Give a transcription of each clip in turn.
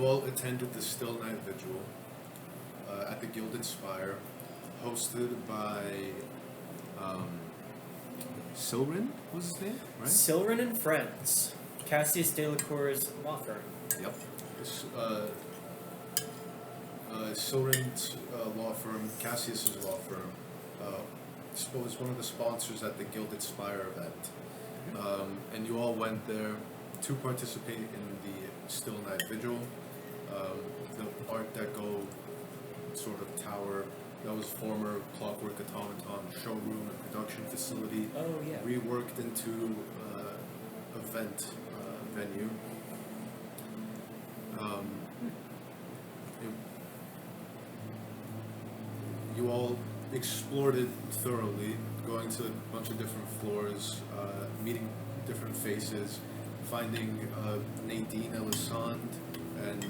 you all attended the Still Night Vigil at the Gilded Spire, hosted by Silrin, was his name, right? Silrin and Friends. Cassius Delacour's law firm. Yep. Silrin's law firm, Cassius's law firm, was one of the sponsors at the Gilded Spire event. And you all went there to participate in the Still Night Vigil, the Art Deco sort of tower that was former Clockwork Automaton showroom and production facility, reworked into event venue. You all explored it thoroughly, going to a bunch of different floors, meeting different faces, finding Nadine Elisande and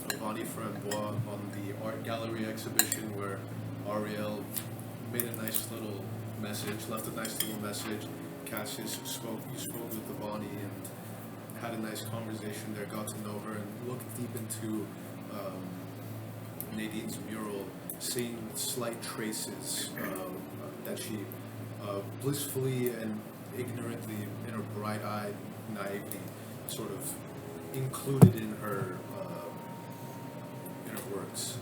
Giovanni Frambois on the art gallery exhibition, where Ariel made a nice little message, left a nice little message. Cassius spoke with Giovanni and had a nice conversation there, got to know her and looked deep into Nadine's mural, seeing slight traces that she blissfully and ignorantly, in her bright-eyed naivety, sort of included in her works.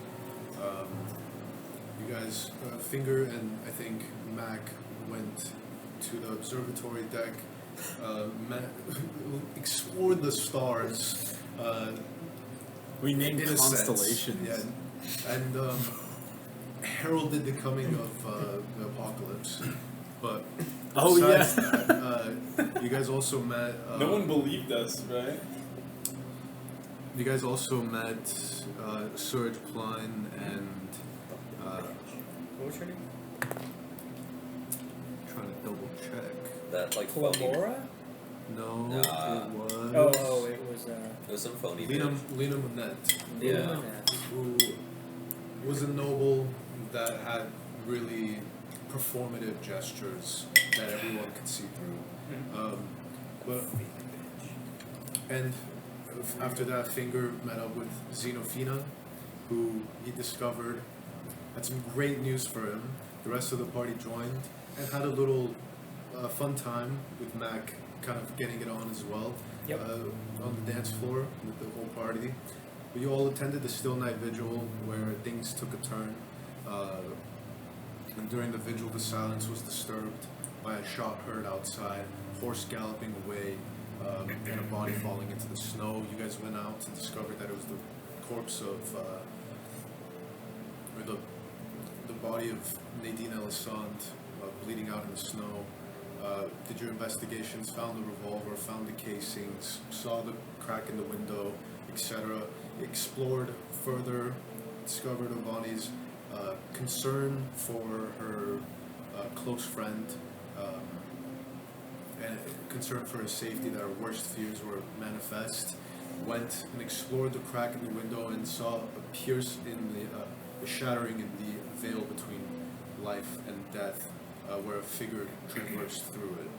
You guys, Finger and I think Mac went to the observatory deck, explored the stars. We named constellations. Yeah, and heralded the coming of the apocalypse. But besides that, you guys also met. No one believed us, right? You guys also met Serge Plein and. What was her name? Trying to double check. That like Laura? No, Nah. it was. Oh, it was. It was some phony. Lena Monette. Yeah. Who was a noble that had really performative gestures that everyone could see through. And after that, Finger met up with Xenofina, who he discovered had some great news for him. The rest of the party joined and had a little fun time with Mac kind of getting it on as well. Yep. On the dance floor with the whole party. We all attended the Still Night Vigil, where things took a turn. And during the vigil, the silence was disturbed by a shot heard outside, horse galloping away, and a body falling into the snow. You guys went out and discovered that it was the corpse of, or the body of Nadine Elisande, bleeding out in the snow. Did your investigations, found the revolver, found the casings, saw the crack in the window, etc. Explored further, discovered Ivani's concern for her close friend, and concern for his safety, that her worst fears were manifest. Went and explored the crack in the window and saw a pierce in the shattering in the veil between life and death, where a figure traversed through it.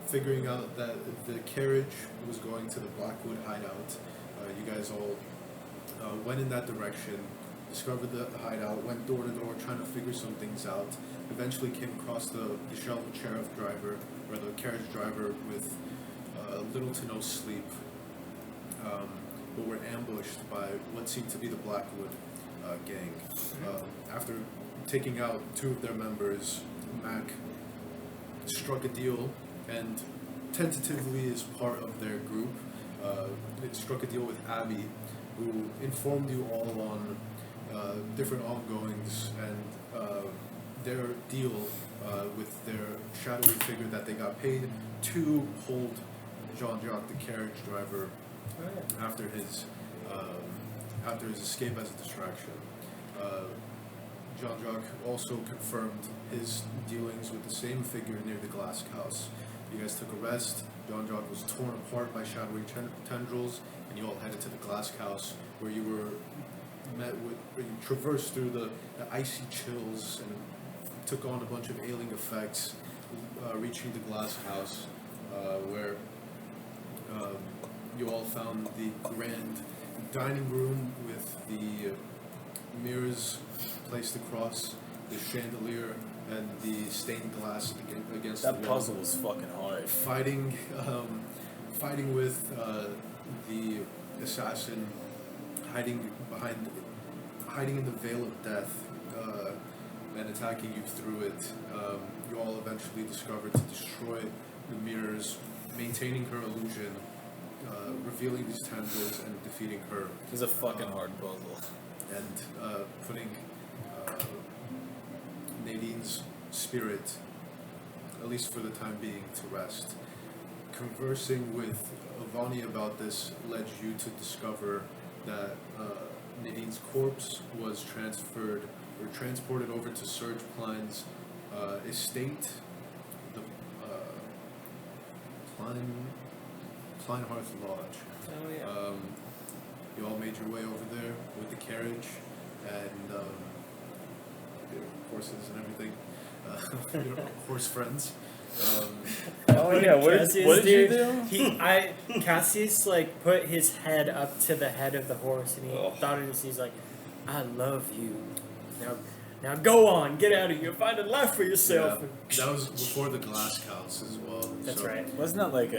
Figuring out that the carriage was going to the Blackwood hideout, you guys all went in that direction, discovered the hideout, went door to door trying to figure some things out, eventually came across the sheriff driver, or the carriage driver, with little to no sleep, but were ambushed by what seemed to be the Blackwood gang. After taking out two of their members, Mac struck a deal, and tentatively as part of their group, it struck a deal with Abby, who informed you all on different ongoings and their deal with their shadowy figure that they got paid to hold Jean-Jacques, the carriage driver, after his escape as a distraction. Jean-Jacques also confirmed his dealings with the same figure near the glass house. You guys took a rest. Jean-Jacques was torn apart by shadowy tendrils, and you all headed to the glass house, where you were met with, where you traversed through the icy chills and took on a bunch of ailing effects, reaching the glass house, where you all found the grand dining room with the mirrors placed across the chandelier and the stained glass against That the wall. puzzle was fucking hard. Fighting with the assassin, hiding in the veil of death, and attacking you through it. You all eventually discovered to destroy the mirrors, maintaining her illusion, revealing these tendrils, and defeating her. It was a fucking hard puzzle. And putting Nadine's spirit, at least for the time being, to rest. Conversing with Avani about this led you to discover that Nadine's corpse was transported over to Serge Klein's estate, the Kleinharth Lodge. Oh yeah. You all made your way over there with the carriage and horses and everything. Your horse friends. Oh yeah, what did you do? Cassius like put his head up to the head of the horse and he thought it was, he's like, I love you. Now go on, get out of here, find a life for yourself. Yeah, that was before the glass counts as well. That's right. Wasn't that like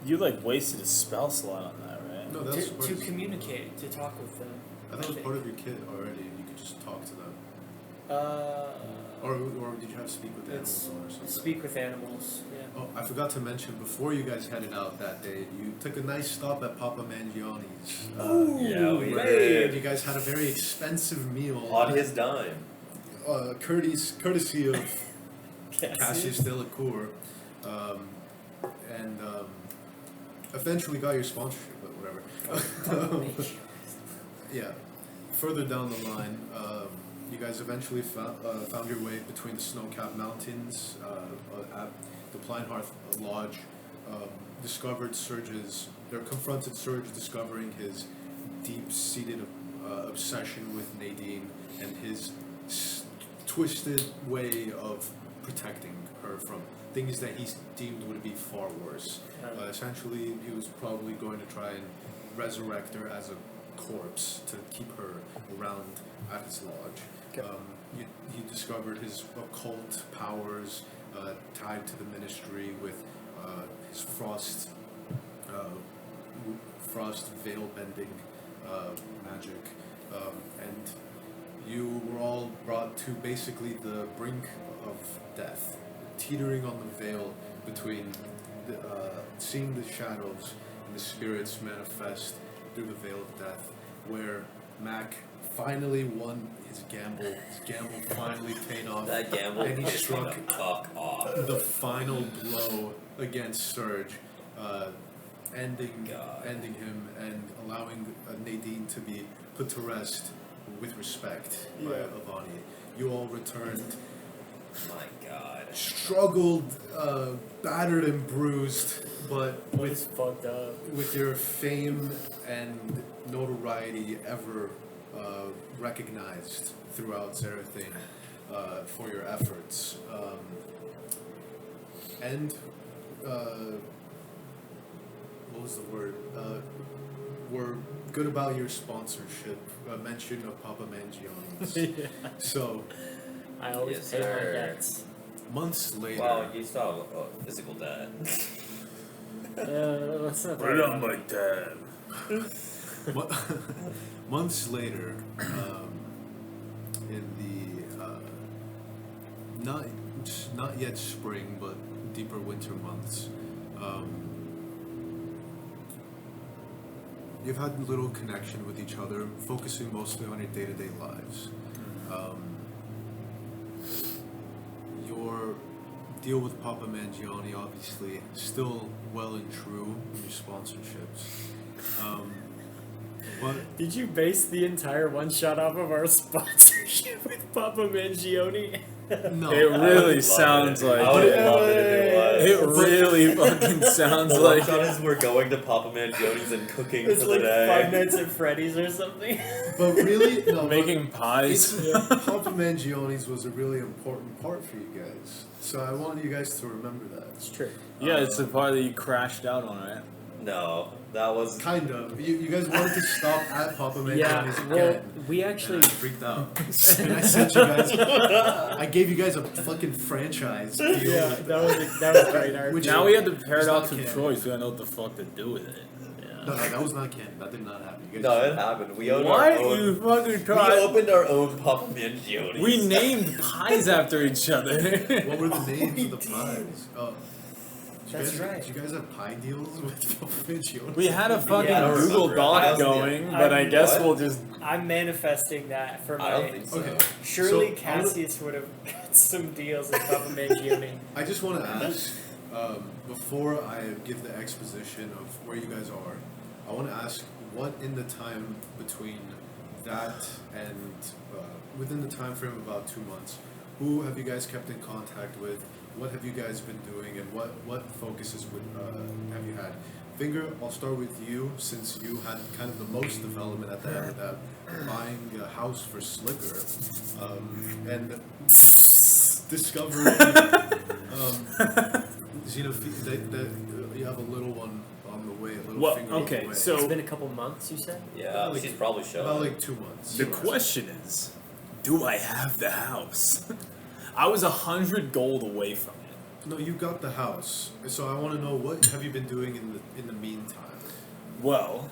you like wasted a spell slot on that, right? No, that's part To of, communicate, to talk with them. I thought it was part of your kit already, and you could just talk to them. Or did you have to speak with animals or something? Speak with animals, yeah. Oh, I forgot to mention, before you guys headed out that day, you took a nice stop at Papa Mangioni's. Yeah, we where did. you guys had a very expensive meal. On his dime. Courtesy of Cassius Delacour, and eventually got your sponsorship, but whatever. Yeah. Further down the line, you guys eventually found your way between the snow-capped mountains at the Kleinharth Lodge. Confronted Serge discovering his deep-seated obsession with Nadine and his twisted way of protecting her from things that he deemed would be far worse. Essentially, he was probably going to try and resurrect her as a corpse to keep her around at his lodge. He discovered his occult powers tied to the ministry with his frost veil bending magic, and you were all brought to basically the brink of death, teetering on the veil between seeing the shadows and the spirits manifest through the veil of death, where Mac finally won his gamble. His gamble finally paid off. That gamble and he pissed me struck the fuck off. the final blow against Serge, ending him and allowing Nadine to be put to rest with respect by Avani. You all returned, My God. struggled, battered and bruised, but It's fucked up. with your fame and notoriety ever recognized throughout Zarothain for your efforts. What was the word? We're good about your sponsorship, mention of Papa Mangioni's. So, I always Yes, pay my sir. debts. months later, Well, you saw physical debt. Let's not Put it on my tab. months later, in the not yet spring but deeper winter months, you've had little connection with each other, focusing mostly on your day-to-day lives. Your deal with Papa Mangioni, obviously, still well and true in your sponsorships. But Did you base the entire one shot off of our sponsorship with Papa Mangione? no, It I really would sounds love it. like I would it. love it if It it was. really fucking sounds The like one shot is we're going to Papa Mangioni's and cooking It's for like the day. Five Nights at Freddy's or something. but really, no. making pies. Papa Mangioni's was a really important part for you guys, so I want you guys to remember that. It's true. Yeah, it's the part that you crashed out on, right? No, that was. Kind of. You guys wanted to stop at Papa Man Yeah, Johnny's well, again. we And actually. I freaked out. And I sent you guys. I gave you guys a fucking franchise deal. Yeah, that was great art. Which- Now we have the It's paradox not of canon. choice. We don't know what the fuck to do with it. No, that was not canon. That did not happen. You guys No, it happened. We owned Why our own. you fucking We try? opened our own Papa Mangionis. We named pies after each other. What were the names of the pies? Oh. That's right. Did you guys have pie deals with Papa Mangionis? We had a fucking Yeah, I don't Google remember. Doc I was- going, but I guess What? we'll just. I'm manifesting that for I don't my. think so. Okay. Surely So, Cassius would have got some deals at Papa Mangione. I just want to ask, before I give the exposition of where you guys are, I want to ask what in the time between that and within the time frame of about 2 months, who have you guys kept in contact with? What have you guys been doing, and what focuses have you had? Finger, I'll start with you since you had kind of the most development at the end of that, buying a house for Slicker, and discovering that you have a little one on the way, a little Well, finger on okay, the way. so- It's been a couple months, you said? Yeah, Like- she's probably showing. about like 2 months. The question is, do I have the house? I was 100 gold away from it. No, you got the house, so I want to know what have you been doing in the meantime. Well,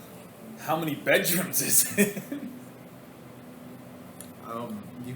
how many bedrooms is it? You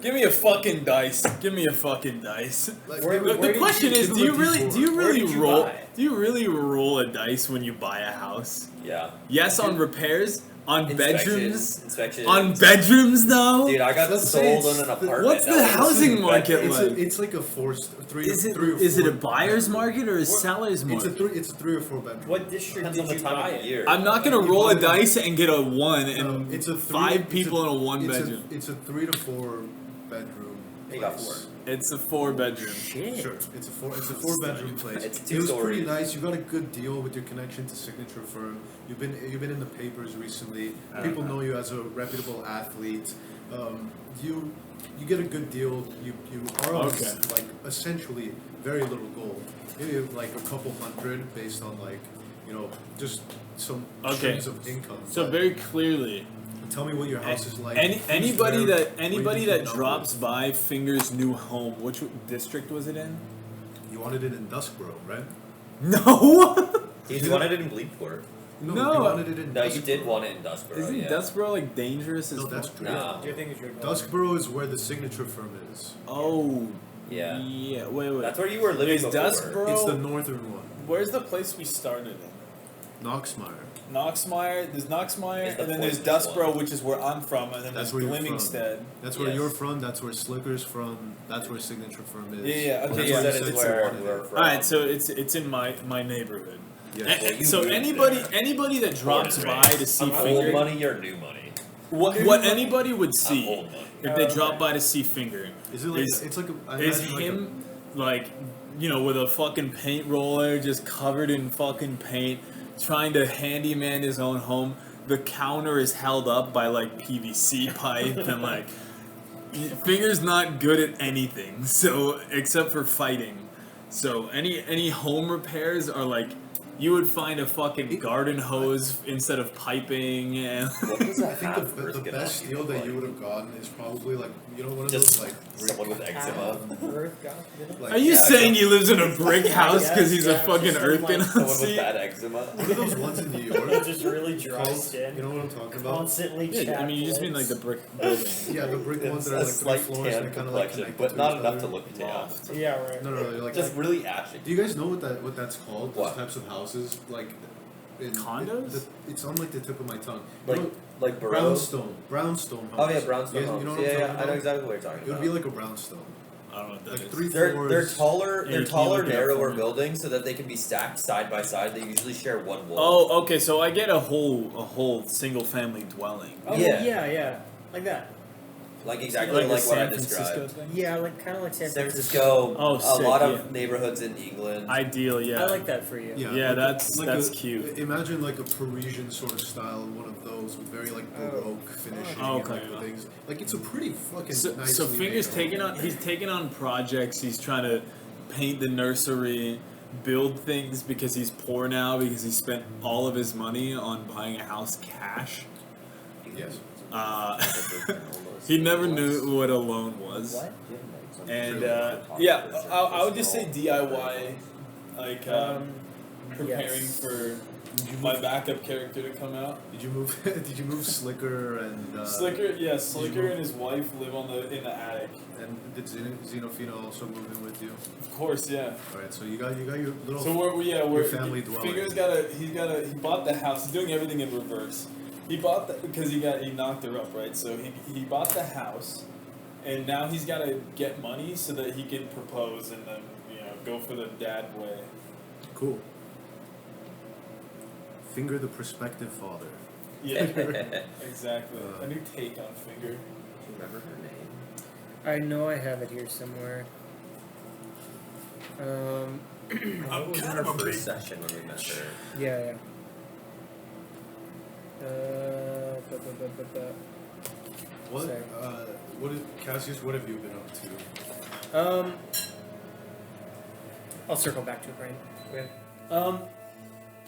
Give me a fucking dice. Give me a fucking dice. like, Where- give- The did question you- is, give do you him a really, D4. do you Where really did you roll, buy? do you really roll a dice when you buy a house? Yeah. Yes, on repairs, on bedrooms, Inspections. on bedrooms though. Dude, I got Let's say sold it's on an the- apartment. What's that the was housing two market bedrooms. like? it's like a three Is it three or is it a four buyer's bedroom. market or a seller's It's a market? it's a 3 or 4 bedroom. What district Depends did on the you time buy of it? the year. I'm not gonna You roll a bought it- dice and get a 1 and No, it's a 5 people in a 1 bedroom. It's a 3 to 4 bedroom. You got place. 4. It's a 4 bedroom. Shit. Sure, it's a 4 bedroom place. It's It was 2 pretty stories. nice. You got a good deal with your connection to Signature Firm. You've been in the papers recently. People know you as a reputable athlete. You get a good deal. You are on Okay. like essentially very little gold. Maybe like a couple hundred based on like just some Okay. streams of income. So But very clearly, tell me what your house is like. anybody who's there, what anybody you think that the drops numbers. by Finger's new home, which district was it in? You wanted it in Duskboro, right? No. You wanted it in Bleedport. No, No. you wanted it in No, Duskboro. you did want it in Duskboro. Isn't yeah. Duskboro like dangerous as No, that's fuck? true. No. Do you think it's your Duskboro is where the Signature Firm is. Oh. Yeah. Yeah. Wait. That's where you were living Is before. Duskboro? It's the northern one. Where's the place we started in? Knoxmire. Knoxmire. There's Knoxmire, It's the and then there's poisonous Duskboro, one. which is where I'm from, and then That's there's where you're from. Glimingstead. That's where Yes. you're from. That's where Slicker's from. That's where Signature Firm is. Yeah, yeah, okay, That's yeah. why That you is said where you wanted we're it. from. All right, so it's in my neighborhood. Yeah. Well, you So moved anybody that drops Born by and raised. to see I'm old Finger, money or new money? what anybody would I'm see old money. if they Okay. drop by to see Finger Is it like is- it's like a I is imagine like him like with a fucking paint roller just covered in fucking paint, trying to handyman his own home. The counter is held up by like PVC pipe and like Finger's not good at anything, so except for fighting. So any home repairs are like you would find a fucking garden hose instead of piping and What does a I think half the person get best on deal that like? you would have gotten is probably like one of Just those like someone with eczema. Earth God, you know? like Are you Yeah, saying he lives in a brick house because he's a Yeah, fucking just earth like Someone with Nazi? bad eczema. what are those ones in New York? Just really dry called? skin. You know what I'm talking about? Constantly Yeah, I mean, you just mean like the brick building. Yeah, the brick ones It's that are a like 3 slight floors tan and kind of like complexion, connected but to not each enough other. to look tan. Loft. Yeah, right. No, like Just really ashy. do you guys know what that's called? Those What? types of houses, like Condos? It's on like the tip of my tongue. Like You know, like burrow. brownstone. Oh yeah, house. brownstone You homes. know what yeah, I'm yeah, talking I know about? exactly what you're talking It about. would be like a brownstone, I don't know what that like is. 3 They're floors. taller. Yeah, They're can you taller, look it up for narrower me? buildings so that they can be stacked side by side. They usually share one wall. Oh, okay. So I get a whole single family dwelling. Oh, Yeah. yeah. Like that. Like exactly Like like, the what I San Francisco described. thing. Yeah, like kind of like San San Francisco. Francisco. Oh, a sick, lot yeah. of neighborhoods in England. Ideal, yeah. I like that for you. Yeah, that's a- cute. Imagine like a Parisian sort of style, one of those with very like baroque finishing Oh, and okay, like the yeah. things. Like it's a pretty fucking So, nice. so Finger's taking on projects. He's trying to paint the nursery, build things because he's poor now because he spent all of his money on buying a house cash. Yes. He never knew what a loan was. What? And I would just say DIY, like preparing Yes. for my backup character to come out. Did you move? Did you move Slicker and? Slicker and his wife live in the attic. And did Xenofino also move in with you? Of course, yeah. All right, so you got your little. So we're family dwelling. he bought the house. He's doing everything in reverse. He bought because he knocked her up, right? So he bought the house, and now he's got to get money so that he can propose and then go for the dad way. Cool. Finger the prospective father. Yeah, exactly. A new take on Finger. Do you remember her name? I know I have it here somewhere. What was in her first session when we met her? Yeah. What? Sorry. Cassius? What have you been up to? I'll circle back to it, Brian. Okay.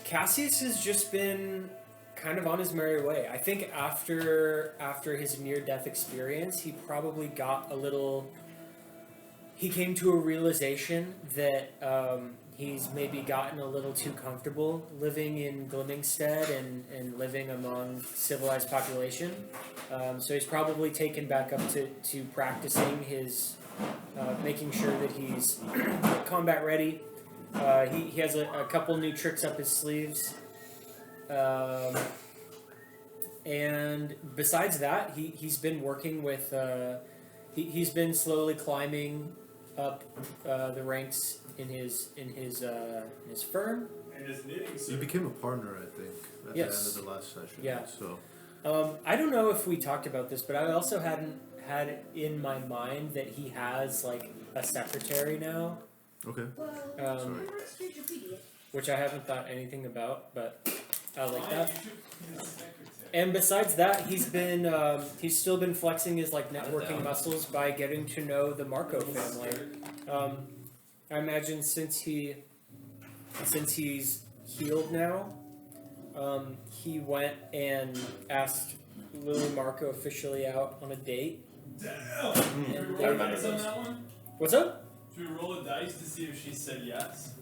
Cassius has just been kind of on his merry way. I think after his near-death experience, he probably got a little. He came to a realization that he's maybe gotten a little too comfortable living in Glimingstead and living among civilized population. So he's probably taken back up to practicing his, making sure that he's combat ready. He has a couple new tricks up his sleeves. And besides that, he's been working with, he's been slowly climbing up the ranks in his firm. And his knitting. You became a partner, I think, at the end of the last session. Yeah. So. I don't know if we talked about this, but I also hadn't had it in my mind that he has like a secretary now. Okay. Sorry. Which I haven't thought anything about, but I like that. And besides that, he's still been flexing his like networking muscles by getting to know the Marco family. I imagine since he's healed now, he went and asked Lily Marco officially out on a date. Damn! And I remember those. What's up? Should we roll a dice to see if she said yes?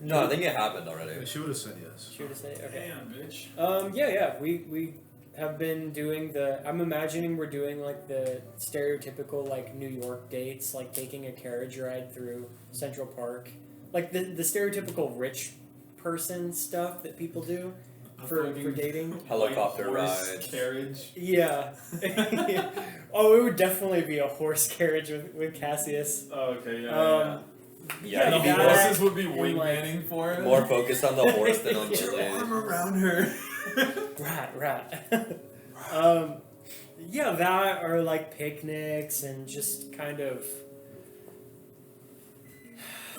No, I think it happened already. She would have said yes. Sure to say, okay. Damn, bitch. Yeah. We have been doing I'm imagining we're doing like the stereotypical like New York dates, like taking a carriage ride through Central Park, like the stereotypical rich person stuff that people do for dating. Helicopter horse rides. Carriage. Yeah. Oh, it would definitely be a horse carriage with Cassius. Oh, okay, Yeah, The that horses would be and, wingmanning for him. more focused on the horse than on Get your the arm around her. Rat. Yeah, that or like picnics and just kind of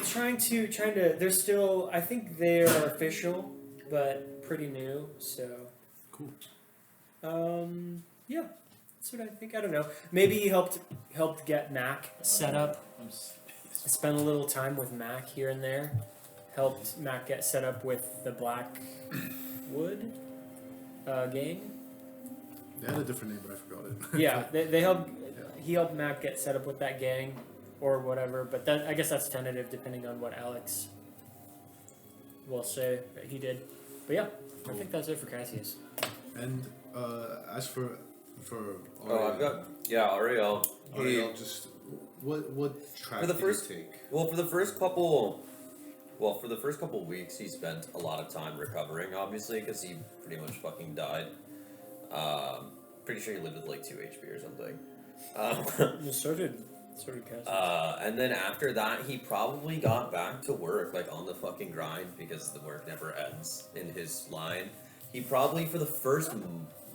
trying to. They're still. I think they are official, but pretty new. So Cool. Yeah, that's what I think. I don't know. Maybe he helped get Mac set up. Spent a little time with Mac here and there. Helped Mac get set up with the Blackwood gang. They had a different name, but I forgot it. Yeah, they helped. He helped Mac get set up with that gang, or whatever. But I guess that's tentative, depending on what Alex will say that he did. But yeah, I think that's it for Cassius. And as for Oh, I've got Ariel. Ariel, just what track For the did first- you take? Well, for the first couple weeks, he spent a lot of time recovering, obviously, because he pretty much fucking died. Pretty sure he lived with like 2 HP or something. So did Cassius. And then after that, he probably got back to work, like on the fucking grind, because the work never ends in his line. He probably, for the first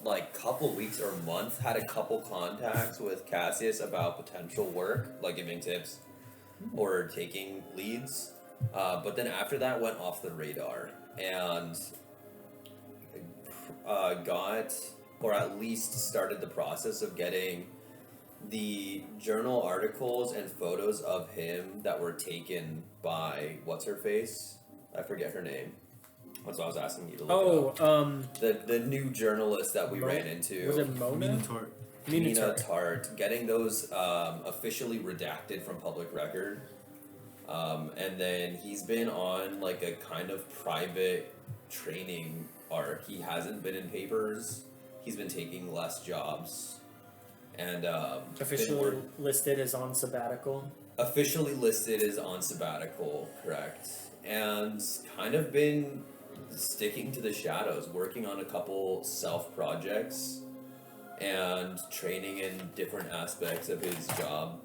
like couple weeks or month, had a couple contacts with Cassius about potential work, like giving tips or taking leads. But then after that, went off the radar and got, or at least started the process of getting the journal articles and photos of him that were taken by what's her face? I forget her name. That's what I was asking you to look up. The new journalist that we ran into. Was it Mona? Mina Tart. Getting those officially redacted from public record. And then he's been on like a kind of private training arc. He hasn't been in papers. He's been taking less jobs. And officially listed as on sabbatical. Officially listed as on sabbatical, correct. And kind of been sticking to the shadows, working on a couple self-projects and training in different aspects of his job,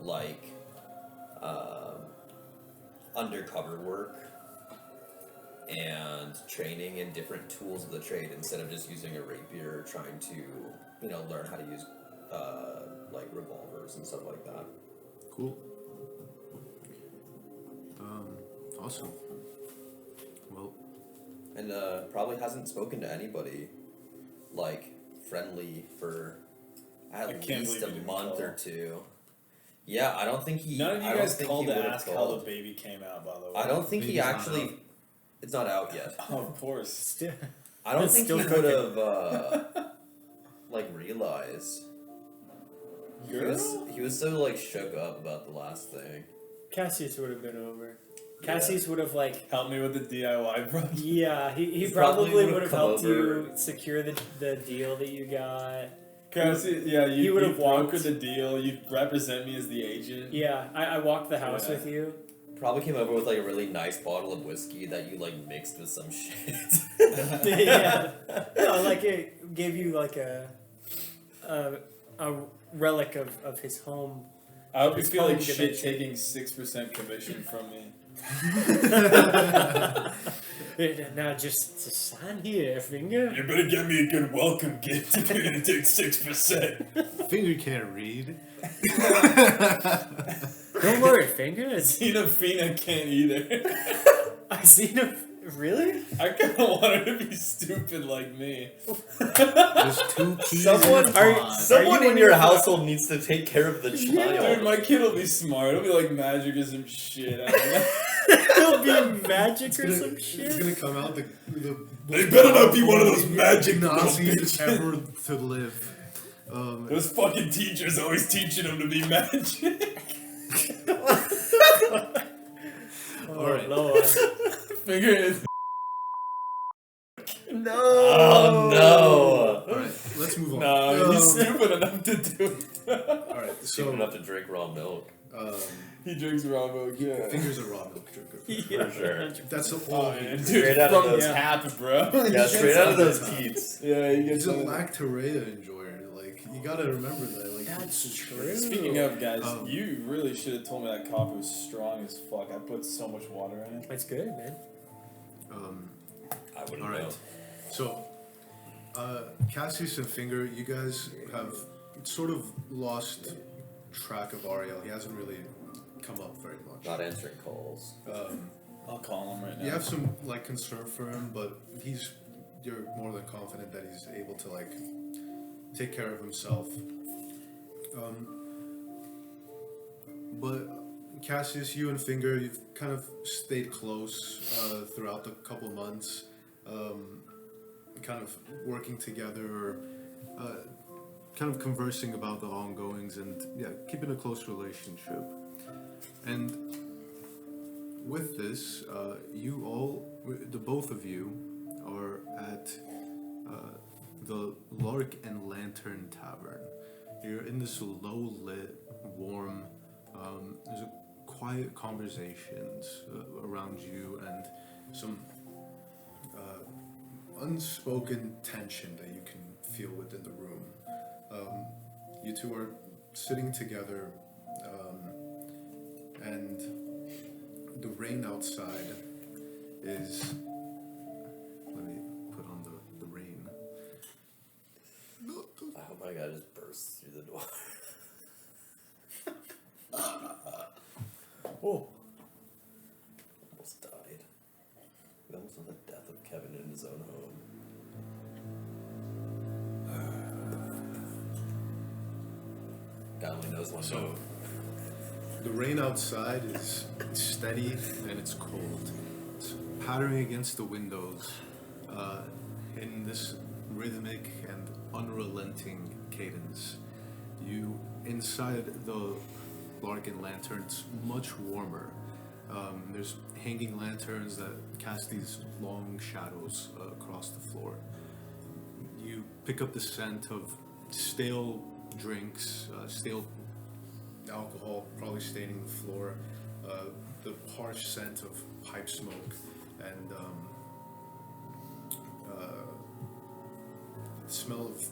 like undercover work and training in different tools of the trade instead of just using a rapier, trying to, learn how to use like revolvers and stuff like that. Cool. Awesome. Well, and probably hasn't spoken to anybody like friendly for at least a month or two. Yeah, I don't think he. None of you guys called to ask how the baby came out, by the way. I don't think he actually. It's not out yet. Oh, of course. I don't think he would have like realized. He was so like shook up about the last thing. Cassius would have been over. Cassius would have like helped me with the DIY project. Yeah, he probably would have helped you secure the deal that you got. Cassius, yeah, you would have brokered the deal. You represent me as the agent. Yeah, I walked the house with you. Probably came over with like a really nice bottle of whiskey that you like mixed with some shit. Yeah, no, like it gave you like a relic of his home. I hope you feel like shit taking 6% commission from me. Now just to sign here, Finger. You better get me a good welcome gift if you're gonna take 6%. Finger can't read. Don't worry, Finger. Xenofina can't either. Really? I kind of want her to be stupid like me. Just 2 keys. Someone in your household needs to take care of the child. Yeah. Dude, my kid will be smart. It'll be like magic or some shit. I don't know. It'll be magic or some shit. It's gonna come out the they better not be one of those magic Nazis ever to live. Those fucking teachers always teaching them to be magic. Alright. Lord. Finger is. No. Oh no. Alright, let's move on. No, he's stupid enough to do it. Alright, Stupid enough to drink raw milk. He drinks raw milk, yeah. Finger's a raw milk drinker. For sure. That's all he Dude, straight out from of those tap, bro. Yeah, straight out of those teats. Yeah, he gets He's a lactorrhea enjoyer. Like, you gotta remember that. Like, That's true. Speaking of, guys, you really should have told me that coffee was strong as fuck. I put so much water in it. That's good, man. I wouldn't all right. know. So, Cassius and Finger, you guys have sort of lost track of Ariel. He hasn't really come up very much. Not answering calls. I'll call him right now. You have some like concern for him, but you're more than confident that he's able to like take care of himself. But Cassius, you and Finger, you've kind of stayed close throughout the couple months, kind of working together, kind of conversing about the ongoings, and keeping a close relationship. And with this, you all, the both of you, are at the Lark and Lantern Tavern. You're in this low-lit, warm, there's a quiet conversations around you and some unspoken tension that you can feel within the room. You two are sitting together, and the rain outside is... Let me put on the rain. I hope my guy just bursts through the door. Oh. Almost died. We almost saw the death of Kevin in his own home. God only knows when. So, the rain outside is steady and it's cold. It's pattering against the windows in this rhythmic and unrelenting cadence. You, inside the Larkin lantern, it's much warmer. There's hanging lanterns that cast these long shadows across the floor. You pick up the scent of stale drinks, stale alcohol probably staining the floor, the harsh scent of pipe smoke, and the smell of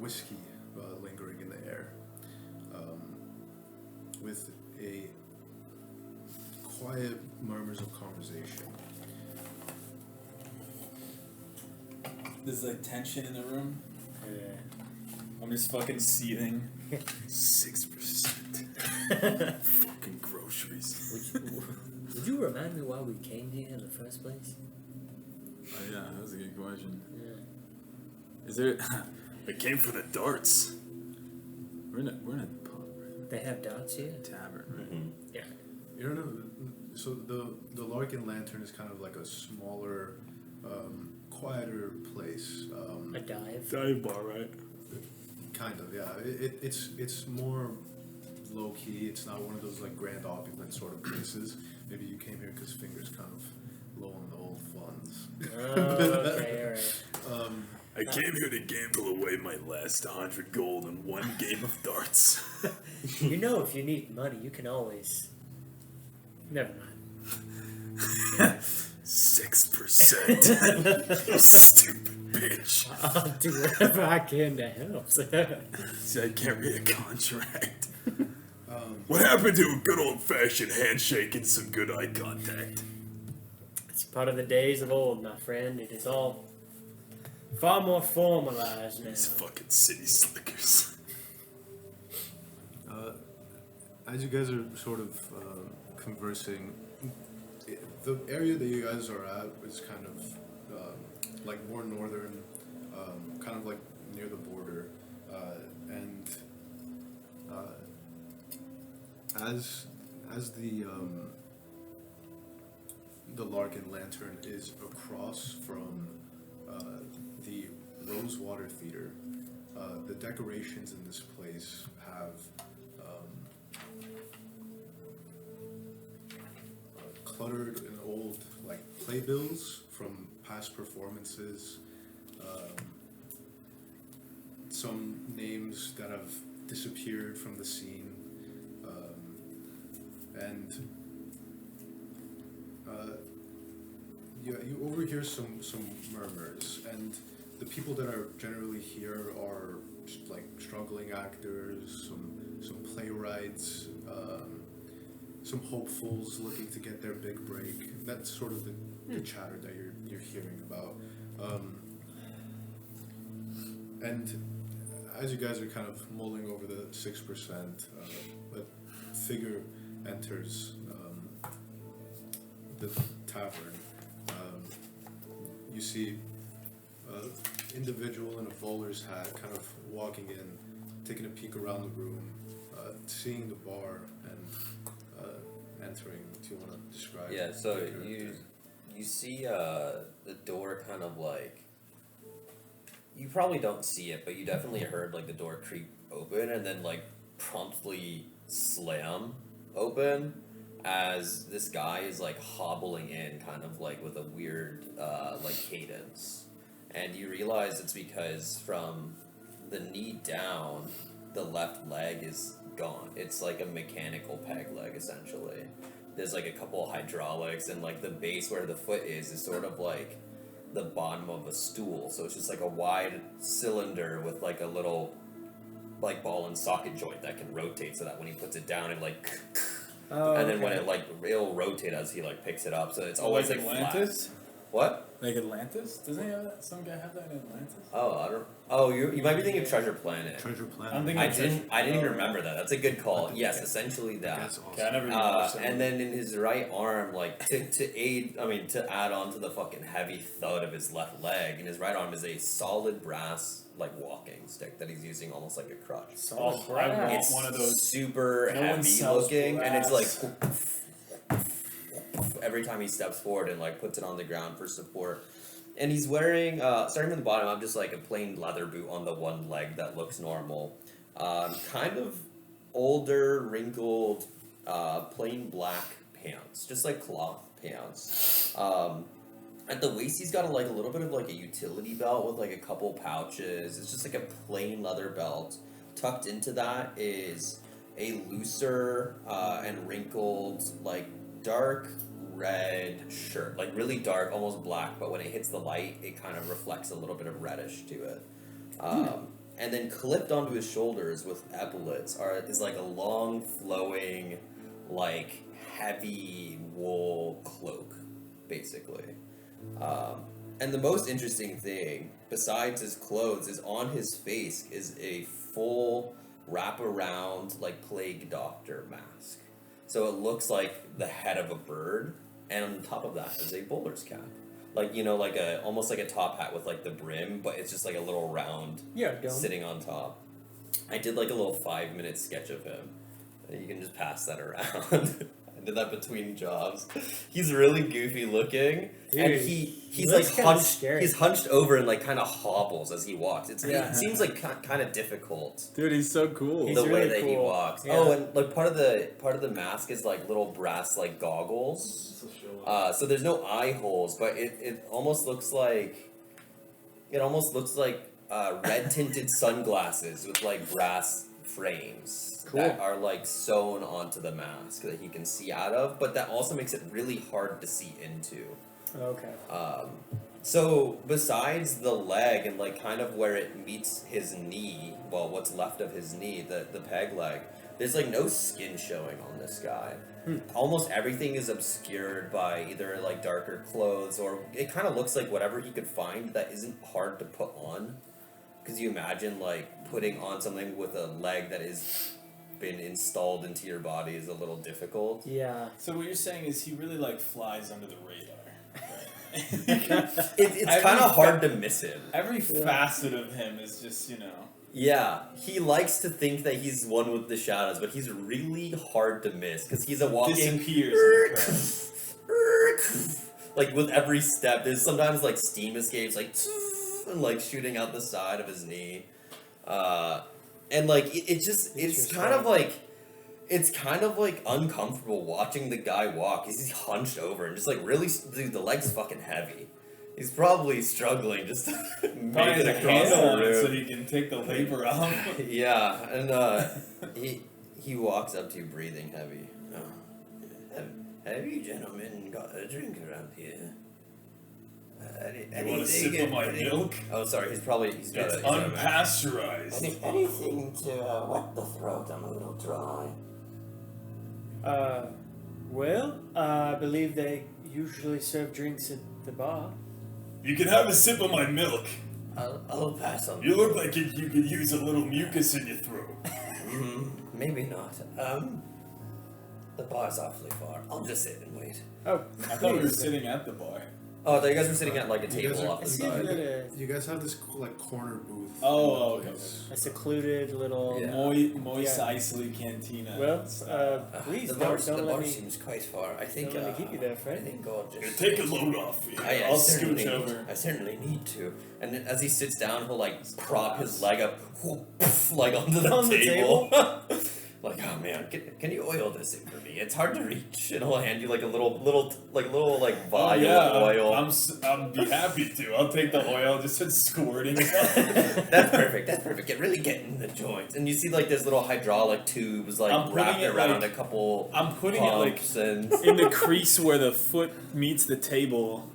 whiskey lingering in the air, with a quiet murmurs of conversation. There's like tension in the room. I'm just fucking seething. 6%. Fucking groceries. Would you remind me why we came here in the first place? Oh yeah, that was a good question. Yeah. Is there? I came for the darts. We're in a pub, right? They have darts here? Tavern, right? Mhm. Yeah. You don't know. So the Larkin Lantern is kind of like a smaller, quieter place. A dive? Dive bar, right? Kind of, yeah. It's more low key. It's not one of those like grand opulent sort of places. Maybe you came here because fingers kind of low on the old funds. Oh, okay, alright. I came here to gamble away my last 100 gold in one game of darts. You know, if you need money, you can always. Never mind. 6%. You stupid bitch. I'll do whatever I can to help. See, I can't read a contract. What happened to a good old-fashioned handshake and some good eye contact? It's part of the days of old, my friend. It is all far more formalized now. These fucking city slickers. As you guys are sort of conversing, the area that you guys are at is kind of like more northern, kind of like near the border, and as the Larkin Lantern is across from the Rosewater Theater, the decorations in this place have cluttered and old like playbills from past performances, some names that have disappeared from the scene, and you overhear some murmurs, and the people that are generally here are like struggling actors, some playwrights, some hopefuls looking to get their big break. That's sort of the chatter that you're hearing about. And as you guys are kind of mulling over the 6%, a figure enters the tavern. You see an individual in a bowler's hat kind of walking in, taking a peek around the room, seeing the bar, and entering. Do you want to describe? Yeah, so the character? you see the door kind of like, you probably don't see it, but you definitely heard like the door creak open and then like promptly slam open as this guy is like hobbling in kind of like with a weird like cadence. And you realize it's because from the knee down, the left leg is gone. It's like a mechanical peg leg essentially. There's like a couple of hydraulics, and like the base where the foot is sort of like the bottom of a stool. So it's just like a wide cylinder with like a little like ball and socket joint that can rotate so that when he puts it down it like Oh, and then okay. when it like it'll rotate as he like picks it up. So it's always like Atlantis? flat. What? Like Atlantis? Doesn't he have that? Some guy have that in Atlantis? Oh, I don't. Oh, you might be thinking of Treasure Planet. Treasure Planet. I'm thinking I didn't even Oh, remember that. That's a good call. Yes, essentially that. That's awesome. Okay, I never even watched that. And then in his right arm, like to add on to the fucking heavy thud of his left leg, in his right arm is a solid brass like walking stick that he's using almost like a crutch. Solid Oh, I want brass. It's one of those. super No one heavy sells looking, and it's like brass. every time he steps forward and like puts it on the ground for support. And he's wearing, starting from the bottom, I'm just like a plain leather boot on the one leg that looks normal. Kind of older, wrinkled, plain black pants, just like cloth pants. At the waist, he's got a little bit of like a utility belt with like a couple pouches. It's just like a plain leather belt. Tucked into that is a looser and wrinkled, like dark red shirt, like really dark, almost black, but when it hits the light, it kind of reflects a little bit of reddish to it. And then clipped onto his shoulders with epaulets is like a long, flowing, like heavy wool cloak, basically. And the most interesting thing, besides his clothes, is on his face is a full wraparound, like plague doctor mask. So it looks like the head of a bird, and on top of that is a bowler's cap. Like, like almost like a top hat with like the brim, but it's just like a little round Dome. sitting on top. I did like a little 5-minute sketch of him. You can just pass that around. I did that between jobs. He's really goofy looking, and Dude, he's looks like kinda hunched. scary. He's hunched over and like kind of hobbles as he walks. Yeah. It seems like kind of difficult. Dude, he's so cool. He's The way really that he cool. walks. Yeah. Oh, and like part of the mask is like little brass like goggles. So there's no eye holes, but it almost looks like red tinted sunglasses with like brass frames that are like sewn onto the mask that he can see out of, but that also makes it really hard to see into. Okay. So besides the leg and like kind of where it meets his knee, well, what's left of his knee, the peg leg, there's like no skin showing on this guy. Almost everything is obscured by either like darker clothes, or it kind of looks like whatever he could find that isn't hard to put on. Because you imagine like putting on something with a leg that is been installed into your body is a little difficult. Yeah. So what you're saying is he really like flies under the radar. Right? It's kind of hard to miss him. Every facet of him is just, Yeah, he likes to think that he's one with the shadows, but he's really hard to miss because he's a walking disappears. like with every step. There's sometimes like steam escapes, like and like shooting out the side of his knee, and like it's kind of like uncomfortable watching the guy walk. He's hunched over and just like really, dude, the leg's fucking heavy. He's probably struggling just to make Probably it has a across handle the on it so room. he can take the labor off. Yeah, and he walks up to you breathing heavy. Oh, have you gentlemen got a drink around here? You want a sip of my milk? Oh, sorry. He's got It's a unpasteurized. anything to wet the throat. I'm a little dry. Well, I believe they usually serve drinks at the bar. You can have a sip of my milk. I'll pass on. You look like you could use a little mucus in your throat. Maybe not. The bar's awfully far. I'll just sit and wait. Oh, I thought we were sitting at the bar. Oh, I thought you guys were sitting at like a You guys table are- off I the see side. You guys have this like corner booth. Oh, okay. a secluded little. Yeah. Moist Yeah. Isley Cantina. Well, please the bar, don't the let bar me. seems quite far. I think. Don't let me keep you there, Fred. I think God Here, just. take a load off. Yeah. I I'll certainly, scooch over. I certainly need to. And then as he sits down, he'll like prop his leg up, like onto the On the table. Like, oh man, can you oil this in for me? It's hard to reach. And he'll hand you like a little vial of oil. I'll be happy to. I'll take the oil, just start squirting. That's perfect. That's perfect. Really getting the joints. And you see like there's little hydraulic tubes like I'm putting wrapped it, around like- a couple. I'm putting it like pumps and in the crease where the foot meets the table.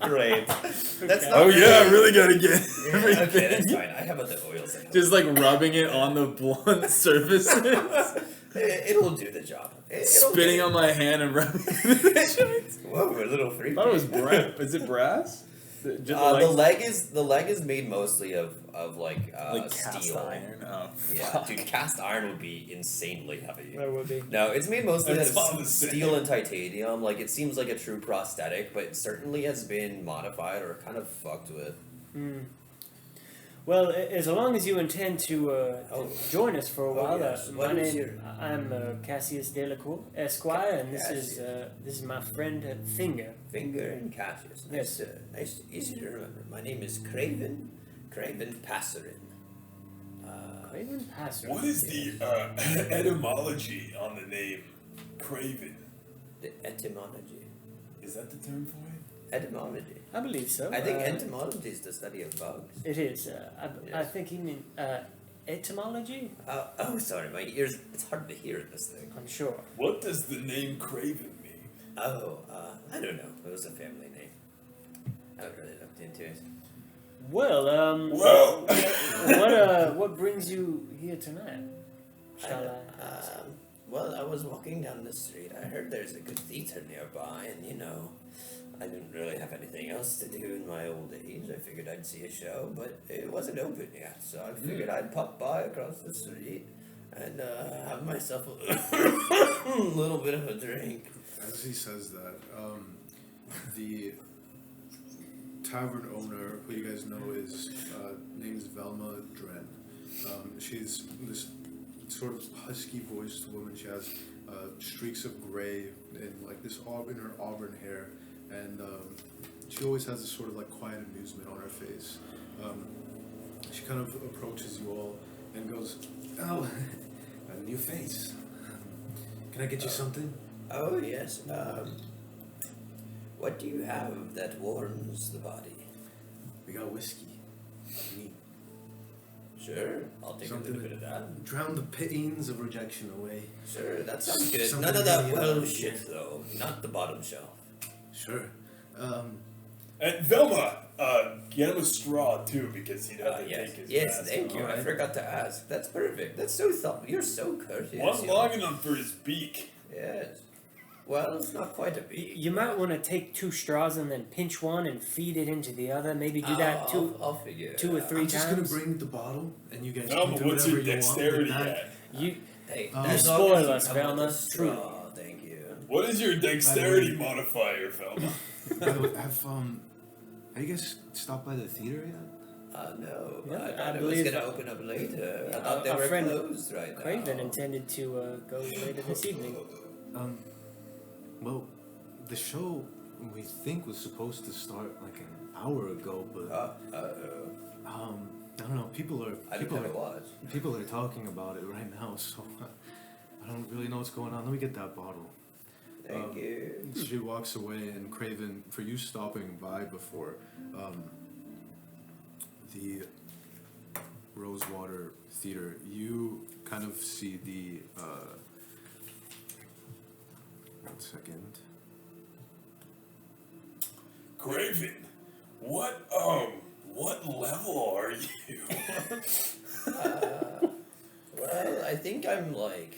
great. That's not Oh yeah, I really- really gotta get Yeah, okay, everything. that's fine. I have other oils at home. Just like rubbing it on the blunt surfaces, It'll do the job. It'll spitting get on my hand and rubbing it. Whoa, a little I freaky. thought it was brass. Is it brass? The leg is made mostly of like cast steel. iron. Oh, Yeah, fuck. dude, cast iron would be insanely heavy. That would be. No, it's made mostly out That's all of the same. steel and titanium. Like it seems like a true prosthetic, but it certainly has been modified or kind of fucked with. Well, as long as you intend to Oh. join us for a while, yes. my What is name, I'm Cassius Delacour, Esquire, and this is my friend Finger. Finger and Cassius. Yes. Nice, easy to remember. My name is Kraven. Kraven Passerin. Kraven Passer. What is the etymology on the name Kraven? The etymology. Is that the term for it? Etymology. I believe so. I think etymology is the study of bugs. It is. I Yes. think you mean etymology. Oh, sorry, my ears. It's hard to hear this thing. I'm sure. What does the name Kraven mean? Oh, I don't know. It was a family name. I haven't really looked into it. Well, Well, what brings you here tonight? Shall I? Well, I was walking down the street. I heard there's a good theater nearby, and I didn't really have anything else to do in my old age. I figured I'd see a show, but it wasn't open yet, so I figured I'd pop by across the street and have myself a little bit of a drink. As he says that, the tavern owner, who you guys know is named Velma Dren. She's this sort of husky-voiced woman. She has streaks of gray and like this in her auburn hair, and she always has this sort of like quiet amusement on her face. She kind of approaches you all and goes, "Oh, a new face. Can I get you something?" Oh, yes. What do you have that warms the body? We got whiskey. Neat. Sure, I'll take Something a little bit of that. Drown the pains of rejection away. Sure, that sounds good. Something None of that really well good. shit, though. Not the bottom shelf. Sure. and Velma, get him a straw too because he'd have to Yes, take his yes, mask thank you. off. I forgot to ask. That's perfect. That's so thoughtful. You're so courteous. One you know. long enough for his beak. Yes. Well, it's not quite a beak. You might want to take 2 straws and then pinch one and feed it into the other. Maybe do that I'll figure it 2 or out. 3 I'm just gonna times. bring the bottle, and you guys Velma, can do what's whatever your you want dexterity with that. at? You Hey, You as long spoil as you us, come with Velma, a straw, thank you. What is your dexterity modifier, Velma? By the way, have you guys stopped by the theater yet? No, Yeah, I I thought it was believe gonna open up later. I our- thought they our were friend closed right now. Kraven intended to go later this evening. Well, the show we think was supposed to start like an hour ago, but I don't know. People I don't have a watch. People are talking about it right now, so I don't really know what's going on. Let me get that bottle. Thank you. She walks away, and Kraven, for you stopping by before, the Rosewater Theater, you kind of see the, 1 second. Kraven, what level are you? Well, I think I'm like.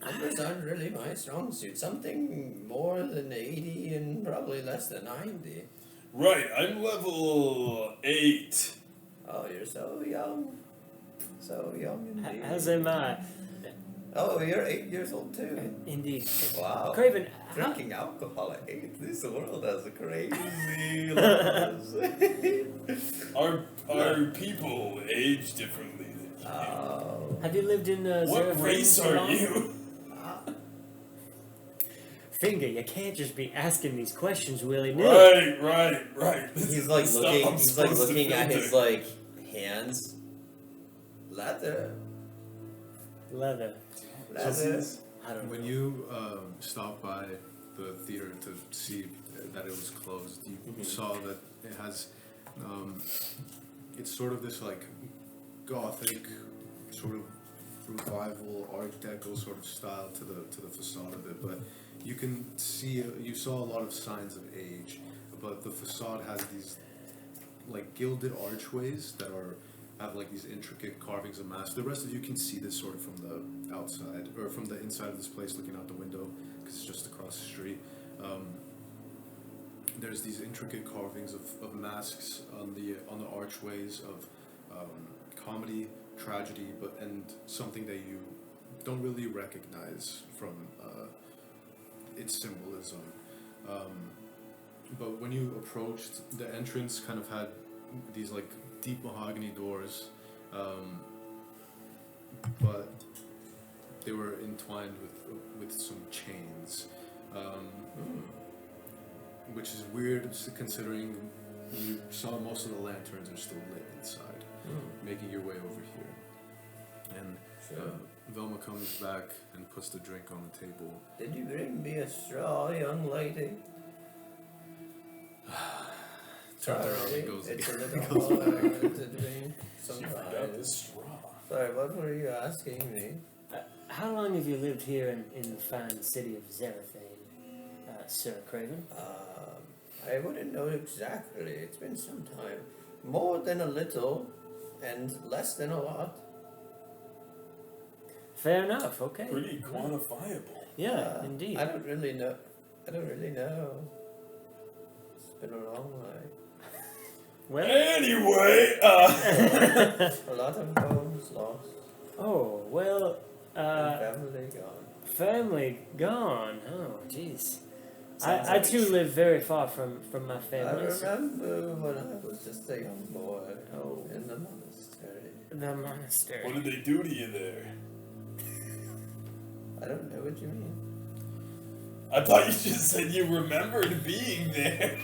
Numbers aren't really my strong suit. Something more than 80 and probably less than 90. Right, I'm level 8. Oh, you're so young. So young indeed. As am I. Oh, you're 8 years old too. Indeed. Wow. Kraven, Drinking alcohol at 8. This world has crazy laws. Our people age differently than you. Oh. have you lived in What Zarothain race for are long? you? Finger, you can't just be asking these questions willy-nilly. Right. He's like Stuff looking. I'm He's like supposed to looking at his filter. like hands. Leather. Leather. Leather. I don't know. When you stopped by the theater to see that it was closed, you saw that it has, it's sort of this like gothic sort of revival Art Deco sort of style to the facade of it, but You can see, you saw a lot of signs of age, but the facade has these like gilded archways that have like these intricate carvings of masks. The rest of you can see this sort of from the outside or from the inside of this place, looking out the window because it's just across the street. There's these intricate carvings of masks on the archways of comedy, tragedy, and something that you don't really recognize from its symbolism. But when you approached, the entrance kind of had these like deep mahogany doors, but they were entwined with some chains, which is weird considering you saw most of the lanterns are still lit inside. Making your way over here, and Velma comes back and puts the drink on the table. Did you bring me a straw, young lady? Turns around and goes. It's a little hard to drink She forgot sometimes. his straw. Sorry, what were you asking me? How long have you lived here in the fine city of Zarothain, Sir Kraven? I wouldn't know exactly. It's been some time. More than a little, and less than a lot. Fair enough. Okay. Pretty quantifiable. Yeah, indeed. I don't really know. It's been a long life. Well. Anyway, A lot of homes lost. Oh well. And family gone. Family gone. Oh, jeez. Sounds I like too live very far from my I family. so- remember when I was just a young boy in the monastery. The monastery. what did they do to you there? I don't know what you mean. I thought you just said you remembered being there.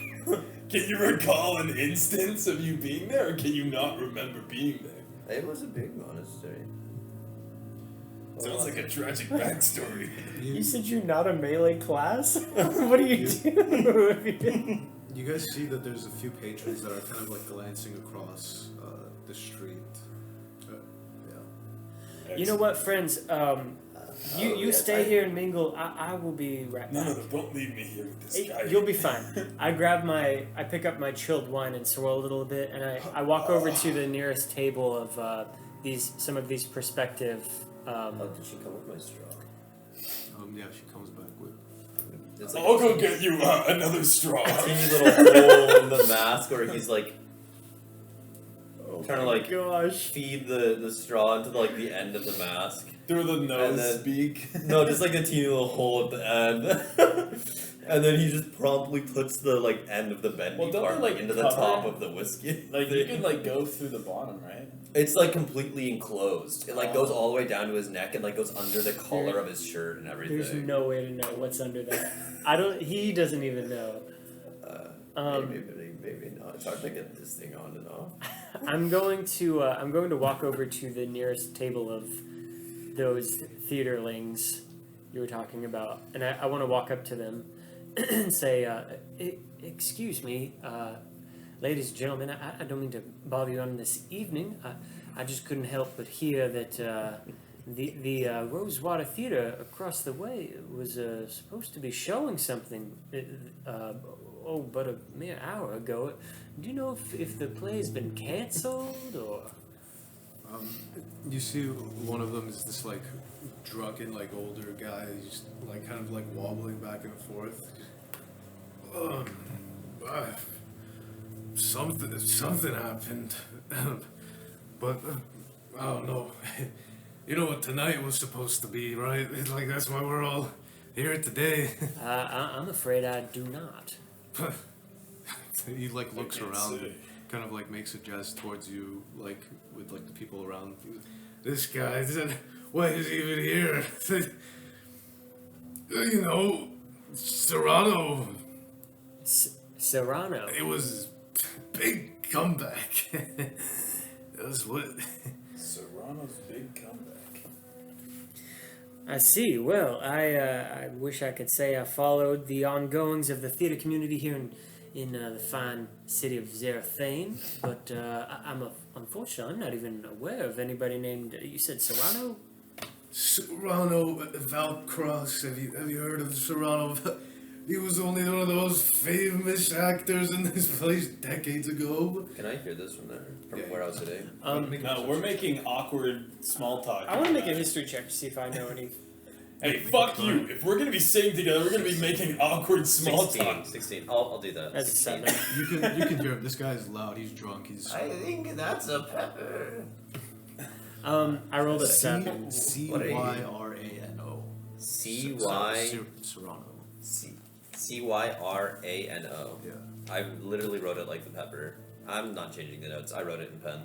Can you recall an instance of you being there, or can you not remember being there? It was a big monastery. Sounds like a tragic backstory. You said you're not a melee class? What do you do? You guys see that there's a few patrons that are kind of like glancing across the street. Yeah. You know what, friends? You yes, stay here and mingle. I will be right No, back. no, don't leave me here with this guy. You'll be fine. I pick up my chilled wine and swirl a little bit, and I walk over to the nearest table of some of these prospective. Oh, did she come with my straw? Yeah, she comes back with. It's like I'll go get you another straw. a teeny little hole in the mask where he's like trying to like Gosh. feed the straw into like the end of the mask. Through the nose then- beak. No, just like a teeny little hole at the end. And then he just promptly puts the like end of the bendy Well, don't part they, like, into the cover top it? of the whiskey. Like you can like go through the bottom, right? It's like completely enclosed. It like goes all the way down to his neck and like goes under the collar of his shirt and everything. There's no way to know what's under that. He doesn't even know. Maybe not. It's hard to get this thing on and off. I'm going to walk over to the nearest table of those theaterlings you were talking about, and I want to walk up to them and say, "Excuse me, ladies and gentlemen, I don't mean to bother you on this evening. I just couldn't help but hear that the Rosewater Theater across the way was supposed to be showing something. But a mere hour ago. Do you know if the play's been canceled or?" You see, one of them is this like drunken, like older guy. He's just like kind of like wobbling back and forth. Something happened, but I don't know. You know what tonight was supposed to be, right? It's like that's why we're all here today. I'm afraid I do not. He like looks can't around, say. and kind of like makes a gesture towards you, like with like the people around. This guy, why is he even here? You know, Serrano. Serrano. It was big comeback. That was what. Serrano's big comeback. I see. Well, I wish I could say I followed the ongoings of the theater community here in the fine city of Zarothain, but unfortunately, I'm not even aware of anybody named. You said Serrano. Serrano Valcross. Have you heard of Serrano? He was only one of those famous actors in this place decades ago. Can I hear this from there? From Yeah. where I was sitting? No, we're making awkward small talk. I want to make a history check to see if I know any. Hey, fuck you! If we're gonna be sitting together, we're gonna be making awkward small 16. talk. 16. I'll do that. That's a 16. 7. You can hear him. This guy is loud. He's drunk. He's. I think that's a pepper. I rolled a 7. Cyrano. Serrano. Cyrano. Yeah. I literally wrote it like the pepper. I'm not changing the notes. I wrote it in pen.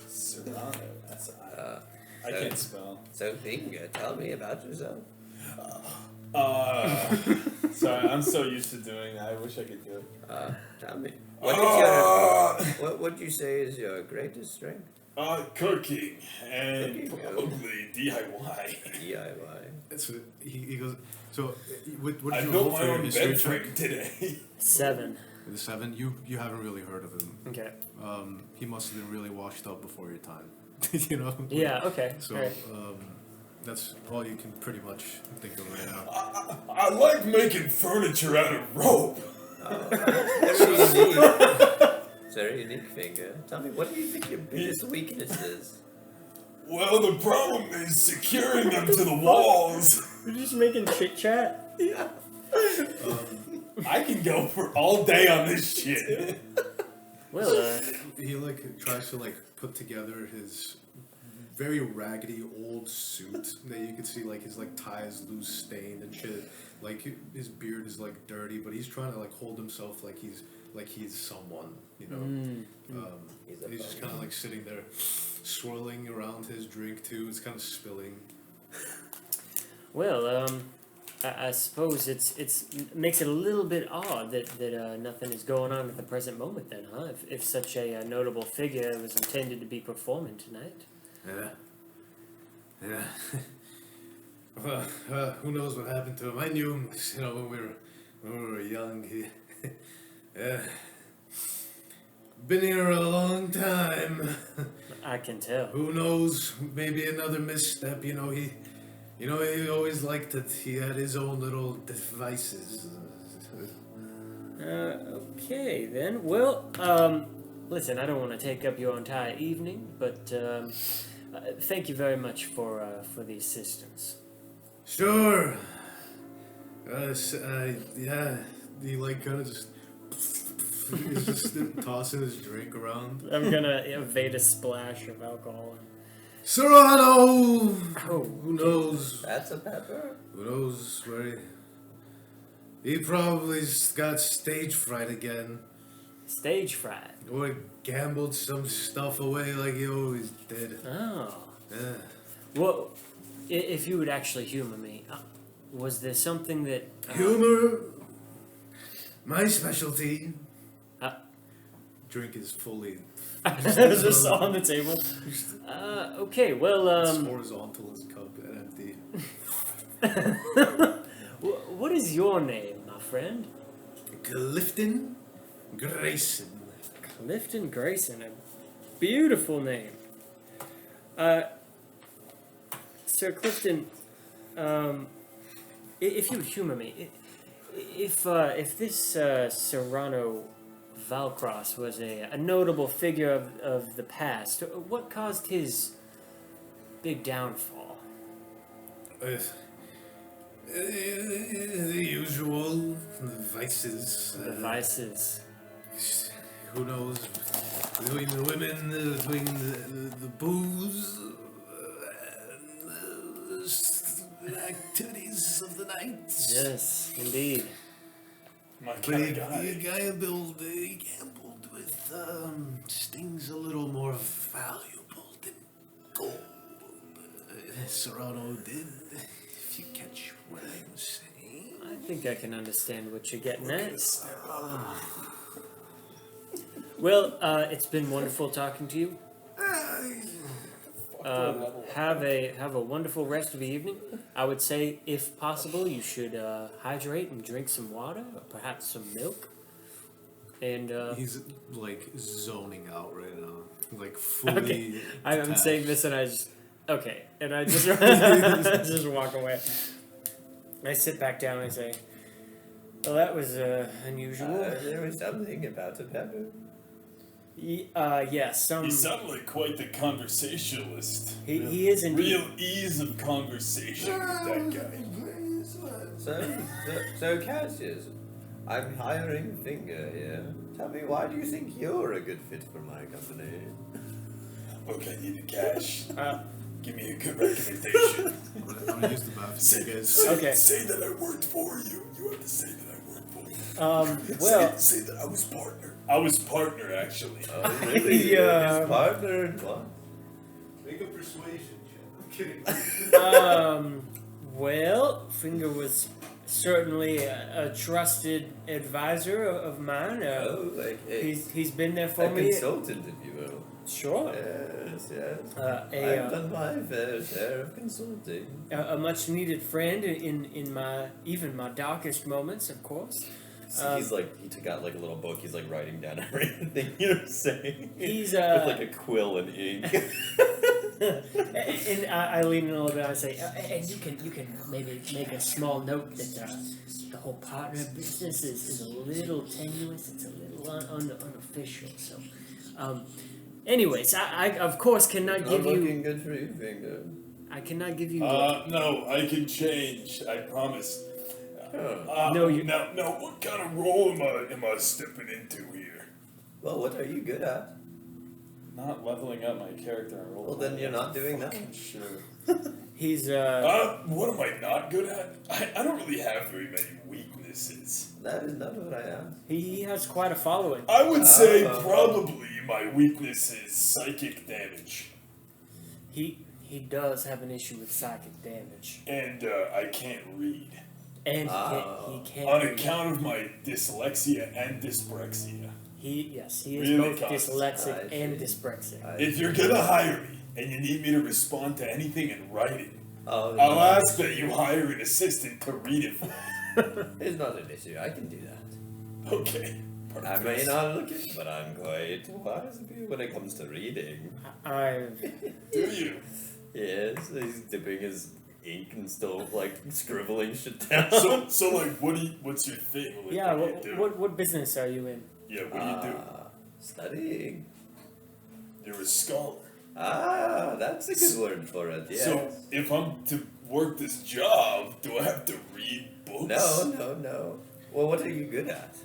Serrano. That's I can't spell. So, Inga, tell me about yourself. Sorry, I'm so used to doing that. I wish I could do it. Tell me. What would you say is your greatest strength? Cooking and Cooking, probably DIY. DIY. That's what he goes. So, what I did you built roll my for your own history bed check? frame today. 7. The 7. You haven't really heard of him. Okay. He must have been really washed up before your time. You know. Yeah. Okay. So, Alright. that's all you can pretty much think of right now. I like making furniture out of rope. Very unique. It's very unique, Finger. Tell me, what do you think your biggest weakness is? Well, the problem is securing them to the walls. We're just making chit chat. Yeah. I can go for all day on this shit. Well, He tries to put together his very raggedy old suit that you can see his tie is loose, stained and shit. His beard is dirty, but he's trying to hold himself like he's someone, you know. He's just kind of sitting there, swirling around his drink too. It's kind of spilling. well, I suppose it's makes it a little bit odd that nothing is going on at the present moment. Then, huh? If such a notable figure was intended to be performing tonight. Yeah. Well, who knows what happened to him? I knew him, when we were young. He, been here a long time. I can tell. Who knows? Maybe another misstep. He always liked it. He had his own little devices. Okay then. Well, listen, I don't want to take up your entire evening, but thank you very much for the assistance. Sure. Yeah. He kind of just. He's just tossing his drink around. I'm gonna evade a splash of alcohol. Serrano! Oh, Who knows? That's a pepper? Who knows where he probably got stage fright again. stage fright. Or gambled some stuff away like he always did. Oh. Yeah. Well, if you would actually humor me, was there something that... Humor? My specialty. Drink is fully... just on the table. Okay, well, It's horizontal as a cup and empty. what is your name, my friend? Clifton Grayson. Clifton Grayson, a beautiful name. Sir Clifton, if you would humor me, if this Serrano Valcross was a notable figure of the past, what caused his big downfall? The usual vices. The vices. Who knows? Between the women, between the booze, and the activities of the night. Yes, indeed. My But kind he of guy. gambled with things a little more valuable than gold. Serrano did, if you catch what I'm saying. I think I can understand what you're getting at. Well, it's been wonderful talking to you. Have a wonderful rest of the evening. I would say, if possible, you should hydrate and drink some water, or perhaps some milk. And He's zoning out right now, fully. okay, I'm detached. saying this, and I just Okay, and I just I just walk away. I sit back down and I say, "Well, that was unusual." There was something about a pepper. Yes, You sound like quite the conversationalist. he is indeed. Real ease of conversation with that guy. So Cassius, I'm hiring Finger here. Tell me, why do you think you're a good fit for my company? Look, I need the cash. Give me a good recommendation. I'm gonna use the bathroom. Say, You guys. say, say that I worked for you. You have to say that I worked for you. Well, say that I was partner. I was partner, actually. Oh, really? Yeah. His partner in what? Make a persuasion check. I'm kidding. Well, Finger was certainly a trusted advisor of mine. Like He's been there for a me. consultant, if you will. Sure. Yes. A I've done my fair share of consulting. much needed friend in my even my darkest moments, of course. So he's like, he took out like a little book. He's like writing down everything you're saying. He's with like a quill and ink. And I lean in a little bit. I say, and you can maybe make a small note that the whole partner business is a little tenuous. It's a little unofficial. So, anyways, I of course cannot Not give looking you. good for you, Finger. I cannot give you. No, I can change. I promise. No, you- Now, what kind of role am I stepping into here? Well, what are you good at? Not leveling up my character and role. Well, then you're not doing that. Sure. He's What am I not good at? I don't really have very many weaknesses. That is not what I asked. he has quite a following. I would say Oh. probably my weakness is psychic damage. He does have an issue with psychic damage, And I can't read. and Oh. he can't. On read. account of my dyslexia and dyspraxia. He is Really both causes- dyslexic I and see. dyspraxic. If you're gonna hire me and you need me to respond to anything in writing, Oh, I'll no. ask that you hire an assistant to read it for me. It's not an issue. I can do that. Okay. I may not look it, but I'm quite wise when it comes to reading. Do you? Yes, he's dipping his ink and still like scribbling shit down. So like, what's your thing? Like, Yeah, what do you do? what business are you in? Yeah, what do you do? Studying. You're a scholar. Ah, that's a good word for it. Yes. So if I'm to work this job, do I have to read books? No. Well, what are you good at?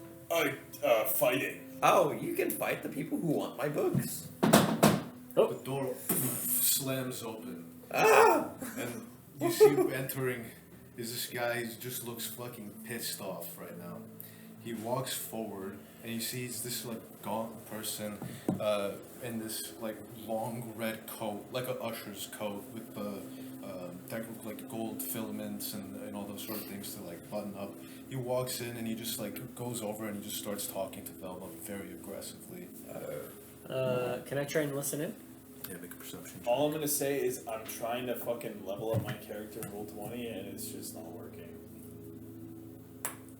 Fighting. Oh, you can fight the people who want my books. The door slams open, Ah! and you see entering is this guy who just looks fucking pissed off right now. He walks forward, and you see he's this like gaunt person in this like long red coat, like an usher's coat with the like gold filaments and all those sort of things to like button up. He walks in and he just like goes over and he just starts talking to Velma very aggressively. Can I try and listen in? Yeah, make a perception check. All I'm gonna say is I'm trying to fucking level up my character in roll 20 and it's just not working.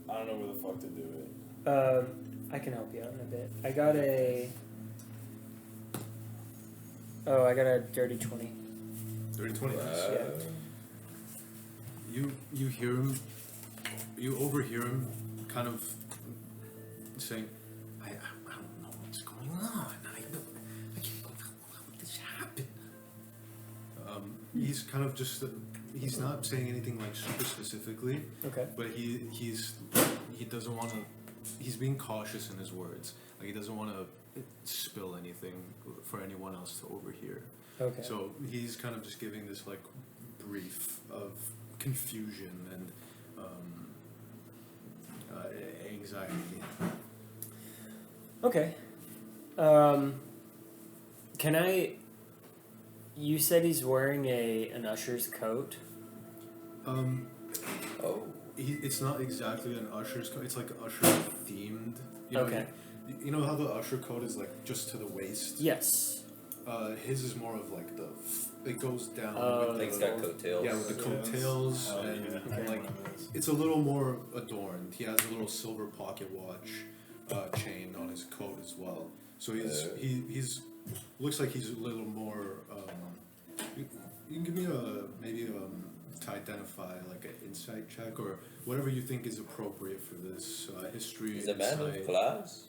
I don't know where the fuck to do it. I can help you out in a bit. I got a dirty 20. 30-20. Yeah. You hear him, you overhear him kind of saying, I don't know what's going on. I can't believe how this happened. He's kind of just, he's not saying anything like super specifically, Okay. but he doesn't want to, he's being cautious in his words. Like he doesn't want to spill anything for anyone else to overhear. Okay. So he's kind of just giving this like brief of confusion and anxiety. Okay. Can I? You said he's wearing an usher's coat. Oh. It's not exactly an usher's coat. It's like usher themed. You know, Okay. You know how the usher coat is like just to the waist. Yes. His is more of like it goes down. Oh, with It's the, got coattails. yeah, with the coattails Oh, and yeah. Okay. like it's a little more adorned. He has a little silver pocket watch chain on his coat as well. So he's looks like he's a little more You can give me maybe to identify like an insight check or whatever you think is appropriate for this history. He's a man of insight. class.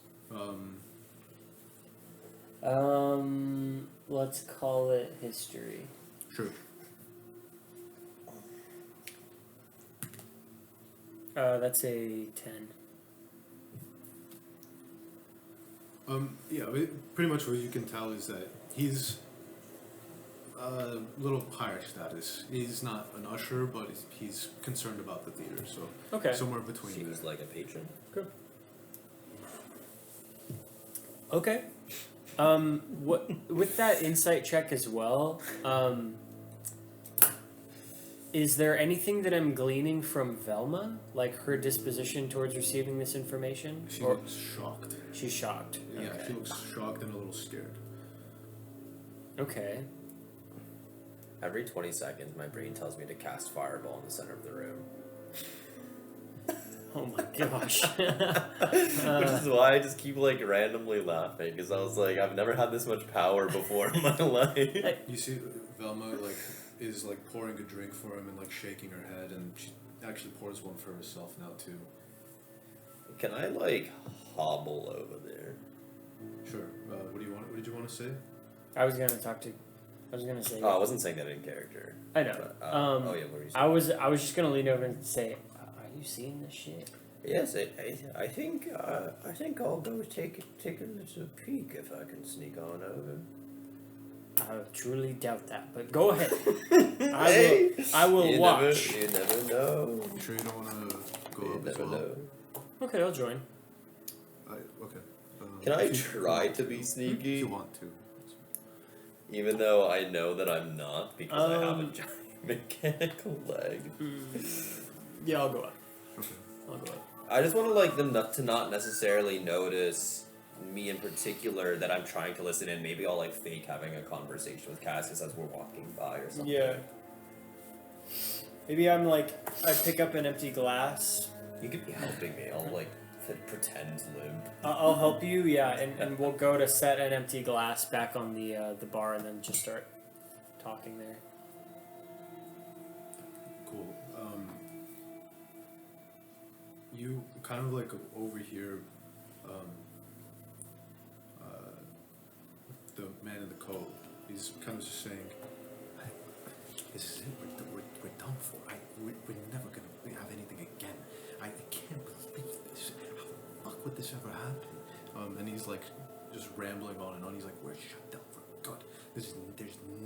Let's call it history. Sure. That's a 10. Yeah, pretty much what you can tell is that he's a little higher status. He's not an usher, but he's concerned about the theater, so Okay. somewhere between Seems there. like a patron. Okay. What with that insight check as well? Is there anything that I'm gleaning from Velma, like her disposition towards receiving this information? She Or looks shocked. she's shocked. Yeah, Okay. she looks shocked and a little scared. Okay. Every 20 seconds, my brain tells me to cast Fireball in the center of the room. Oh my gosh. Which is why I just keep like randomly laughing, because I was like, I've never had this much power before in my life. You see Velma like is like pouring a drink for him and like shaking her head, and she actually pours one for herself now too. Can I like hobble over there? Sure. What do you want? What did you want to say? I was gonna say. Oh, I wasn't saying that in character. I know. But, Oh yeah, what were you saying? I was just gonna lean over and say, "Are you seeing this shit?" Yes, I think I'll go take a little peek if I can sneak on over. I truly doubt that, but go ahead. Hey, I will you watch. You never know. You sure you don't want to go You up as never well? know. Okay, I'll join. Okay. Can I if you- try to be If sneaky? you want to. Even though I know that I'm not, because I have a Um, giant mechanical leg. Yeah, I'll go up. Okay. I'll go up. I just want to like them to not necessarily notice me in particular that I'm trying to listen in. Maybe I'll like fake having a conversation with Cassius as we're walking by or something. Yeah. Maybe I'm like, I pick up an empty glass. You could be helping me. I'll like pretend limp. I'll help you, yeah, and we'll go to set an empty glass back on the bar and then just start talking there. Cool. You kind of like overhear the man in the coat. He's kind of just saying, "This is it. We're done for. We're never gonna have anything again. I can't believe this. How the fuck would this ever happen?" And he's like just rambling on and on. He's like, "We're shut down for good. There's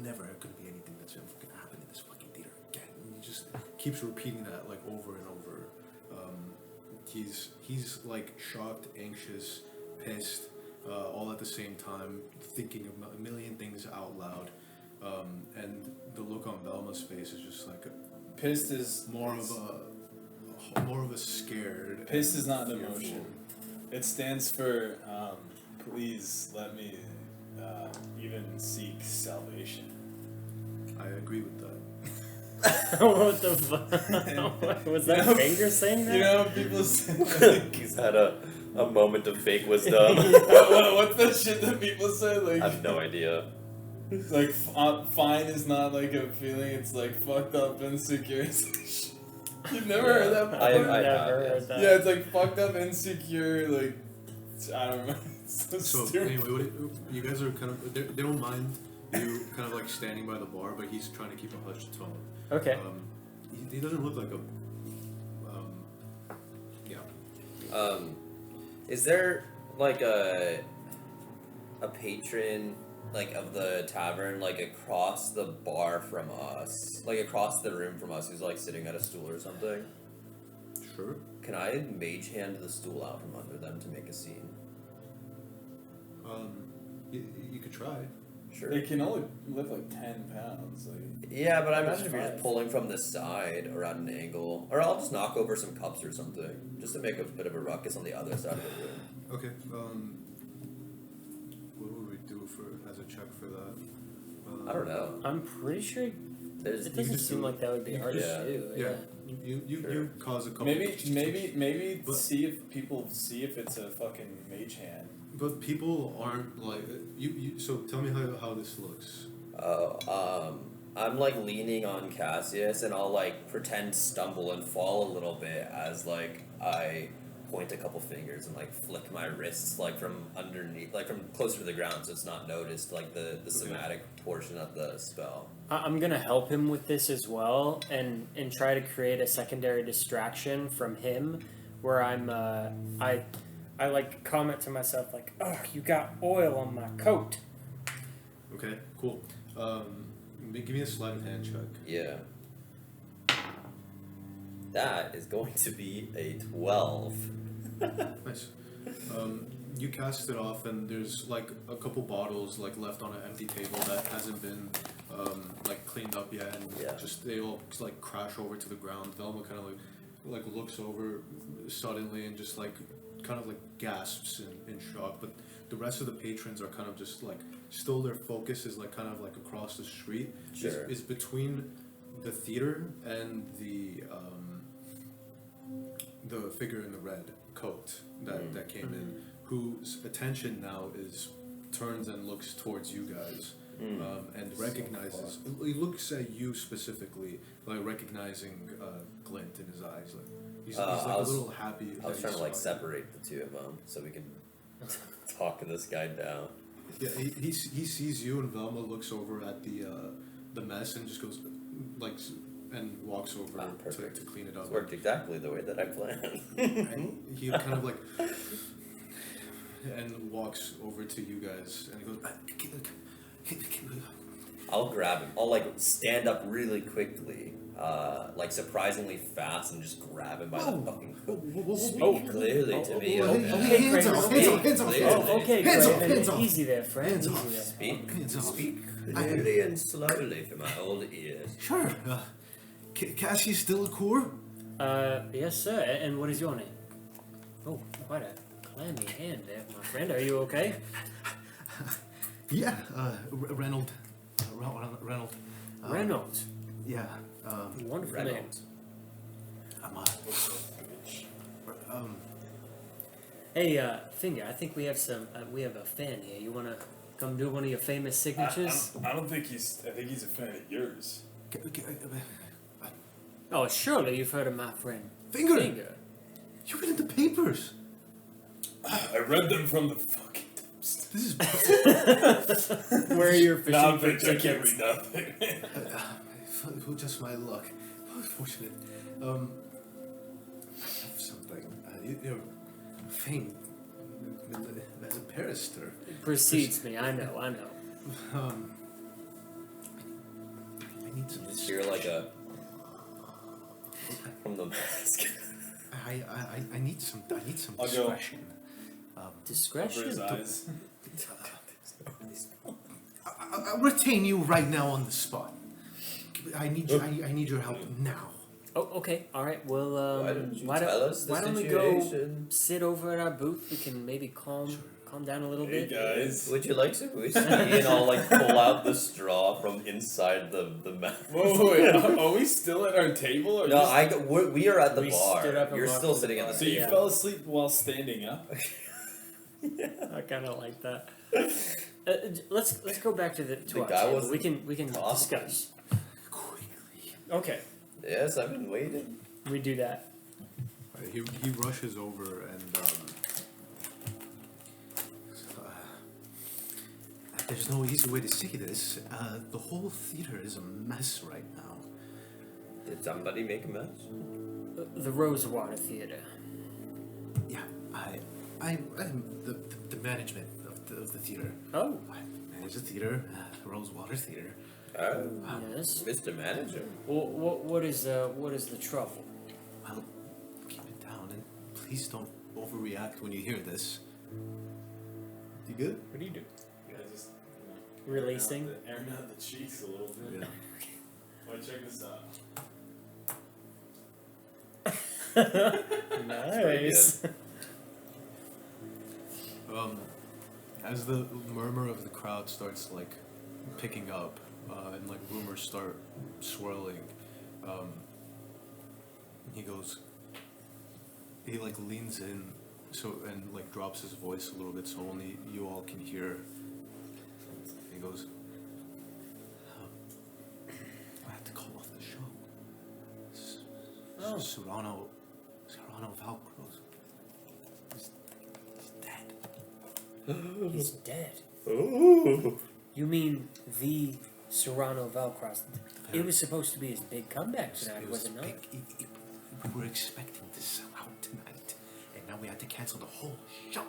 never gonna be anything that's ever gonna happen in this fucking theater again." And he just keeps repeating that like over and over. He's like shocked, anxious, pissed, all at the same time, thinking of a million things out loud. And the look on Velma's face is just like Pissed is more of a scared. Pissed is not an fearful. emotion. It stands for please let me even seek salvation. I agree with that. What the fuck? Was that You know- Finger saying that? You know people say He's had a moment of fake wisdom. what's that shit that people say like I have no idea. like fine is not like a feeling, it's like fucked up insecure. You've never heard that before? I I've have, never yes. heard that. Yeah, it's like fucked up insecure, like I don't know. It's so So stupid. anyway, you guys are kind of they don't mind you kind of like standing by the bar, but he's trying to keep a hushed tone. Okay. He doesn't look like a yeah. Is there like a patron like of the tavern like across the bar from us, like across the room from us, who's like sitting at a stool or something? Sure. Can I mage hand the stool out from under them to make a scene? You could try. Sure. They can only lift like 10 pounds. Like Yeah, but I That's imagine if you're just fine. pulling from the side or at an angle, or I'll just knock over some cups or something, just to make a bit of a ruckus on the other side of the room. Okay. What would we do as a check for that? I don't know. I'm pretty sure There's it doesn't just seem do it. like that would be You hard just- to do. Yeah. Yeah. You cause a couple. maybe But- see if people see if it's a fucking mage hand. But people aren't like you. So tell me how this looks. I'm like leaning on Cassius, and I'll like pretend stumble and fall a little bit as like I point a couple fingers and like flick my wrists like from underneath, like from closer to the ground, so it's not noticed, like the somatic portion of the spell. I'm gonna help him with this as well, and try to create a secondary distraction from him, where I'm I like comment to myself like, "Oh, you got oil on my coat." Okay, cool. Give me a sleight of hand check. Yeah. That is going to be a 12. Nice. You cast it off, and there's like a couple bottles like left on an empty table that hasn't been like cleaned up yet, and just they all like crash over to the ground. Velma kind of like looks over suddenly and just like kind of like gasps in shock, but the rest of the patrons are kind of just like still their focus is like kind of like across the street. Sure. Is between the theater and the figure in the red coat that came in, whose attention now is turns and looks towards you guys, and recognizes. He looks at you specifically, like recognizing glint in his eyes. Like he's like a little happy. I was that trying to you like saw separate the two of them so we can talk this guy down. Yeah, he sees you, and Velma looks over at the mess and just goes like and walks over to clean it up. It's worked exactly the way that I planned. And he kind of like and walks over to you guys and he goes, I'll grab him. I'll like stand up really quickly, like surprisingly fast, and just grab him by the fucking coat. Speak clearly to me. Okay, hands Kraven, off, okay. hands off, Oh, okay, hands off, Kraven, hands off. easy there, friend. Hands Easy off. there. Speak clearly and slowly for my old ears. Sure. Cassie's still a core? Yes, sir. And what is your name? Oh, quite a clammy hand there, my friend. Are you okay? Yeah, Reynold. Reynold. Reynolds. Yeah. Wonderful name. Reynolds. I'm Hey, Finger, I think we have a fan here. You wanna come do one of your famous signatures? I don't think he's. I think he's a fan of yours. Oh, surely you've heard of my friend Finger! Finger. You've been in the papers! I read them from the fucking dumpster. This is... Where are your fishing Nah, for bitch, I can't tickets? read nothing. Just my luck. Fortunate. I have something. You're famed as a barrister. Precedes me, I know. I need some... Just hear like a from the mask. I need some I'll go. discretion. Over Discretion. his eyes. I'll retain you right now on the spot. I need your help now. Oh, okay. All right. Well, Why don't you why tell us the why don't we go situation? sit over at our booth? We can maybe calm down a little Hey bit. guys. Would you like some whiskey? And I'll like pull out the straw from inside the mask. Whoa, wait, are we still at our table? Or No, just... we are at the We bar. stood up and You're walked still to the sitting at bar. the So you Yeah. fell asleep while standing up? I kind of like that. Let's go back to The our guy table. wasn't We can talking. discuss. Quickly. Okay, Yes, I've been waiting. we do that. He rushes over and there's no easy way to say this. The whole theater is a mess right now. Did somebody make a mess? The Rosewater Theater. Yeah, I'm the management of the theater. Oh, I manage the theater, Rosewater Theater. Oh, yes. Mr. Manager. Well, what is the trouble? Well, keep it down and please don't overreact when you hear this. You good? What do you do? Yeah, just Releasing? airing out the cheeks a little bit. Yeah. Wait, check this out. Nice. As the murmur of the crowd starts like picking up, and like rumors start swirling, he like leans in and like drops his voice a little bit so only you all can hear. He goes, Oh. Serrano Valcro's. He's dead. He's dead. Ooh. You mean the Serrano Velcross? It was supposed to be his big comeback tonight, was it not? We were expecting to sell out tonight, and now we had to cancel the whole show.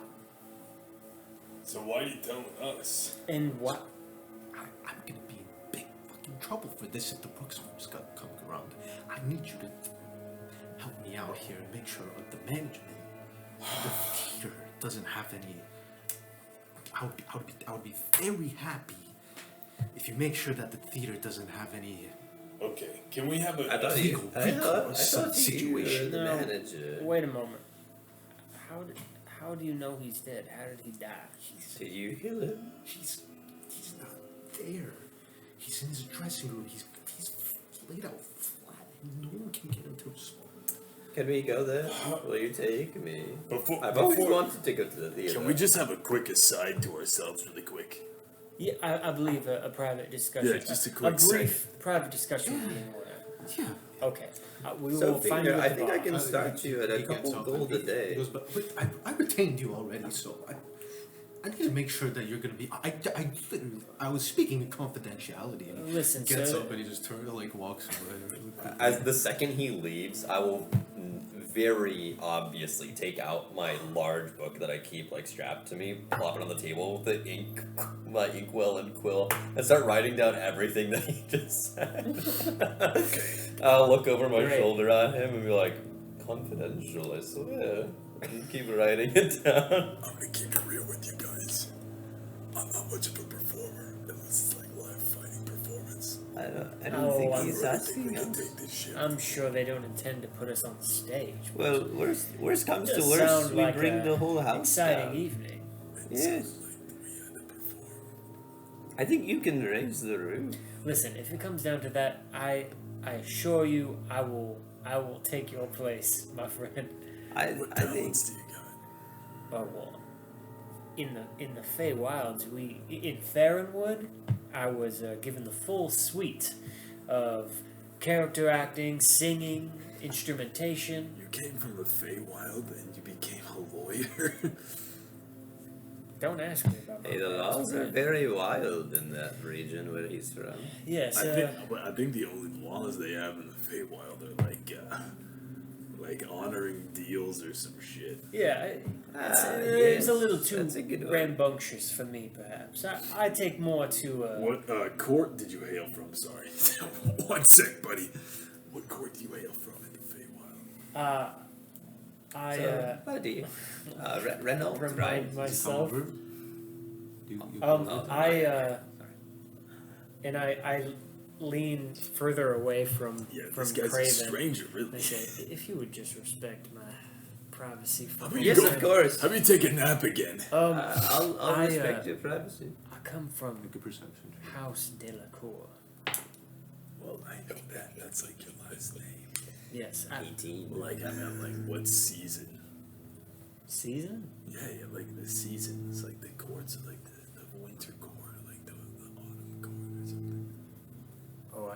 So why are you telling us? And what? I'm gonna be in big fucking trouble for this if the Brooks Homes come around. I need you to help me out here and make sure the management, the theater doesn't have any. I would be very happy if you make sure that the theater doesn't have any. Okay, can we have a? I thought legal you. I thought you situation. were the No. manager. Wait a moment. How do you know he's dead? How did he die? Did you heal him? He's not there. He's in his dressing room. He's laid out flat, and no one can get him to respond. Can we go there? Will you take me? Before, I've always wanted to go to the theater. Can we just have a quick aside to ourselves, really quick? Yeah, I believe a private discussion. Yeah, just a quick brief private discussion would be in order. Yeah. Okay. We So, will find you Peter, at I the think bar. I can start you at a He couple gets up gold and a day. He goes, but I retained you already, so I need to make sure that you're gonna be. I was speaking in confidentiality. And Listen, Gets sir. up and he just turns, like walks away. As the second he leaves, I will very obviously take out my large book that I keep like strapped to me, plop it on the table with the ink, my inkwell and quill, and start writing down everything that he just said. Okay. I'll look over my Great. shoulder at him and be like, confidential, I swear. And keep writing it down. I'm gonna keep it real with you guys. I'm not much of a performer unless it's like live fighting performance. I don't Oh, think I'm he's I think we asking can us. take this shit. I'm sure they don't intend to put us on stage. Well, worst comes to Does worst, sound we like bring a the whole house Exciting down. evening. Yes. We had to perform. I think you can raise the roof. Listen, if it comes down to that, I assure you, I will take your place, my friend. I What think talents do you got? Oh well, in the Fey Wilds, in Farronwood, I was given the full suite of character acting, singing, instrumentation. You came from the Feywild and you became a lawyer. Don't ask me about my hey, the past, laws are friend. very wild in that region where he's from. Yes, I think the only laws they have in the Feywild are like honoring deals or some shit. yeah. It's Yes, a little too that's a good one. rambunctious for me, perhaps. I take more to. What court did you hail from? Sorry. One sec, buddy. What court do you hail from in the Feywild? So, buddy, Renault, remind right? myself. Oh, I lean further away from Yeah, from this guy's Kraven. a stranger, I really. say, if you would just respect my privacy for How a about Yes, you of moment." course. How about you take a nap again? I'll I, respect your privacy. I come from Make a perception check. House Delacour. Well, I know that. That's like your last name. Yes, 18. Like, I meant, like, what season? season. Yeah, like the seasons, like the courts, like the winter court, like the autumn court or something. Oh,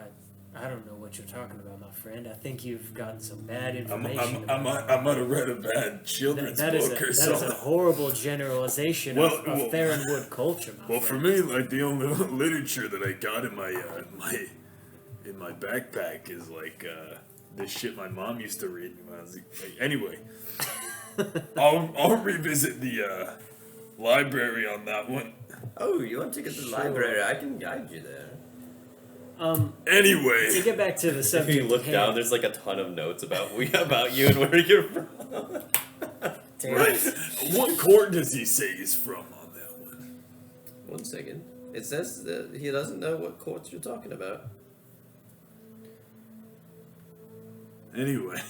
I don't know what you're talking about, my friend. I think you've gotten some bad I information. might have read a bad children's that is book or a something. horrible generalization Well, of well- Farronwood culture, my Well, for friend. me, like the only literature that I got in my in my backpack is like the shit my mom used to read when I was anyway. I'll revisit the library on that one. Oh, you want to get to the library? I can guide you there. To Anyway, get back to the If subject, you look at hand, down, there's like a ton of notes about you and where you're from. Damn. right? What court does he say he's from on that one? 1 second. It says that he doesn't know what courts you're talking about. Anyway,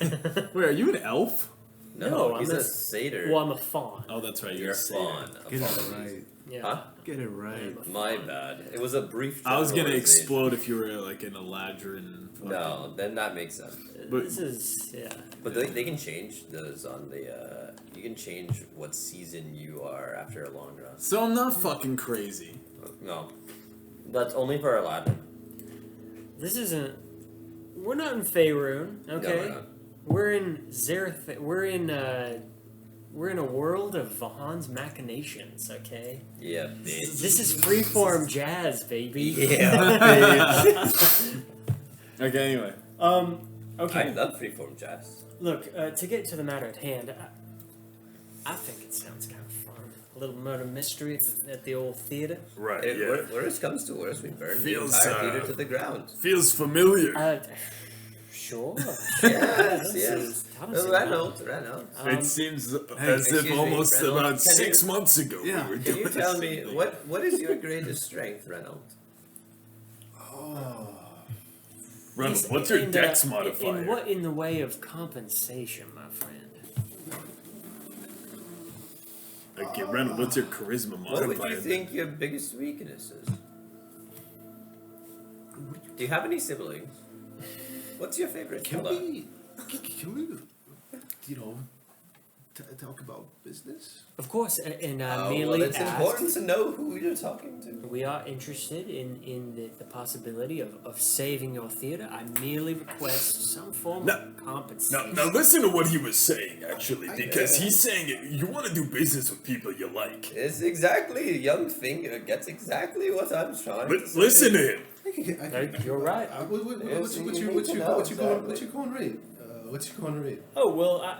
wait, are you an elf? No, he's I'm a a- satyr. Well, I'm a fawn. Oh, that's right. You're a fawn. Get it Apologies. right. Yeah. Huh? Get it right. My bad. It was a brief. I was gonna generalization. explode if you were like an Eladrin. fucking- No, then that makes sense. But- This is But they can change those on the. You can change what season you are after a long rest. So I'm not fucking crazy. No, that's only for Aladdin. This isn't. We're not in Faerun, No, okay? we're not. We're in Zarothain. We're in a world of Vahan's machinations. Okay. Yeah, bitch. This is freeform jazz, baby. Yeah, Okay, anyway. I Okay. love freeform jazz. Look, to get to the matter at hand, I think it sounds kind of fun. A little murder mystery at the old theater. Right, If yeah. worst comes to worst, we burn Feels, the entire theater to the ground. Feels familiar. Sure. Yes, This yes. is- I don't see why not. Reynolds. It seems as excuse if me, almost Reynolds, about can 6 you- months ago Yeah. we were Can doing you the tell same me thing. what is your greatest strength, Reynolds? Oh. Reynolds, what's your dex In modifier? what in the way of compensation, my friend? Okay, Reynolds, what's your charisma modifier? What would you think your biggest weakness is? Do you have any siblings? What's your favorite Can color? we, you know, talk about business? Of course, and Oh, merely well, it's asked. important to know who you're talking to. We are interested in the possibility of saving your theater. I merely request some form No. of compensation. Now listen to what he was saying, actually, because he's saying you want to do business with people you like. It's exactly, young finger gets exactly what I'm trying to say. Listen to him. You're right. What's your going rate? What's your going rate? Oh well,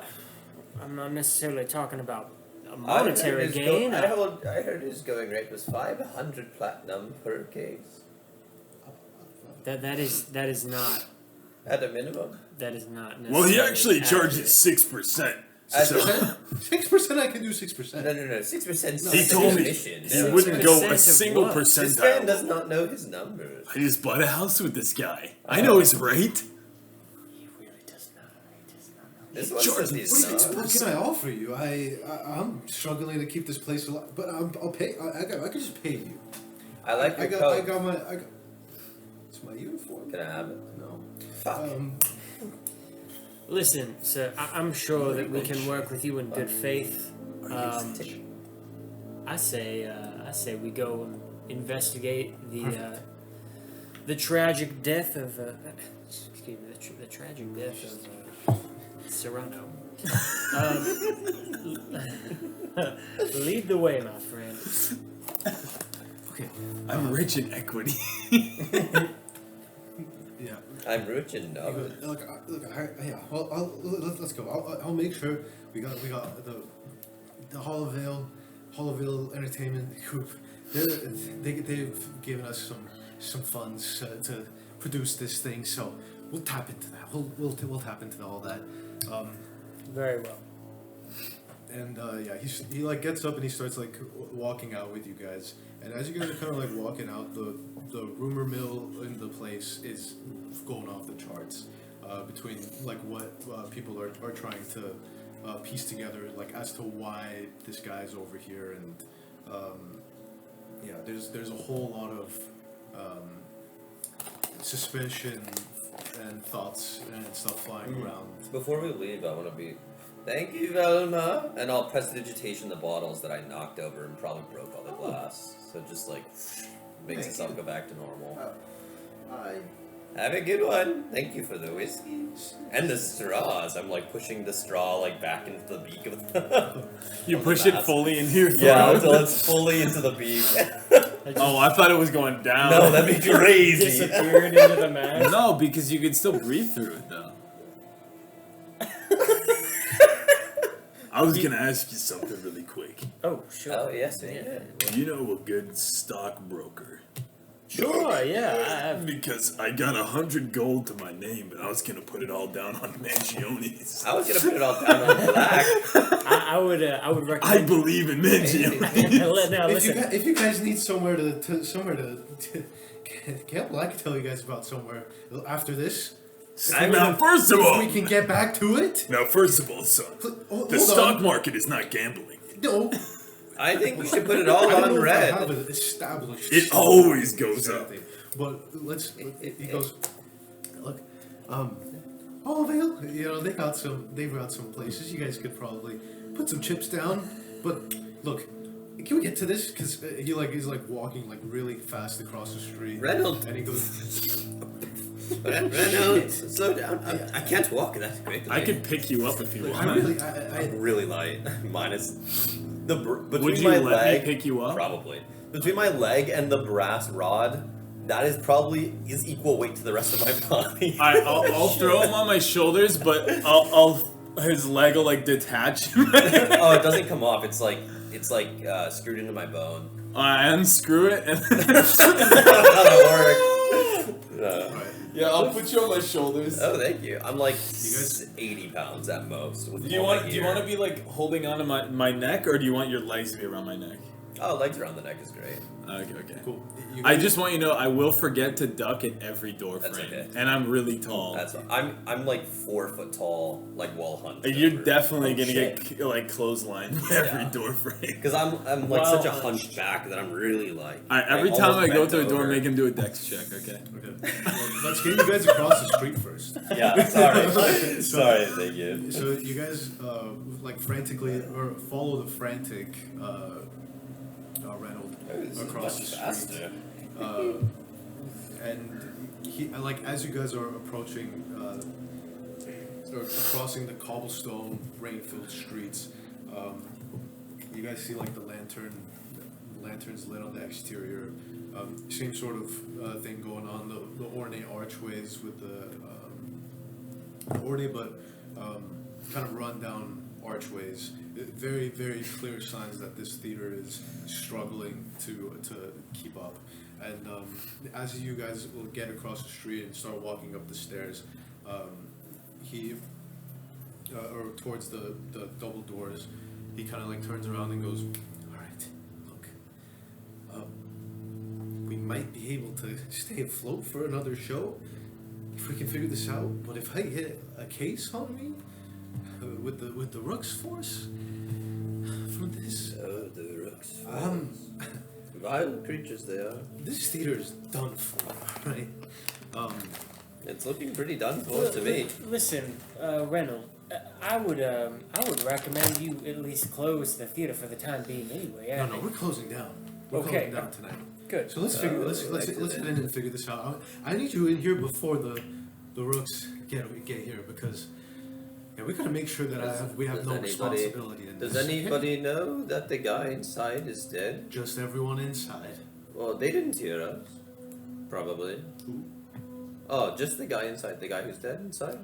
I'm not necessarily talking about a I monetary heard his gain. I heard his going rate was 500 platinum per case. That is not At a minimum. necessarily. Well, he actually accurate. charges 6%. At So 6%. I can do 6%. no, 6%. he told me commission. he No. wouldn't go 6% a of single what? This man percentile. does not know his numbers. I just bought a house with this guy. I know his rate. He really does not. He does not know. This one George, says he's not. What can I offer you? I'm struggling to keep this place alive, but I'll pay. I can just pay you. I like your I coat. got. It's my uniform. Can I have it? No. Fuck. Listen, sir, I'm sure that we can work with you in good faith. I say we go and investigate the tragic death of excuse me, the tragic death of Serrano. Lead the way, my friend. Okay. I'm rich in equity. Yeah. I'm rich and knowledge. Yeah. Well, let's go. I'll make sure we got the Hall of Vale Entertainment Group. They've given us some funds to produce this thing, so we'll tap into that. We'll tap into all that. Very well. And yeah, he like gets up and he starts like walking out with you guys. And as you guys are kind of like walking out, the rumor mill in the place is going off the charts between like what people are trying to piece together, like as to why this guy's over here. And yeah, there's a whole lot of suspicion and thoughts and stuff flying around. Before we leave, I want to be. Thank you, Velma. And I'll prestidigitation the bottles that I knocked over and probably broke all the glass. So just like makes itself go back to normal. Have a good one. Thank you for the whiskey. And the straws. I'm like pushing the straw like back into the beak of the. You of push the it mask. fully into your throat. Yeah, until it's fully into the beak. Oh, I thought it was going down. No, that'd be crazy. Disappeared into the mask. No, because you could still breathe through it though. I was gonna ask you something really quick. Oh, sure. Oh, yes, yeah. Do you know a good stockbroker? Sure, yeah. I have. Because I got 100 gold to my name, but I was gonna put it all down on Mangione's. I was gonna put it all down on black. I would I recommend. believe in Mangione. Now listen. If you guys need somewhere to gamble, I can tell you guys about somewhere after this. Now, first of all, We can get back to it. son, Hold the stock market is not gambling. No. I think we should put it all I don't on know if I red. have it established. It always goes up. But he goes, look, Vale, you know, they've got some places you guys could probably put some chips down. But look, can we get to this? Because he's like walking like really fast across the street. Reynolds. And he goes, Renault, slow down. I can't walk that quickly. I could pick you up if you Like, want. I'm really light. Minus the between Would you my let leg. me pick you up? Probably between my leg and the brass rod. That is probably is equal weight to the rest of my body. I'll throw him on my shoulders, but I'll his leg will like detach. Oh, it doesn't come off. It's like screwed into my bone. I unscrew it and That'll work. yeah, I'll put you on my shoulders. Oh, thank you. I'm like guys- 80 pounds at most. With Do you all my want to be like holding on to my neck, or do you want your legs to be around my neck? Oh, legs around the neck is great. Okay. Cool. You I guys- just want you to know I will forget to duck at every door That's frame, okay. and I'm really tall. I'm like 4 foot tall, like wall hunched. You're over. definitely Oh, gonna shit. get like clotheslined every Yeah. door frame. Because I'm like Well such a hunched. hunched back that I'm really like. Alright, every like, time almost I go bent through a door, over. make him do a dex check. Okay. Okay. Well, let's get you guys across the street first. Yeah, sorry. Sorry, thank you. So you guys like frantically or follow the frantic Reynolds across the street. And he like as you guys are approaching or crossing the cobblestone rain-filled streets, you guys see like the lanterns lit on the exterior. Same sort of thing going on. The ornate archways with the ornate but kind of run down archways. Very, very clear signs that this theater is struggling to keep up. And as you guys will get across the street and start walking up the stairs, he or towards the double doors, he kind of like turns around and goes, "All right, look, we might be able to stay afloat for another show if we can figure this out. But if I get a case on me with the Rooks force from this, Oh, the rooks. um, Wild creatures they are. this theater is done for, right? It's looking pretty done for to me. Listen, Reynolds, I would recommend you at least close the theater for the time being anyway. No, we're closing down. We're Okay. closing down tonight. Good. So let's figure. Let's head in and figure this out. I need you in here before the Rooks get here because we gotta make sure that we have Does no anybody- responsibility in Does this. anybody know that the guy inside is dead? Just everyone inside. Well, they didn't hear us. Probably. Who? Oh, just the guy inside. The guy who's dead inside?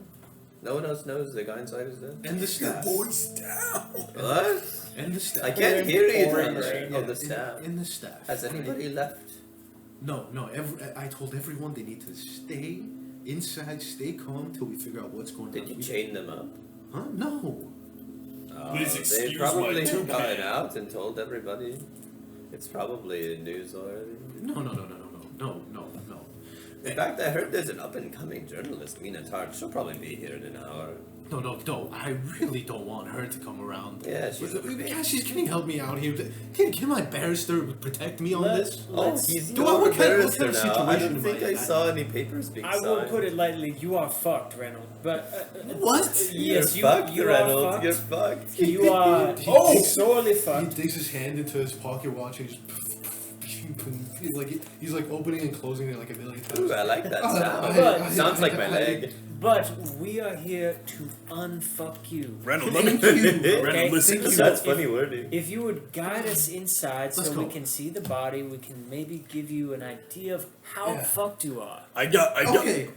No one else knows the guy inside is dead? And the staff. Voice down. What? And the staff. I can't hear you. pouring Oh, rain. the staff. In the staff. Has anybody left? No. I told everyone they need to stay inside, stay calm till we figure out what's going on. Did you chain them up? Huh? No. Please They excuse probably my have toupee. gone out and told everybody. It's probably news already. No. In fact, I heard there's an up-and-coming journalist, Mina Tark. She'll probably be here in an hour. No. I really don't want her to come around. Yeah, she's a bitch. Cassie, can you help me out here? Can my barrister protect me on this? Oh, he's Do I- your what kind of barrister situation now. I am don't I think I in? saw any papers being I signed. will put it lightly. You are fucked, Reynolds. But What? yes, You're fucked, you Reynolds. are fucked. You're fucked. You are sorely He fucked. digs his hand into his pocket watch and he's like opening and closing it like a million times. Ooh, I like that I- sound. Sounds like my leg. But we are here to unfuck you. Reynolds, Thank let me. you. Okay? Reynolds, listen. Thank you. That's funny wording. If you would guide us inside so Let's we go. can see the body, we can maybe give you an idea of how Yeah. fucked you are. I got. Okay,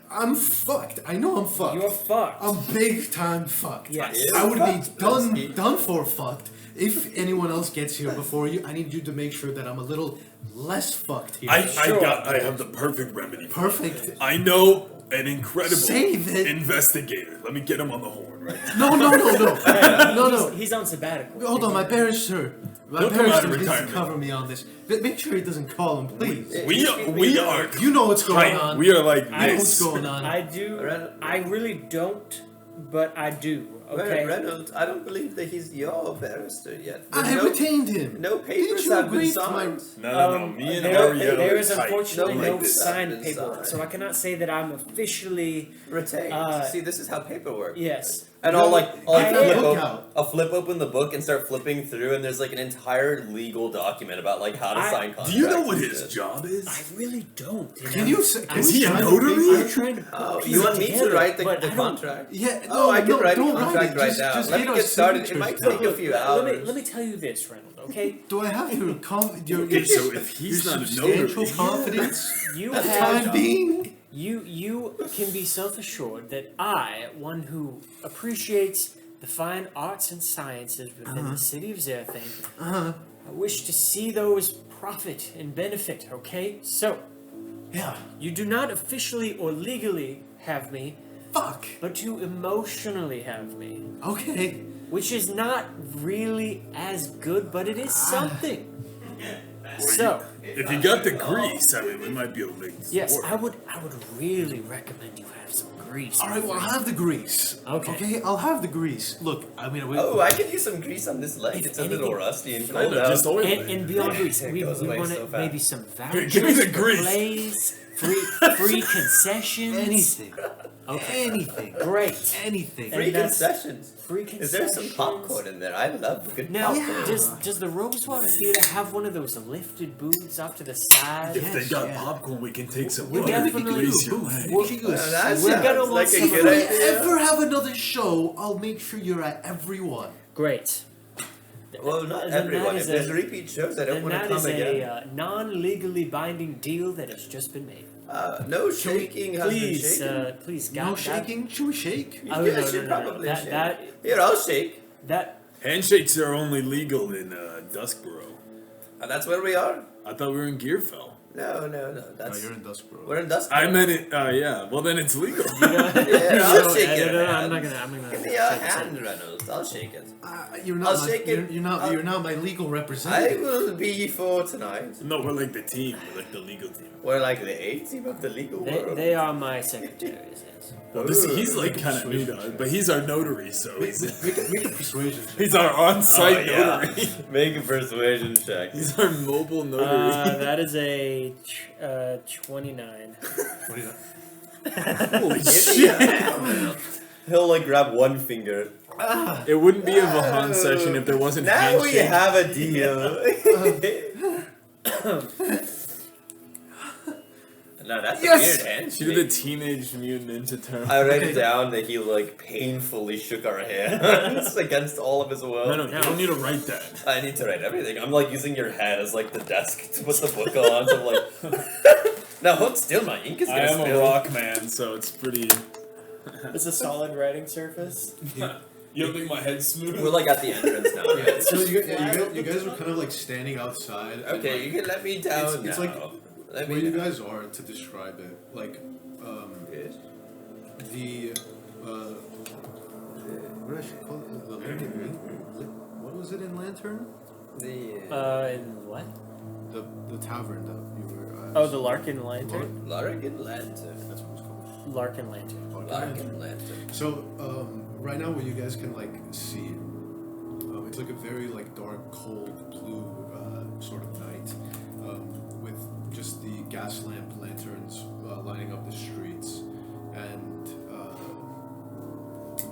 I'm fucked. I know I'm fucked. You're fucked. I'm big time fucked. Yes. I would be Fucked. done for fucked. If anyone else gets here before you, I need you to make sure that I'm a little less fucked here. I Sure. have the perfect remedy. Perfect. I know an incredible Save it. investigator. Let me get him on the horn, right? No. He's on sabbatical. Hold on, my barrister. My He'll come out barrister of needs to retirement. cover me on this. Make sure he doesn't call him, please. We are. You know what's going on. We are like I You know what's this. going on. I do. Ren- I really don't, but I do. Okay. Reynolds, I don't believe that he's your barrister yet. I There's no, retained him. no Didn't papers you have agree been to my- signed. No. Me and there Ariel is are tight. unfortunately No no papers have signed been paperwork, signed. so I cannot say that I'm officially. Retained. Uh, See, this is how paperwork. Yes. And I'll Flip flip open the book and start flipping through, and there's like an entire legal document about like how to sign contracts. Do you know what and his shit. job is? I really don't. Can you say? I'm Is he a trying to notary? think- I'm trying to. Oh, piece you it want me to together, write the but I don't- contract? Yeah. Oh, I can write a don't contract it. right Just- now. just Let get me our get started. It signatures might down. take a few hours. Let me tell you this, Reynold. Okay, Do I have your your Okay, so if he's your not a substantial notary, confidence? you For the have time being. You can be self-assured that I, one who appreciates the fine arts and sciences within the city of Zarothain, I wish to see those profit and benefit, okay? So, Yeah. you do not officially or legally have me, Fuck. but you emotionally have me. Okay. Which is not really as good, but it is something. So, if you got the grease, I mean, we might be able to make this yes, work. I would really recommend you have some grease. All right. Well, I'll have the grease. Okay. Okay. I'll have the grease. Look, I mean, Oh, I could use some grease on this leg. If It's a little anything- rusty and I cold know, out. just oil And, it. and beyond grease, It we goes away want so fast. maybe some vouchers Give me the for grease. plays, free concessions. anything. Okay. Anything. Great. Anything. Free And that's- concessions. Free Is concessions. there some popcorn in there? I love good Now, popcorn. does the Rosewater Theater have one of those lifted booths off to the side? If they Yes, got yeah. popcorn, we can take some. We butter. definitely Grease your do. leg. We can go Well, that We're gonna sounds want like a some- good If we idea. ever have another show, I'll make sure you're at every one. Great. Well, not Then everyone. that If is there's a- repeat shows, I don't And want to that come is again. a non-legally binding deal that has just been made. No shaking has been Please, shaken. please, No God, shaking? Should we shake? Oh, You no, guys should no, no, no. probably That- shake. that- Here, I'll shake. That Handshakes are only legal in Duskboro. That's where we are. I thought we were in Gearfell. No. No, That's you're in Duskboro. we're in dust. I meant it. Yeah. Well, then it's legal. Yeah, I'll shake it. I'm not man. gonna. Give me a hand, Reynolds. I'll shake it. You're I'll not. My, shake it. you're not. I'll- You're not my legal I representative. will be for tonight. No, we're like the team. We're like the legal team. We're like the A team of the legal world. They are my secretaries. Yes. Well, he's like kind of new to us, but he's our notary, so he's Make a persuasion check. he's our on-site Oh, yeah. notary. Make a persuasion check. He's our mobile notary. That is a 29. What do you Holy Yeah. He'll like grab one finger. It wouldn't be a Vahan session if there wasn't Now we handshake. have a deal. No, that's Yes! a weird handshake. She did the Teenage Mutant Ninja Turtle. I wrote down that he like painfully shook our hands against all of his will. No, you don't need to write that. I need to write everything. I'm like using your head as like the desk to put the book on. So I'm like, now hold still, my ink is I gonna am a spill. rock man, so it's pretty. It's a solid writing surface. You don't think my head's smooth? We're like at the entrance now. Yeah, so you guys were kind of like standing outside. and, Okay, like, you can let me down it's now. like let where me you down. guys are to describe it. Like, Yes. the what I should call it? The lantern. What was it in Lantern? The In what? The tavern that you were. Oh, the Larkin Lantern? Larkin Lantern. That's what it was called. Larkin Lantern. Larkin Lantern. So right now, what you guys can like see, it's like a very like dark, cold blue sort of night, with just the gas lamp lanterns lining up the streets, and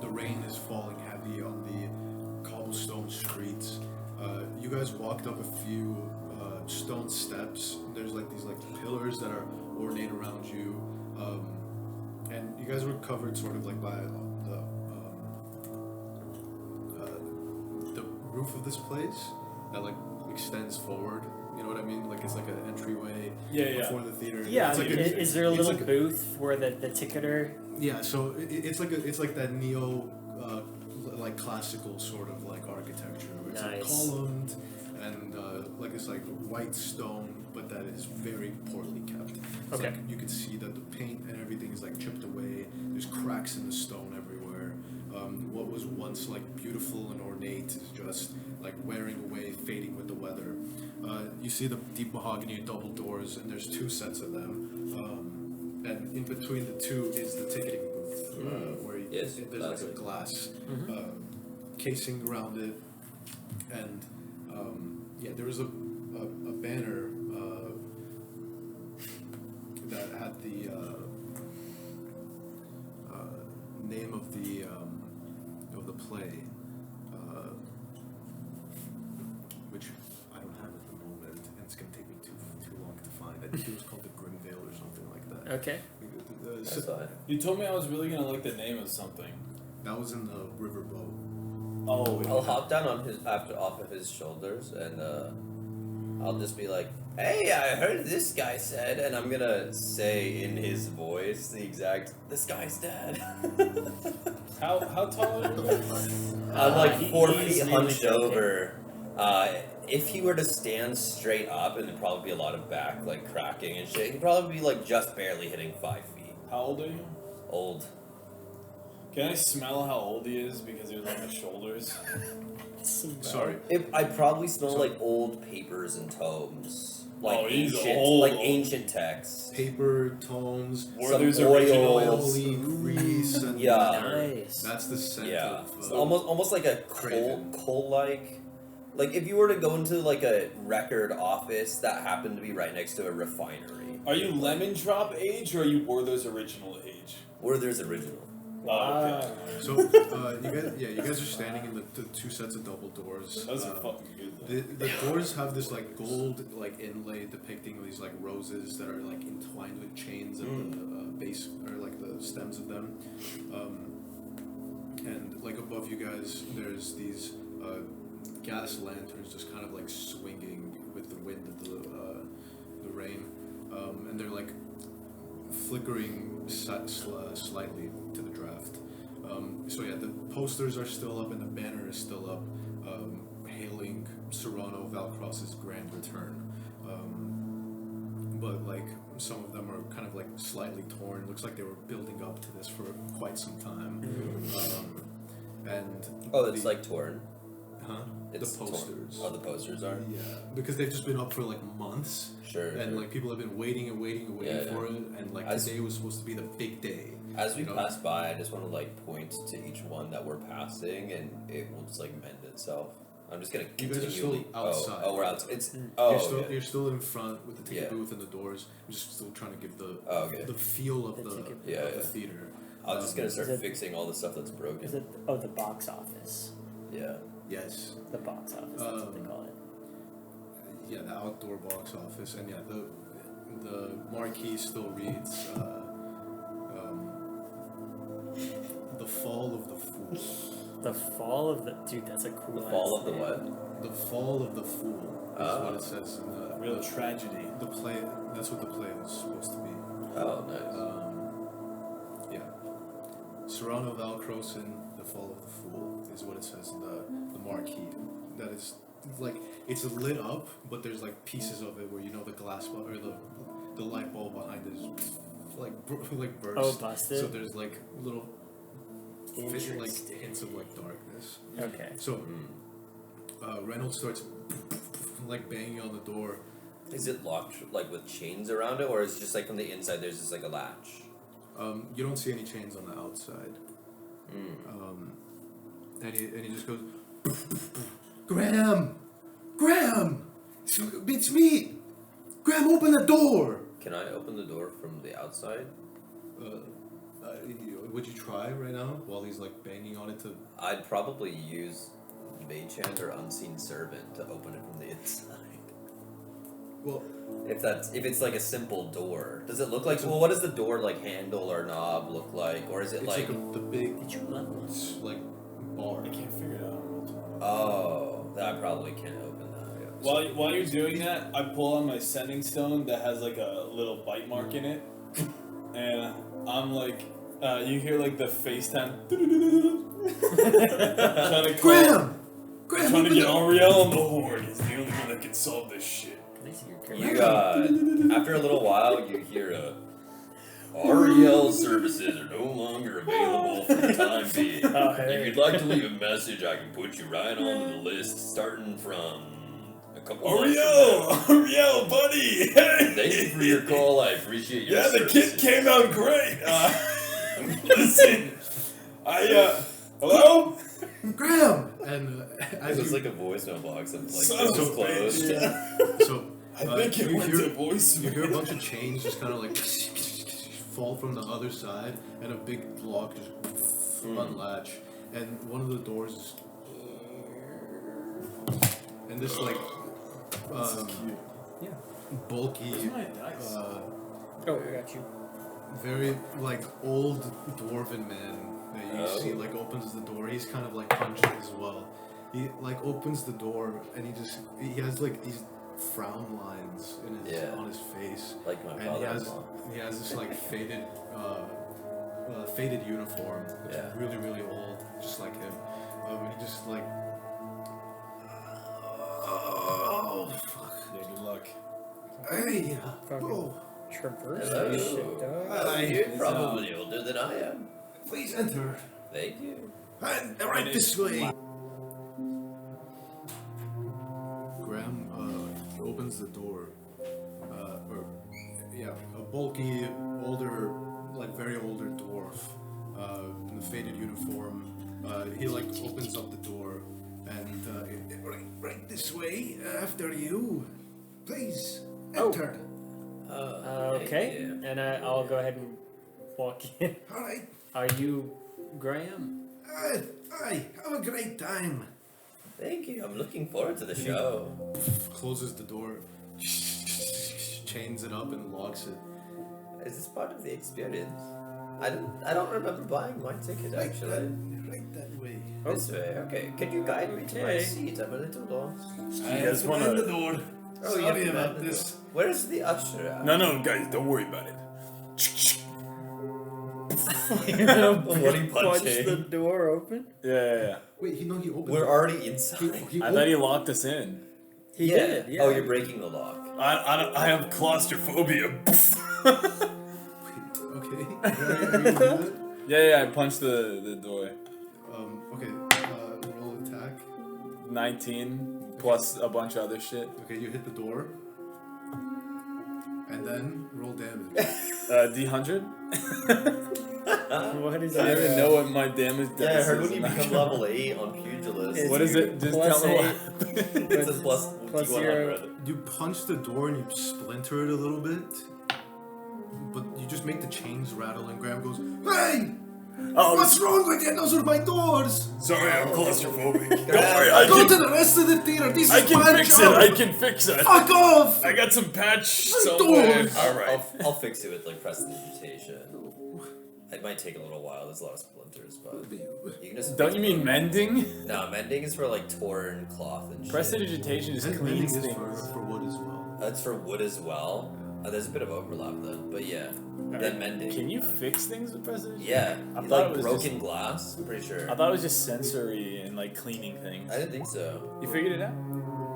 the rain is falling heavy on the cobblestone streets. You guys walked up a few stone steps. There's like these like pillars that are ornate around you. And you guys were covered sort of like by the roof of this place that like extends forward. You know what I mean? Like it's like an entryway before the theater. Yeah, It's I like mean, is there a it's little like a- booth where the ticketer? Yeah, so it's like that neo like classical sort of like architecture. Where it's like Nice. columned and like it's like white stone, but that is very poorly kept. It's Okay. like you can see that the paint and everything is like chipped away. There's cracks in the stone everywhere. What was once like beautiful and ornate is just like wearing away, fading with the weather. You see the deep mahogany double doors, and there's two sets of them. And in between the two is the ticketing booth, where Yes, there's like a classic. glass casing around it, and there was a banner that had the name of the think it was called the Grimdale or something like that. Okay. That's fine. You told me I was really gonna like the name of something. That was in the riverboat. Oh, I'll hop down on his off of his shoulders and I'll just be like, "Hey, I heard this guy said," and I'm gonna say in his voice the exact, "This guy's dead." how tall are you? I'm like He- 4 he's feet really hunched joking. over. If he were to stand straight up, it'd probably be a lot of back like cracking and shit. He'd probably be like just barely hitting 5 feet. How old are you? Old. Can I smell how old he is because he was on his shoulders? Sorry. I probably smell like old papers and tomes, like Oh, he's ancient, old, like old. ancient texts. Paper, tomes, Werther's Some original. oils. oily grease, and Yeah. Nice. that's the scent Yeah, of. it's almost like a Kraven. coal like if you were to go into like a record office that happened to be right next to a refinery. Are you lemon drop age or are you Werther's original age? Werther's original. Oh, okay. So, you guys are standing in the two sets of double doors. Those are fucking good. The doors have this like gold like inlay depicting these like roses that are like entwined with chains at the base or like the stems of them, and like above you guys there's these gas lanterns just kind of like swinging with the wind of the rain, and they're like flickering slightly to the draft. So yeah, the posters are still up and the banner is still up, hailing Serrano Valcross's grand return. But like some of them are kind of like slightly torn. Looks like they were building up to this for quite some time. And It's like torn. huh? It's the torn. posters. Oh, the posters are. Yeah, because they've just been up for like months. Sure. And like people have been waiting and waiting and waiting Yeah, for yeah. it, and like As- today was supposed to be the big day. As we you know? pass by, I just want to like point to each one that we're passing, and it will just like mend itself. I'm just gonna You guys are continually. still outside. Oh, we're outside. It's You're still in front with the ticket Yeah. booth and the doors. I'm just still trying to give the Okay. the feel of The the, ticket booth. Yeah, of the yeah. theater. I'm just gonna start Is it- fixing all the stuff that's broken. Is it the box office? Yeah. Yes. The box office. That's what they call it. Yeah, the outdoor box office, and yeah, the marquee still reads "The Fall of the Fool." The fall of the dude. That's a cool. The fall ass of the name. what? The Fall of the Fool is what it says in the Real tragedy. the play. That's what the play was supposed to be. Oh, nice. Yeah. Serrano Valcrosin, The Fall of the Fool, is what it says in the marquee. That is, like, it's lit up, but there's, like, pieces of it where, you know, the glass, or the light bulb behind it is, like, like burst. Oh, busted. So there's, like, little, like, Interesting. hints of, like, darkness. Okay. So, Reynolds starts, like, banging on the door. Is it locked like with chains around it, or is it just like from the inside there's just like a latch? You don't see any chains on the outside. And he just goes, Graham! Graham! It's me! Graham, open the door! Can I open the door from the outside? Would you try right now while he's like banging on it to... I'd probably use Mage Hand or Unseen Servant to open it from the inside. Well, If it's like a simple door, does it look like? Well, what does the door like handle or knob look like, or is it it's like? the big, Did you level? like, bar. I can't figure it out. Oh, that I probably can't open that. While you're doing that, I pull on my sending stone that has like a little bite mark in it, and I'm like, you hear like the FaceTime. Trying to call, Graham! Graham, trying to open get the... Ariel on the horn. He's the only one that can solve this shit. Can I see your camera? You after a little while, you hear REL services are no longer available for the time being. Oh, hey. If you'd like to leave a message, I can put you right onto the list, starting from a couple months from now. Ariel, buddy. Hey. Thank you for your call. I appreciate your Yeah, the services. kit came out great. Listen, hello? Graham! And as It's you... like a voicemail box and like Son of this is a closed. bitch. So, I think it you went hear, to voicemail. You hear a bunch of chains just kind of like fall from the other side, and a big lock just unlatch, and one of the doors is, and this like bulky, my dice? Oh, I got you. very like old dwarven man that you see like opens the door. He's kind of like punched as well. He like opens the door and he has like these frown lines in his on his face. Like my And father-in-law. he has this like faded uniform, which is really really old, just like him. And he just like fuck. Yeah, good luck. Hey, Fucking traverse Hello. this shit, dog. You're probably older than I am. please enter. Thank you. And right this way. Graham opens the door. A bulky, older, like very older dwarf in a faded uniform. He like opens up the door and right this way after you. Please enter. Okay, you. and I'll go ahead and walk in. All right. Are you Graham? Aye. Have a great time. Thank you. I'm looking forward to the show. Closes the door, chains it up and locks it. Is this part of the experience? I don't remember buying my ticket actually. Right that way. This way. Okay. Could you guide me to my Okay. seat? I'm a little lost. You guys wanna? the door. Oh, you Sorry have to about mend the this. door. Where's the usher at? No, guys, don't worry about it. What are you Punch the punching? door open? Yeah. Wait, he opened. We're already inside. I thought he locked us in. He yeah. did, yeah. Oh, you're breaking the lock. I have claustrophobia. Okay. Are you good? Yeah, I punched the door. Okay. Roll attack. 19 plus a bunch of other shit. Okay, you hit the door. And then roll damage. D100? What is I don't it? even know what my damage does. Yeah, I heard when you become level 8 on Pugilist. What is it? Just Plus tell me what eight. happened. It's a plus D100. You punch the door and you splinter it a little bit. But you just make the chains rattle and Graham goes, "Hey! Oh, What's wrong with you? Those are my doors! sorry, I'm claustrophobic. Don't Yeah. worry, I Go to can, the rest of the theater! This I is can my fix job! it. I can fix it. Fuck off! I got some patch My somewhere. doors. All right. I'll fix it with like prestidigitation. It might take a little while. There's a lot of splinters, but you can just. Don't you mean mending? No, mending is for like torn cloth and shit. Prestidigitation just And cleans mending is things. for wood as well. That's for wood as well. There's a bit of overlap then, but yeah. Then mending. Can you fix things with prestidigitation? Yeah, I like thought it was broken just- glass. I'm pretty sure. I thought it was just sensory and like cleaning things. I didn't think so. You figured it out?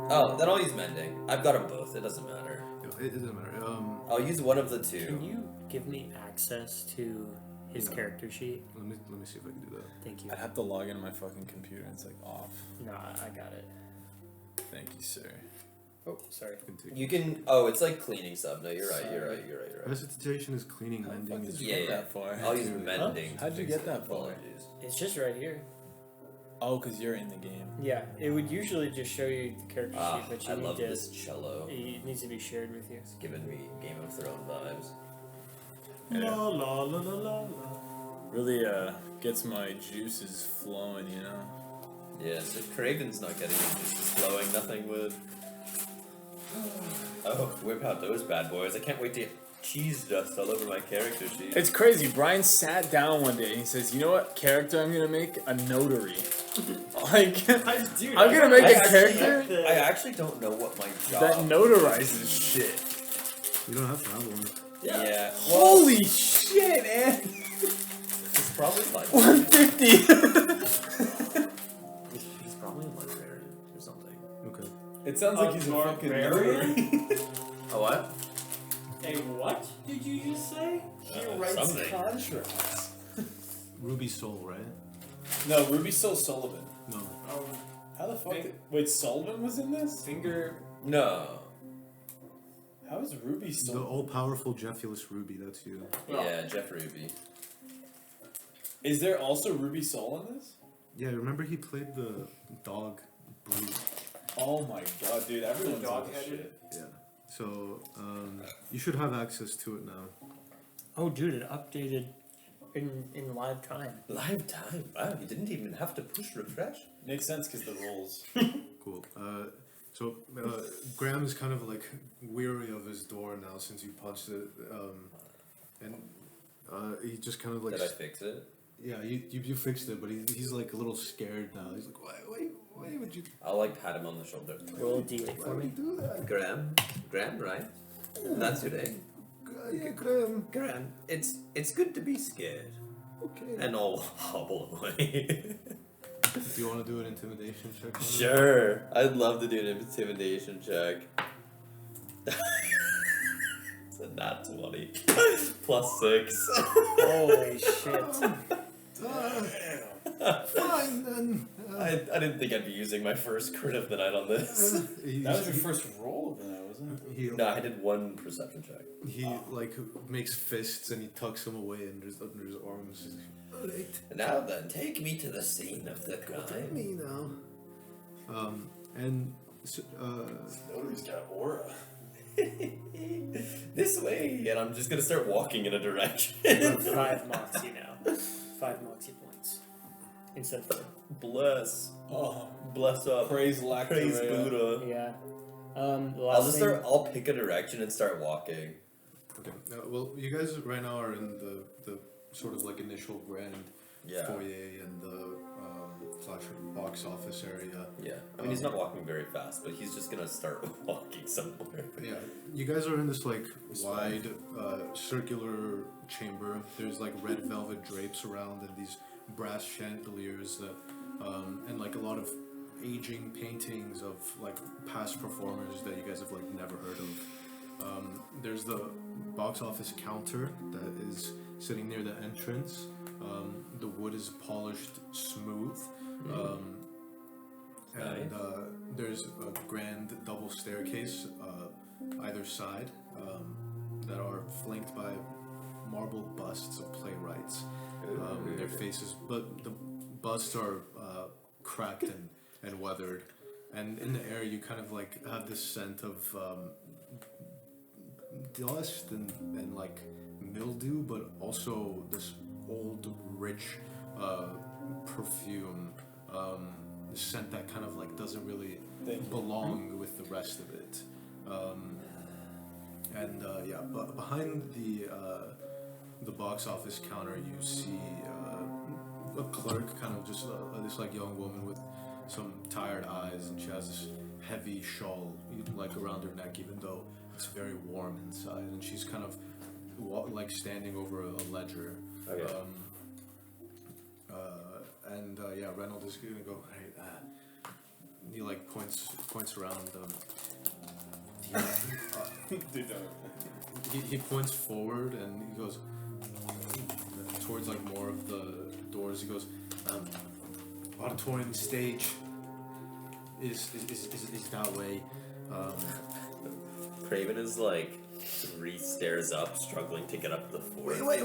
Oh, then I'll use mending. I've got them both. It doesn't matter. It doesn't matter. I'll use one of the two. Can you give me access to his character sheet? Let me see if I can do that. Thank you. I'd have to log into my fucking computer and it's like off. No, I got it. Thank you, sir. Oh, sorry. You can. Oh, it's like cleaning stuff. No, you're right. You're right. Prestidigitation is cleaning, How the mending fuck is. did you get that far? I'll use mending. to How'd you fix get it. that far? Apologies. It's just right here. Oh, because you're in the game. Yeah, it would usually just show you the character Ah, sheet, but you I need love to. this cello. It needs to be shared with you. It's giving me Game of Thrones vibes. Yeah. La la la la la la. Really gets my juices flowing, you know? Yes, if Kraven's not getting it, it's just flowing, nothing would. Oh, whip out those bad boys. I can't wait to get cheese dust all over my character sheet. It's crazy. Brian sat down one day and he says, "You know what character I'm gonna make? A notary." Like, Dude, I'm gonna make I a actually- character I actually don't know what my job that notarizes shit. You don't have to have one. Yeah. Holy shit, man! It's probably like 150. he's probably a librarian or something. Okay. It sounds like he's a fucking barbarian? notary. Oh what? Hey, what did you just say? Something. contracts. Ruby Soul, right? No, Ruby Soul Sullivan. No. How the fuck? Wait, Sullivan was in this? Finger. No. How is Ruby The Sullivan? all-powerful Jeffulous Ruby, that's you. Yeah, Jeff Ruby. Is there also Ruby Soul in this? Yeah, remember he played the dog brute. Oh my god, dude! Everyone's on this dog-headed? shit. Yeah. So, you should have access to it now. Oh, dude, it updated in live time. Live time. Wow, you didn't even have to push refresh. Makes sense because the rolls. Cool. So Graham is kind of like weary of his door now since you punched it, and he just kind of like. Did I fix it? Yeah, you fixed it, but he's like a little scared now. He's like, why would you? I'll like pat him on the shoulder. Roll a d8 Why for would you me. do that? Graham, right? That's your name. Yeah, Graham. Graham, it's good to be scared. Okay. And I'll hobble away. Do you want to do an intimidation check? On it? Sure, I'd love to do an intimidation check. It's a nat 20. Plus 6. Holy shit. Fine then. I didn't think I'd be using my first crit of the night on this. That was your first roll of that, wasn't it? He, No, I did one perception check. he like makes fists and he tucks them away under his arms. He's like, alright, Now then, take me to the scene of the take crime. me now. And Notary's got aura. This way, and I'm just gonna start walking in a direction. 5 moxie now. 5 moxie points. Instead of 4. Bless. Oh, Bless up. praise Praise Lactoria. Buddha. Yeah. The I'll last just thing, start. I'll pick a direction and start walking. okay, well, you guys right now are in the sort of like initial grand Yeah. foyer and the slash box office area. Yeah. I mean, he's not walking very fast, but he's just gonna start walking somewhere. Yeah, you guys are in this like wide circular chamber. There's like red velvet drapes around and these brass chandeliers that, and like a lot of aging paintings of like past performers that you guys have like never heard of. There's the box office counter that is sitting near the entrance. The wood is polished smooth. And there's a grand double staircase either side that are flanked by marble busts of playwrights. Their faces, but the busts are cracked and weathered. And in the air, you kind of like have this scent of dust and like mildew, but also this old, rich perfume. The scent that kind of like doesn't really belong with the rest of it. Yeah, but behind the box office counter, you see a clerk, kind of just this like young woman with some tired eyes, and she has this heavy shawl like around her neck, even though it's very warm inside, and she's kind of like standing over a ledger. Okay. Yeah, Reynolds is gonna go. Hey, he like points around. He points forward and he goes towards like more of the doors. He goes, auditorium stage is that way. Kraven is like 3 stairs up, struggling to get up the 4th. Wait.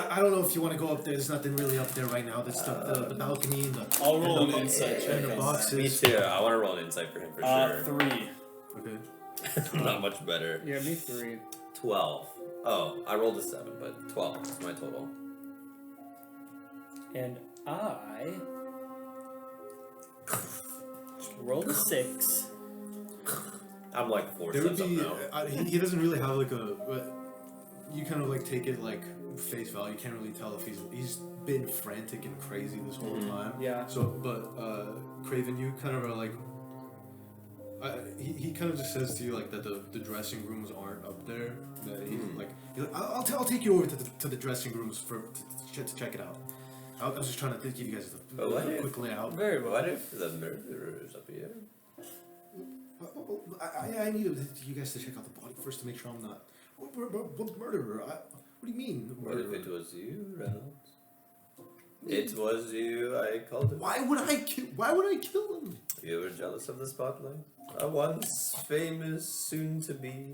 I don't know if you want to go up there. There's nothing really up there right now. There's the balcony and the. I'll roll and an the, insight check. and the on boxes. Me too. I want to roll an insight for him for that. sure. 3. Okay. Not much better. Yeah, me 3. 12. Oh, I rolled a 7, but 12 is my total. And I rolled a 6. I'm like 4 There would steps be. up now. He doesn't really have like a. You kind of like take it like face value. You can't really tell if he's been frantic and crazy this whole time. Yeah. So, but Kraven, you kind of are like. He kind of just says to you like that the dressing rooms aren't up there. That he's like I'll take you over to the dressing rooms to check it out. I was just trying to give you guys a quick layout. Very well. What if the murderer's up here? I need you guys to check out the body first to make sure I'm not. What murderer? What do you mean? What if Murderer? it was you, Reynolds? It was you, I called it. Why would I kill him? You were jealous of the spotlight. A once famous, soon to be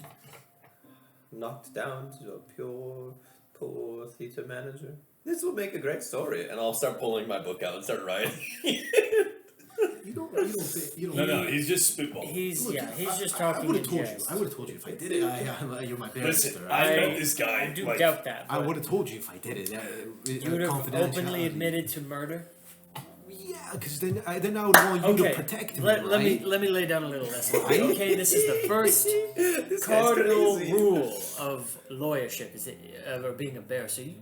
knocked down to a pure, poor theater manager. This will make a great story, and I'll start pulling my book out and start writing. You don't. No, he's just spitballing. He's Look, he's just I talking would in have told you. jest. I would have told you if I did it. You're my Listen, barrister. I met this guy. I do like, doubt that. I but would have told you if I did it. You would have openly admitted to murder. Yeah, because then I would want you to protect me, let right? me lay down a little lesson. Okay, this is the first cardinal rule of lawyership, is it, or being a bear. So you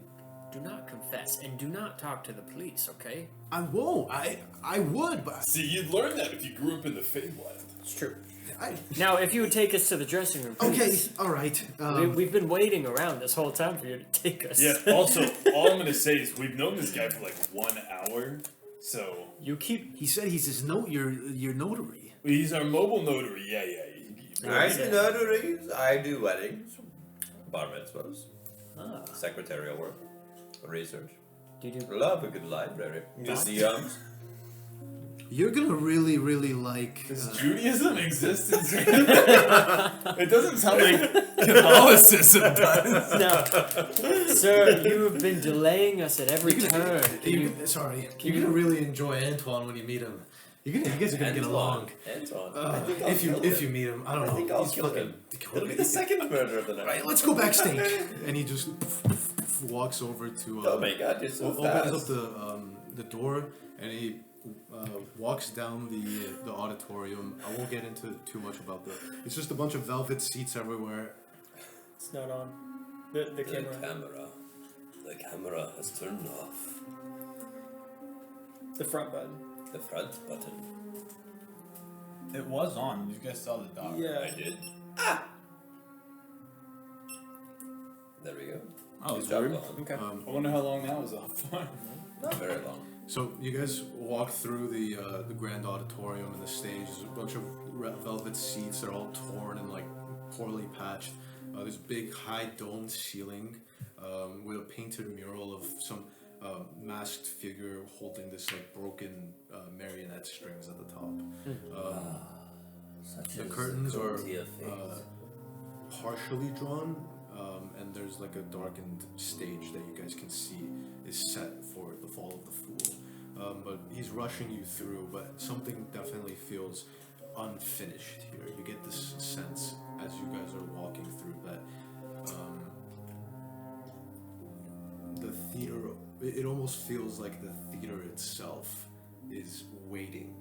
do not confess and do not talk to the police. Okay? I won't. I would, but See, you'd learn that if you grew up in the Feywild. It's true. I, Now, if you would take us to the dressing room, okay, please. all right. We've been waiting around this whole time for you to take us. Yeah, also, all I'm gonna say is we've known this guy for like 1 hour, so You keep. he said he's his your notary. he's our mobile notary. Yeah. I do notaries. I do weddings, bar mitzvahs, Ah, secretarial work, research. do you do? Love a good library. Museums. You're gonna really, really like. Does Judaism exist in Zambia? It doesn't sound like Catholicism does. No, sir, you have been delaying us at every turn. You're gonna really enjoy Antoine when you meet him. You guys are gonna get along. Antoine. If you meet him, I don't know. I think I'll He's kill fucking- him. It'll be the second murder of the night. Right, let's go backstage. And he just walks over to. Oh my god, you're so opens fast. up the door and he walks down the auditorium. I won't get into too much about the. It's just a bunch of velvet seats everywhere. It's not on. The camera. The camera has turned off. The front button. The front button. It was on. You guys saw the dog. Yeah. I did. There we go. Oh, Good it's job, weird. Colin. Okay. I wonder how long that was off for. Not very long. So you guys walk through the grand auditorium and the stage. There's a bunch of velvet seats. They're all torn and like poorly patched. There's a big high domed ceiling with a painted mural of some masked figure holding this like broken marionette strings at the top. The curtains are partially drawn, and there's like a darkened stage that you guys can see is set for the Fall of the Fool. But he's rushing you through, but something definitely feels unfinished here. You get this sense as you guys are walking through that the theater, it almost feels like the theater itself is waiting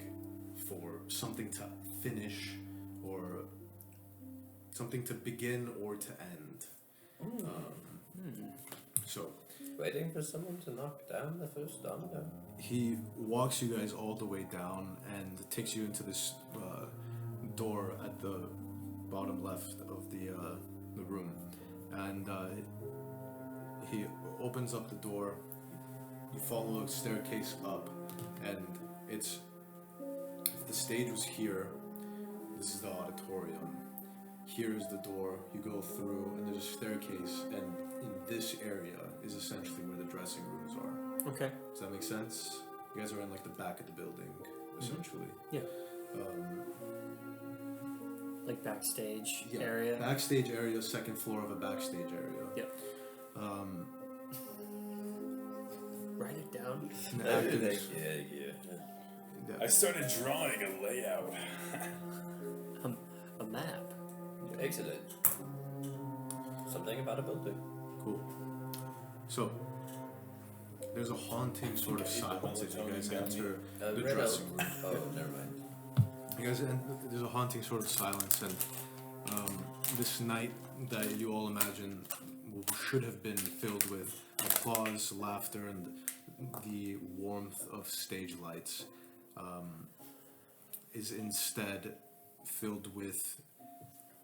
for something to finish or something to begin or to end. So Waiting for someone to knock down the first domino. he walks you guys all the way down and takes you into this door at the bottom left of the room, and he opens up the door. You follow a staircase up, and it's, if the stage was here, this is the auditorium. Here is the door. You go through, and there's a staircase, and in this area is essentially where the dressing rooms are. Okay. Does that make sense? You guys are in like the back of the building, essentially. Yeah. Um, Like backstage yeah. area. Backstage area, second floor of a backstage area. Yep. Write it down. And the actors, Yeah. I started drawing a layout. A map. Excellent. Something about a building. cool. So there's a haunting sort of silence as you guys enter the Red dressing Oak. room. Oh, never mind. You guys, and there's a haunting sort of silence, and this night that you all imagine should have been filled with applause, laughter, and the warmth of stage lights, is instead filled with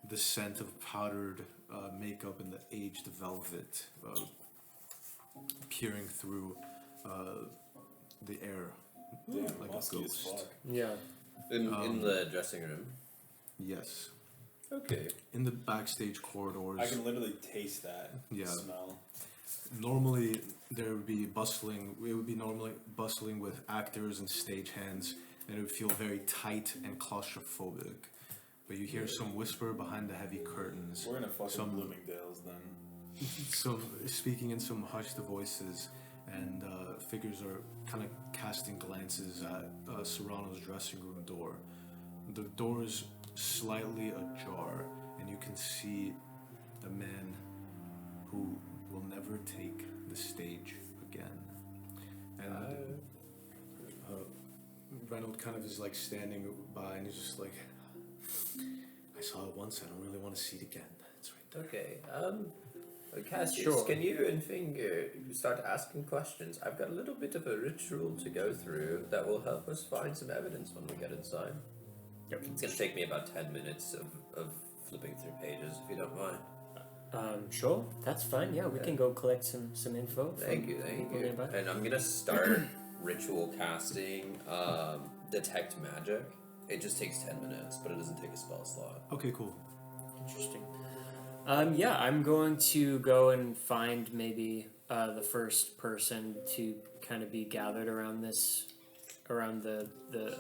the scent of powdered makeup and the aged velvet peering through the air like a musky as ghost. fuck. Yeah. In the dressing room. Yes. Okay. In the backstage corridors. I can literally taste that Yeah. smell. Normally there would be bustling. It would be normally bustling with actors and stagehands, and it would feel very tight and claustrophobic. But you hear some whisper behind the heavy curtains. We're in a fucking Some- Bloomingdale's then. Some speaking in some hushed voices, and figures are kind of casting glances at Serrano's dressing room door. The door is slightly ajar, and you can see the man who will never take the stage again. And Reynolds kind of is like standing by, and he's just like, I saw it once. I don't really want to see it again. It's right there. Okay. Cassius, Sure. can you and Finger start asking questions? I've got a little bit of a ritual to go through that will help us find some evidence when we get inside. Yep. It's gonna take me about 10 minutes of flipping through pages, if you don't mind. Sure, that's fine. Yeah, we can go collect some info. from Thank you. people nearby. And I'm gonna start ritual casting detect magic. It just takes 10 minutes, but it doesn't take a spell slot. Okay, cool. Interesting. Yeah, I'm going to go and find maybe the first person to kind of be gathered around the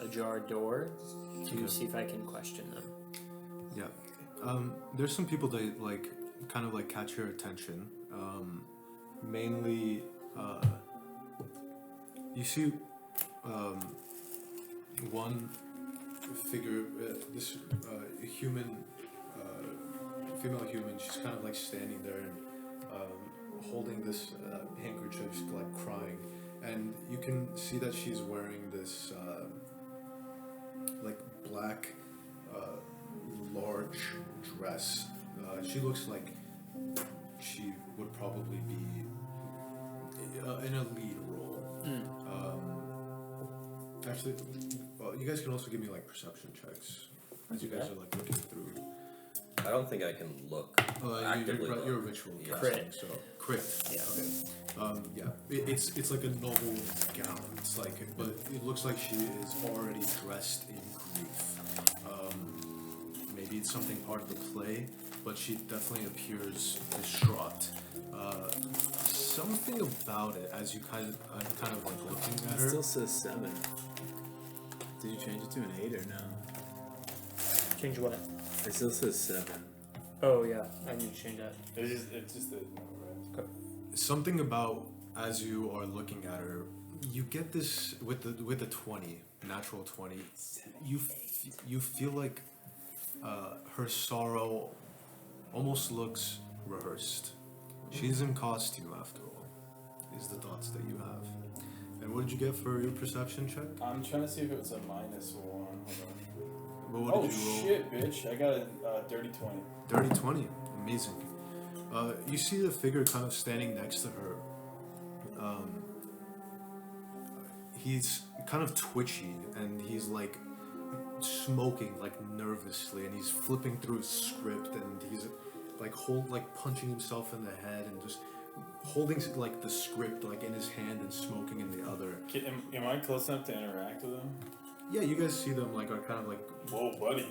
ajar door to see if I can question them. Yeah. There's some people that like kind of like catch your attention. Mainly, you see one figure, this human, female human. She's kind of like standing there and holding this handkerchief, like crying, and you can see that she's wearing this like black large dress. She looks like she would probably be in a lead role. Actually, you guys can also give me like perception checks as you guys are like looking through. I don't think I can look actively. You're a ritual Yeah. casting, so crit. Yeah. Okay. Yeah. It's like a noble gown. It's like, but it looks like she is already dressed in grief. Maybe it's something part of the play, but she definitely appears distraught. Something about it, as you kind of like looking at It her. still says 7. Did you change it to an 8 or no? Change what? It still says 7. Oh yeah, I need to change that. It's just a right? Something about as you are looking at her, you get this with the 20, natural 20. You feel like her sorrow almost looks rehearsed. She's in costume after all, is the thoughts that you have. And what did you get for your perception check? I'm trying to see if it was a -1. Hold on. What did you roll? Shit, bitch! I got a dirty 20. Dirty 20. Amazing. You see the figure kind of standing next to her. He's kind of twitchy and he's like smoking like nervously, and he's flipping through his script, and he's like punching himself in the head and just holding like the script like in his hand and smoking in the other. Am I close enough to interact with him? Yeah, you guys see them like are kind of like. Whoa, buddy!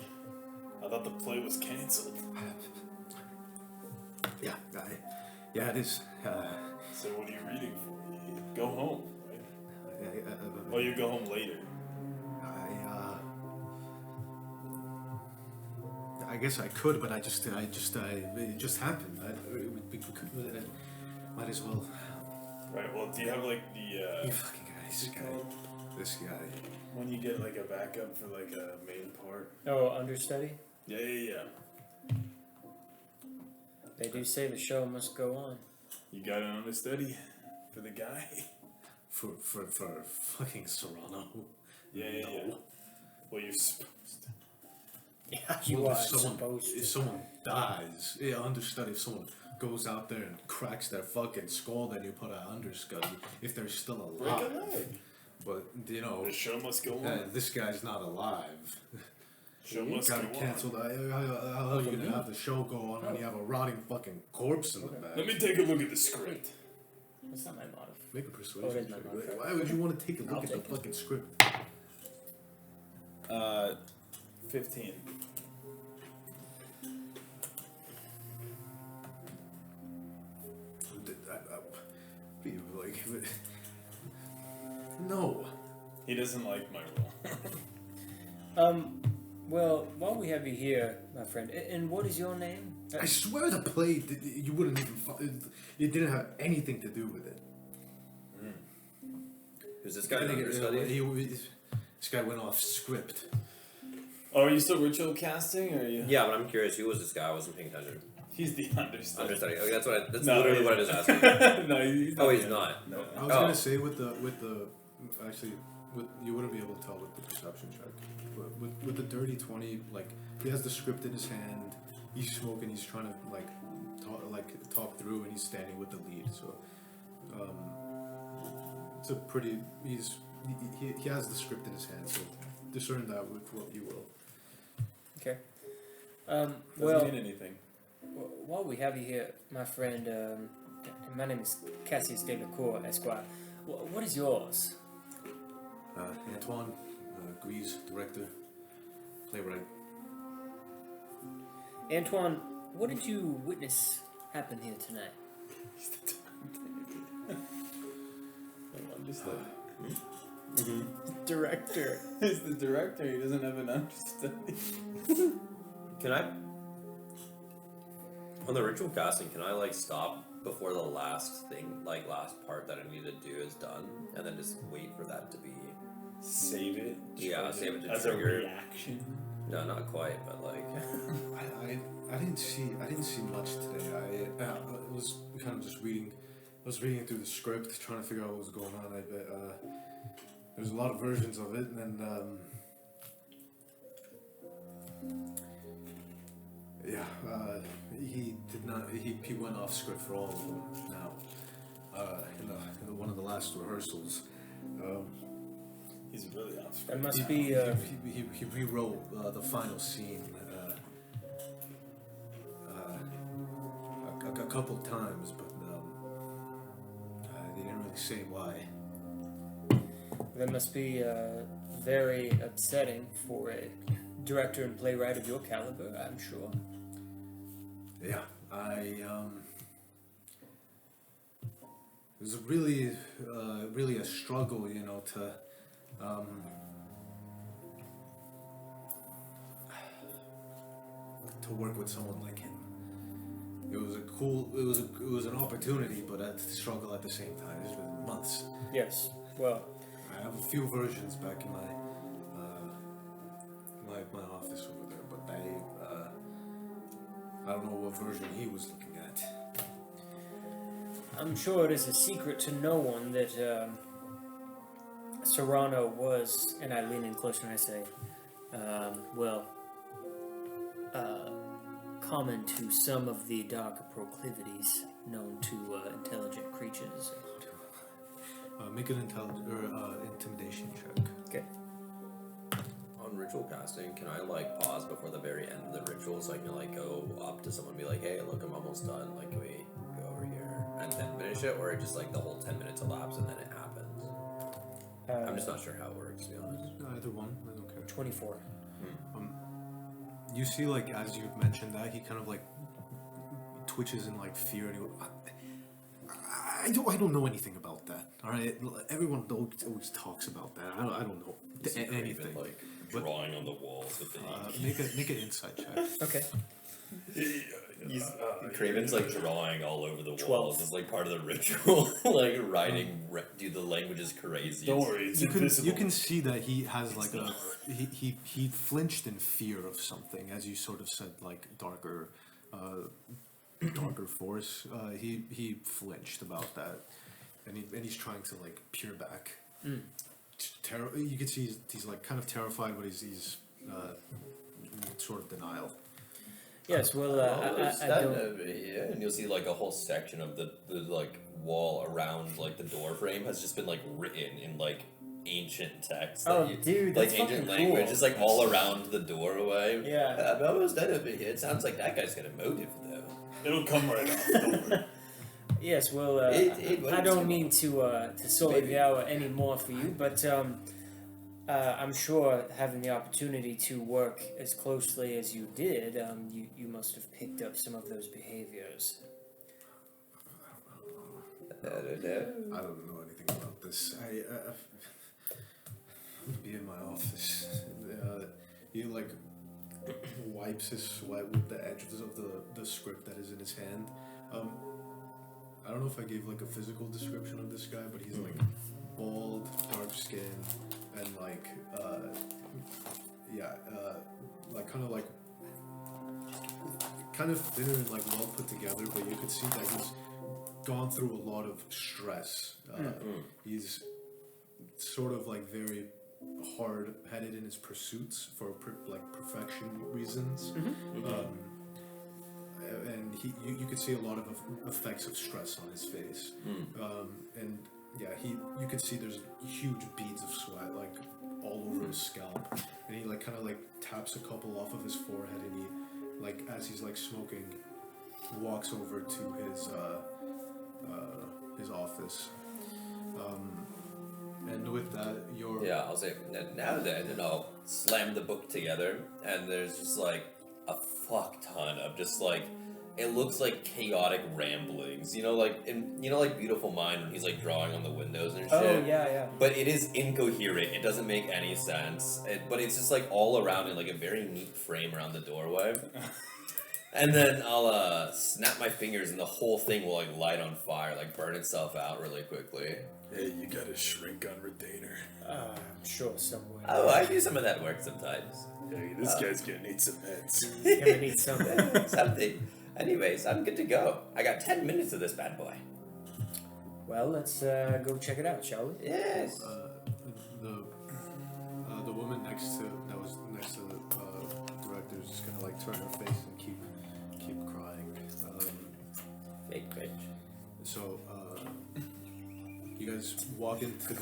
I thought the play was canceled. Yeah, it is. So what are you reading for? You go home, right? Oh, you go home later. I guess I could, but it just happened. Might as well. Right. Well, do you have like the You fucking guy, this guy. when you get like a backup for like a main part? Oh, understudy. Yeah. They do say the show must go on. You got an understudy for the guy? For fucking Serrano. Yeah. Well, you're supposed to. Yeah, you Well, are supposed if to. someone dies, understudy. If someone goes out there and cracks their fucking skull, then you put an understudy. If they're still Break alive. a leg. But you know, The show must go on. this guy's not alive. Show must go Got on. canceled. How are you gonna have the show go on when you have a rotting fucking corpse in the back? Let me take a look at the script. That's not my motto. Make a Oh, it persuasion is my check. modifier. Why would you want to take a look I'll at the take it. fucking script? 15. No. He doesn't like my role. Well, while we have you here, my friend, and what is your name? I swear the play, you wouldn't even. It didn't have anything to do with it. Who's this guy? An understudy? This guy went off script. Oh, are you still ritual casting, or are you? Yeah, but I'm curious. Who was this guy? I wasn't paying attention. He's the understudy. Understudy. Okay, that's No, literally he's what I was asking. no, he's not. Oh, he's not. No. I was Oh. gonna say with the actually you wouldn't be able to tell with the perception check. But with the dirty 20, like he has the script in his hand. He's smoking. He's trying to talk through, and he's standing with the lead. So it's a pretty. He has the script in his hand. So discern that with what you will. Okay. Doesn't mean anything. While we have you here, my friend, my name is Cassius de la Cour, Esquire. What is yours? Antoine, Grease, director, playwright. Antoine, what did you witness happen here tonight? I'm just like, Director. he's the director. He doesn't have an understudy. Can I, on the ritual casting, can I like stop before the last part that I need to do is done, and then just wait for that to be? Save it. Yeah, save it to as trigger. a reaction. No, not quite, but like. I didn't see much today. I was kind of just reading. I was reading through the script, trying to figure out what was going on. There's a lot of versions of it, and then he did not. He went off script for all of them now. In one of the last rehearsals. He's really off script. That must He be. he rewrote the final scene a couple times, but they didn't really say why. That must be very upsetting for a director and playwright of your caliber, I'm sure. Yeah, it was really a struggle, to work with someone like him. It was an opportunity, but a struggle at the same time. It's been months. Yes. Well, I have a few versions back in my office over there, but I don't know what version he was looking at. I'm sure it is a secret to no one that Serrano was, and I lean in closer and I say, common to some of the darker proclivities known to intelligent creatures. Make an intimidation check. Okay. On ritual casting, can I like pause before the very end of the ritual so I can like go up to someone and be like, hey, look, I'm almost done. Like, can we go over here and then finish it, or it just like the whole 10 minutes elapse and then it happens? I'm just not sure how it works, to be honest. Either one, I don't care. 24. You see, like, as you've mentioned that, he kind of like twitches in like fear, and he goes, I don't know anything about that. All right, everyone always talks about that. I don't know anything. Like drawing on the walls with the Make an insight check. Okay. Kraven's like drawing all over the 12. walls. It's like part of the ritual. Like writing, dude, the language is crazy. Don't worry, it's You invisible. can see that he has like he flinched in fear of something, as you sort of said, like darker force. He flinched about that, and he's trying to like peer back. You can see he's like kind of terrified, but he's in sort of denial. Yes, well, I don't... over here, and you'll see like a whole section of the like wall around like the door frame has just been like written in like ancient text. Oh, dude, like that's ancient fucking language, cool. just like all around the doorway. Yeah. I'm almost done over here. It sounds like that guy's got a motive though. It'll come right up. Don't worry. Yes, well, It I don't mean to sully the hour any more for you, but I'm sure having the opportunity to work as closely as you did, you must have picked up some of those behaviors. I don't know. I don't know anything about this. I'm gonna be in my office. He like wipes his sweat with the edges of the script that is in his hand. I don't know if I gave like a physical description of this guy, but he's like bald, dark skin, and like kind of thinner and like well put together. But you could see that he's gone through a lot of stress. He's sort of like very hard-headed in his pursuits for perfection reasons. And you could see a lot of effects of stress on his face. And yeah, you could see there's huge beads of sweat like all over his scalp, and he like kind of like taps a couple off of his forehead, and he like as he's like smoking, walks over to his office. And with that, Yeah, I'll say, now then, and I'll slam the book together, and there's just like a fuck ton of just like, it looks like chaotic ramblings, like Beautiful Mind when he's like drawing on the windows and shit. Oh yeah. But it is incoherent. It doesn't make any sense. But it's just like all around in like a very neat frame around the doorway. And then I'll snap my fingers and the whole thing will like light on fire, like burn itself out really quickly. Hey, you got a shrink on retainer. I'm sure somewhere. Oh, I do some of that work sometimes. Hey, this guy's gonna need some meds. Gonna need something. Something. Anyways, I'm good to go. I got 10 minutes of this bad boy. Well, let's go check it out, shall we? Yes. The woman that was next to the director is just gonna like turn her face and keep crying. Fake bitch. So you guys walk into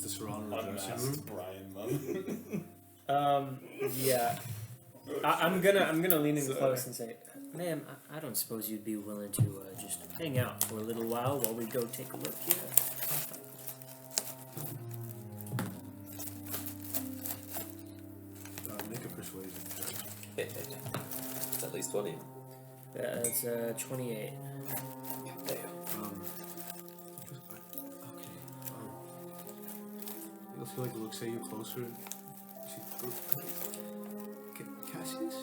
Serrano's dressing room. Brian Mum. Yeah. I'm gonna lean in close and say, ma'am, I don't suppose you'd be willing to just hang out for a little while we go take a look here. Make a persuasion check. It's at least 20. That's 28. Damn. You'll feel like it looks at you closer. Cassius?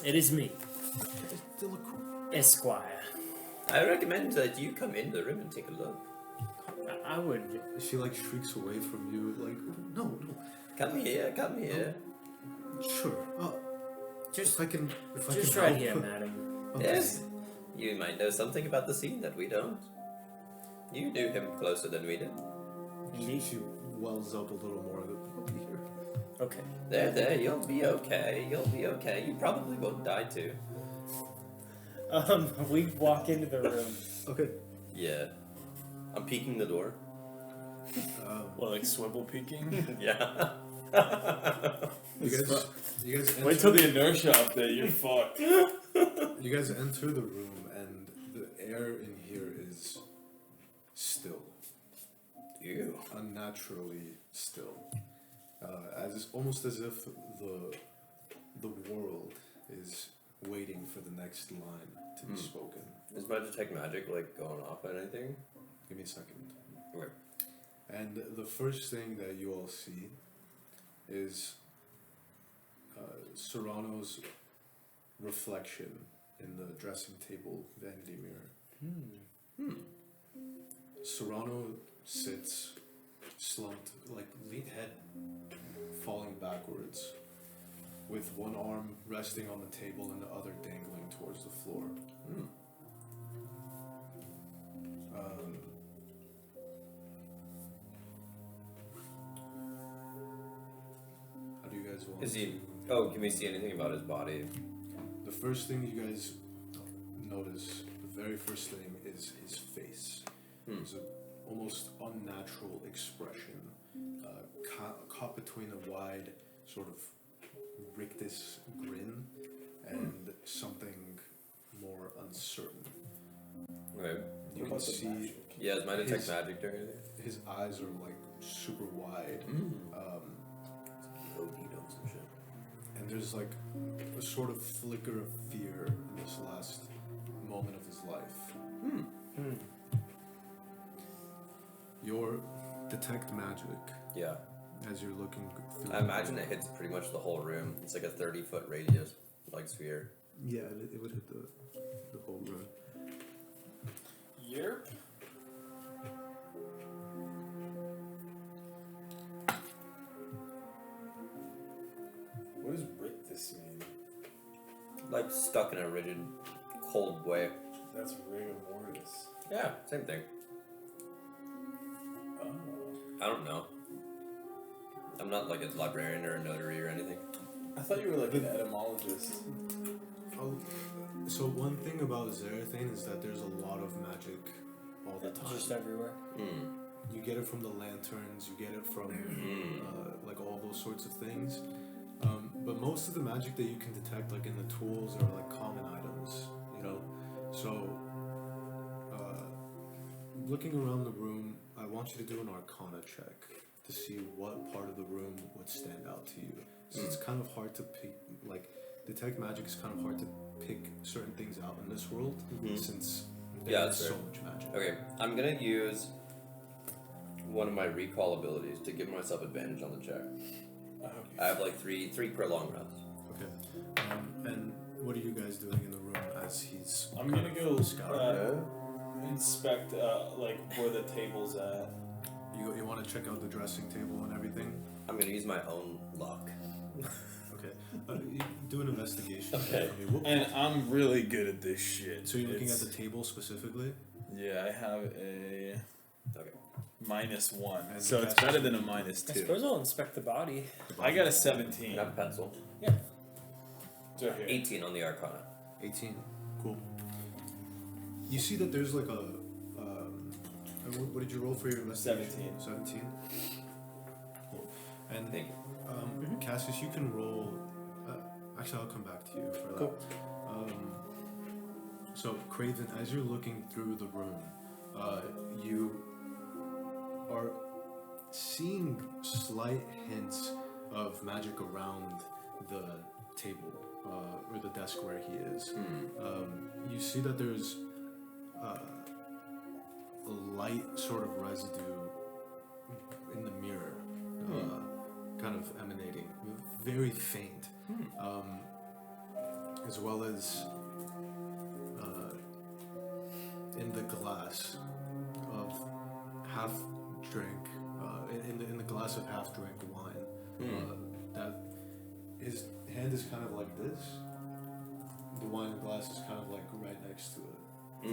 It is me, They look cool. Esquire. I recommend that you come in the room and take a look. I would. She like shrieks away from you, like, no. Come here, come here. Sure. Just if I can right help. here, madam. Okay. Yes. You might know something about the scene that we don't. You knew him closer than we did. Indeed. She wells up a little more. I'll be here. Okay. There, you'll be okay. You'll be okay. You probably won't die too. We walk into the room. Okay. Yeah. I'm peeking the door. Well, like swivel peeking. Yeah. You guys Wait till the inertia update. You're fucked. You guys enter the room, and the air in here is still, Ew. unnaturally still, almost as if the world is waiting for the next line to be spoken. Is my detect magic like going off on anything? Give me a second. Okay. And the first thing that you all see is Serrano's reflection in the dressing table vanity mirror. Serrano sits slumped, like head falling backwards, with one arm resting on the table and the other dangling towards the floor. How do you guys want Is he? to... Oh, can we see anything about his body? The first thing you guys notice, the very first thing, is his face. It's an almost unnatural expression, caught between a wide sort of rictus grin and something more uncertain. Okay. You can see Yeah, is my detect His- magic doing anything? his eyes are like super wide, Libido and shit. and there's like a sort of flicker of fear in this last moment of his life. Your detect magic, Yeah. as you're looking through. I imagine it hits pretty much the whole room. It's like a 30-foot radius, like sphere. Yeah, it would hit the whole room. Yerp. What does rictus mean? Like stuck in a rigid, cold way. That's rigor mortis. Yeah, same thing. Oh. I don't know. I'm not like a librarian or a notary or anything. I thought you were like an etymologist. Oh, so one thing about Zarothain is that there's a lot of magic all the time. Just everywhere. You get it from the lanterns, you get it from like all those sorts of things. But most of the magic that you can detect, like in the tools, are like common items, you know. So, looking around the room, I want you to do an Arcana check to see what part of the room would stand out to you. So it's kind of hard to pick, like, detect magic is kind of hard to pick certain things out in this world since there's so much magic. Okay, I'm gonna use one of my recall abilities to give myself advantage on the check. I have like three per long rest. Okay. And what are you guys doing in the room as he's? I'm gonna go scouring? inspect like where the table's at. You want to check out the dressing table and everything? I'm gonna use my own luck. Okay. You do an investigation. Okay. For me. And I'm really good at this shit. So you're looking at the table specifically? Yeah, I have a Okay. -1. And So it's that's- better than a I -2. suppose I'll inspect the body. I got a I 17. have a pencil. It's right here. 18 on the Arcana. 18. Cool. You see that there's like a. What did you roll for your investigation? 17. Cool. And Thank you. Cassius, you can roll. Actually, I'll come back to you for that. Cool. So, Kraven, as you're looking through the room, you are seeing slight hints of magic around the table or the desk where he is. You see that there's a light sort of residue in the mirror, kind of emanating, very faint, as well as in the glass of half drink, in the glass of half drank wine, that his hand is kind of like this. The wine glass is kind of like right next to it.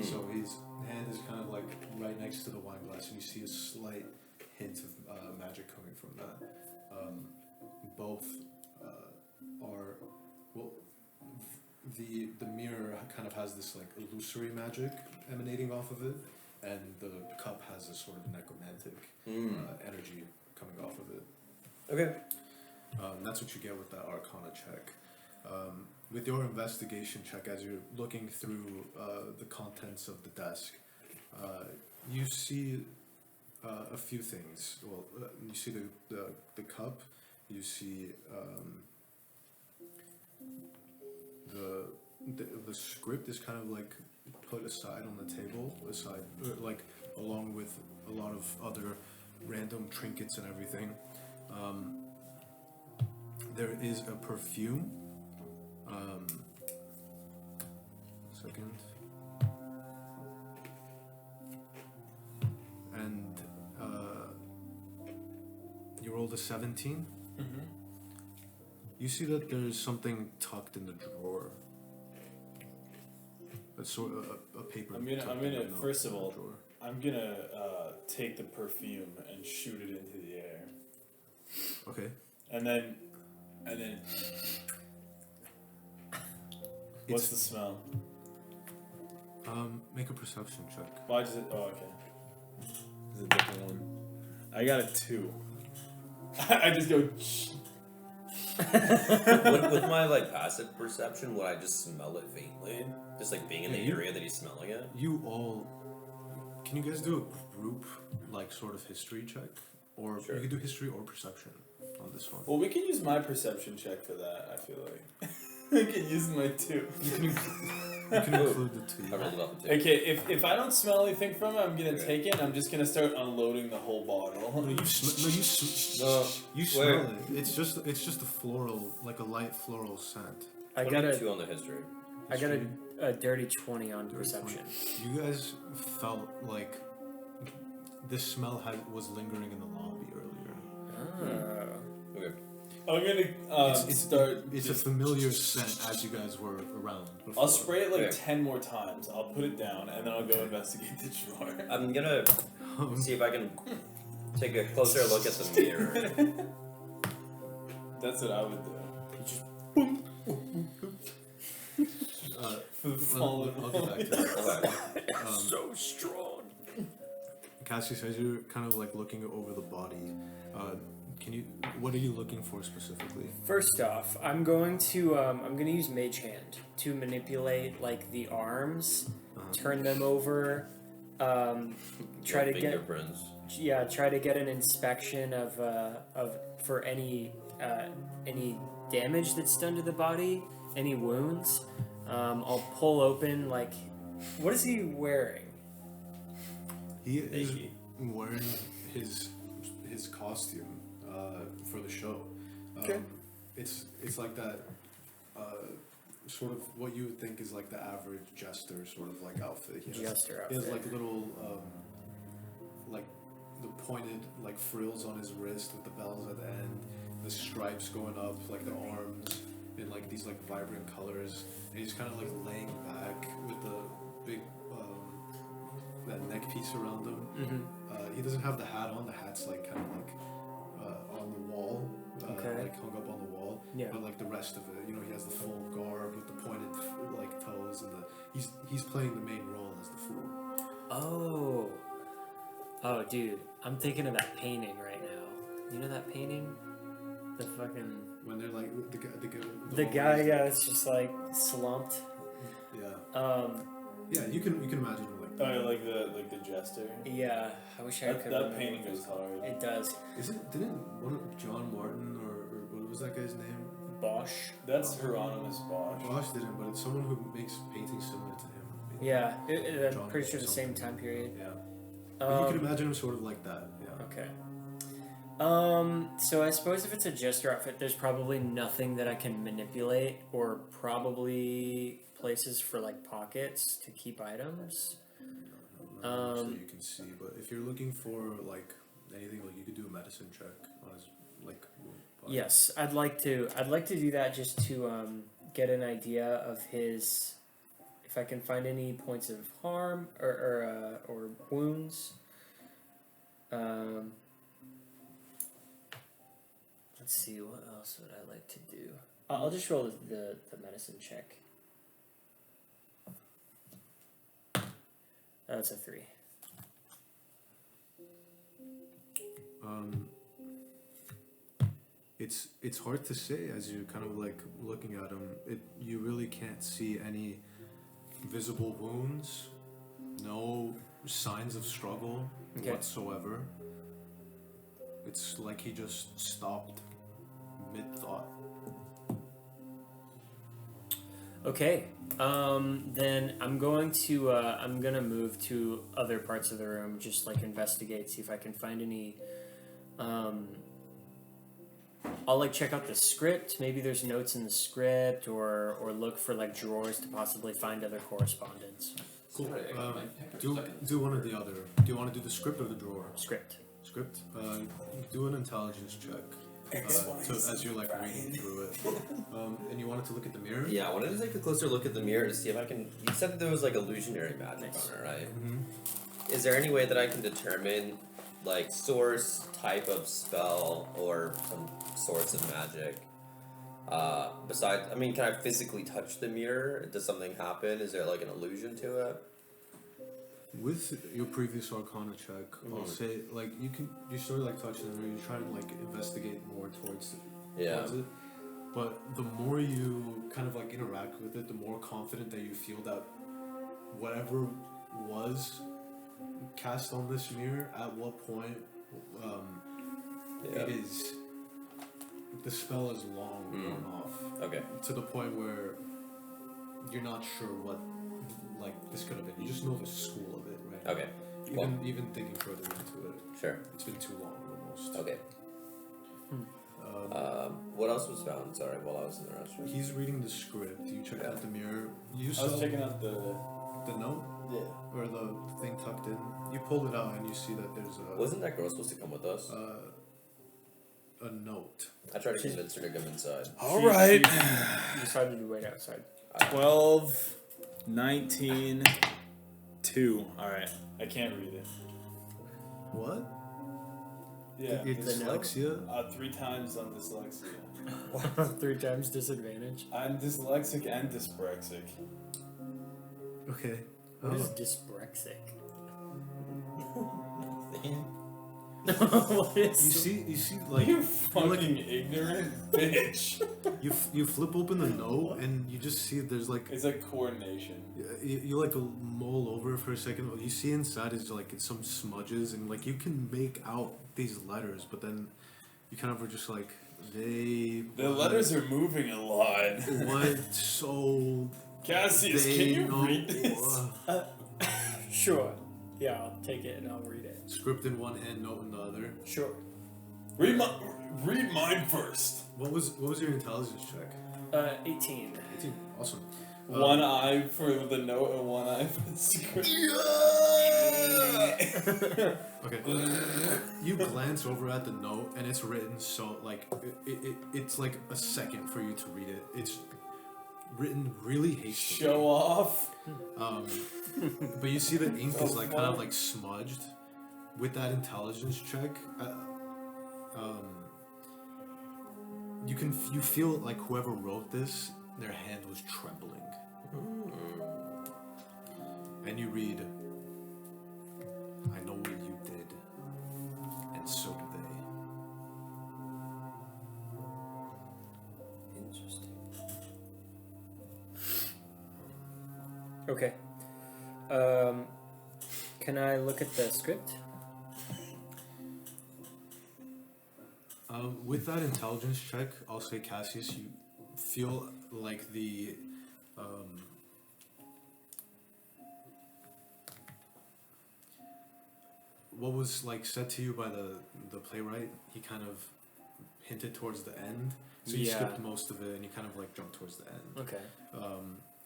So his hand is kind of like right next to the wine glass, and you see a slight hint of magic coming from that. Both are, well, the mirror kind of has this like illusory magic emanating off of it, and the cup has this sort of necromantic energy coming off of it. Okay. That's what you get with that Arcana check. With your investigation check, as you're looking through the contents of the desk, you see a few things. Well, you see the cup. You see the script is kind of like put aside on the table, like along with a lot of other random trinkets and everything. There is a perfume. Second. And you rolled a 17. You see that there's something tucked in the drawer. A sort of a paper. I'm gonna first of all, drawer. I'm gonna take the perfume and shoot it into the air, Okay. and then what's the smell? Make a perception check. Why does it? Oh, okay. It's a different one. I got a 2. I just go. with my like passive perception, would I just smell it faintly? Just like being in the area that he's smelling it? You all, can you guys do a group like sort of history check, or Sure. you can do history or perception on this one? Well, we can use my perception check for that. I feel like we can use my 2. You can include the two. I rolled it up a 2. Okay, if I don't smell anything from it, I'm gonna take it and I'm just gonna start unloading the whole bottle. No, you smell it. It's just a floral, like a light floral scent. I got 22 a on the history. I got a dirty 20 on perception. You guys felt like this smell was lingering in the lobby earlier. Okay. I'm gonna start. It's a familiar scent as you guys were around before. I'll spray it like Okay. 10 more times. I'll put it down and then I'll go investigate the drawer. I'm gonna see if I can take a closer look at the mirror. That's what I would do. I'll get back to that. Okay. So strong. Cassius, as you're kind of like looking over the body, what are you looking for specifically? First off, I'm going to use Mage Hand to manipulate like the arms, turn them over, try to get fingerprints. try to get an inspection of for any damage that's done to the body, any wounds. I'll pull open like, what is he wearing? He is wearing his costume for the show. Okay. It's like that sort of what you would think is like the average jester sort of like outfit. Jester He has outfit. like little like the pointed like frills on his wrist with the bells at the end, the stripes going up like the arms in like these like vibrant colors, and he's kind of like laying back with the big that neck piece around him. Mm-hmm. He doesn't have the hat on. The hat's like kind of like on the wall, Okay. like hung up on the wall. Yeah. But like the rest of it, he has the full garb with the pointed like toes, and he's playing the main role as the fool. Oh, dude, I'm thinking of that painting right now. You know that painting? The fucking When they're like the guy, yeah, it's just like slumped. Yeah. Yeah, you can imagine him like that. Oh, like the jester. Yeah, I wish I could. That remember painting what it goes was. hard. It does. Didn't one of John Martin or what was that guy's name? Bosch. That's Hieronymus Bosch. Bosch didn't, but it's someone who makes paintings similar to him. Yeah, I'm John pretty sure the same something. time period. Yeah. But you can imagine him sort of like that. Yeah. Okay. So I suppose if it's a jester outfit, there's probably nothing that I can manipulate, or probably places for like pockets to keep items. So you can see, but if you're looking for like anything, like you could do a medicine check on his like body. Yes, I'd like to do that just to get an idea of his, if I can find any points of harm or wounds. Let's see, what else would I like to do? I'll just roll the medicine check. That's a 3. It's hard to say as you're kind of like looking at him. You really can't see any visible wounds, no signs of struggle Okay. whatsoever. It's like he just stopped mid-thought. Okay. Then I'm gonna move to other parts of the room, just like investigate, see if I can find any. I'll like check out the script. Maybe there's notes in the script, or look for like drawers to possibly find other correspondence. Cool. Sorry, I got my pecker Do stuck in do one or the other. Do you want to do the script or the drawer? Script. Script. Do an intelligence check. As you're like reading through it, and you wanted to look at the mirror. Yeah, I wanted to take a closer look at the mirror to see if I can. You said that there was like illusionary magic Nice. on it, right? Mm-hmm. Is there any way that I can determine, like, source, type of spell, or some source of magic? Besides, I mean, can I physically touch the mirror? Does something happen? Is there like an illusion to it? With your previous Arcana check, I'll say like you sort of like touch the mirror. You're trying to like investigate more towards Yeah. it. But the more you kind of like interact with it, the more confident that you feel that whatever was cast on this mirror, at what point Yeah. it is, the spell is long worn off Okay. to the point where you're not sure what like this could have been. You just know the school of it, right? Okay. Well, Even thinking further into it, sure. it's been too long almost. Okay. What else was found? Sorry, while I was in the restroom. He's reading the script. You check out the mirror. You I saw was checking out the note yeah. or the thing tucked in. You pull it out and you see that there's Wasn't that girl supposed to come with us? a note. I tried to convince her to come inside. All right. You decided to wait outside. 12, 19, 2. All right. I can't read it. What? Yeah. Your The note? dyslexia. 3 times on dyslexia. 3 times disadvantage. I'm dyslexic and dyspraxic. Okay. What is dyspraxic? What You is see, like You you're fucking like, ignorant bitch. you flip open the note and you just see there's like It's like coordination. you like mull over it for a second. What you see inside is like it's some smudges and like you can make out these letters, but then you kind of are just like they. The letters are moving a lot. What so? Cassius, they can you know, read this? Sure. Yeah, I'll take it and I'll read it. Script in one hand, note in the other. Sure. Read mine first. What was your intelligence check? 18. 18. Awesome. One eye for the note and one eye for the script. Okay. You glance over at the note and it's written so like it's like a second for you to read it. It's written really hastily. Show off. But you see the ink is like kind of like smudged. With that intelligence check, you feel like whoever wrote this, their hand was trembling. And you read, "I know what you did, and so do they." Interesting. Okay. Can I look at the script? With that intelligence check, I'll say Cassius, you feel like the what was like said to you by the playwright. He kind of hinted towards the end, so you Yeah. skipped most of it and you kind of like jumped towards the end. Okay.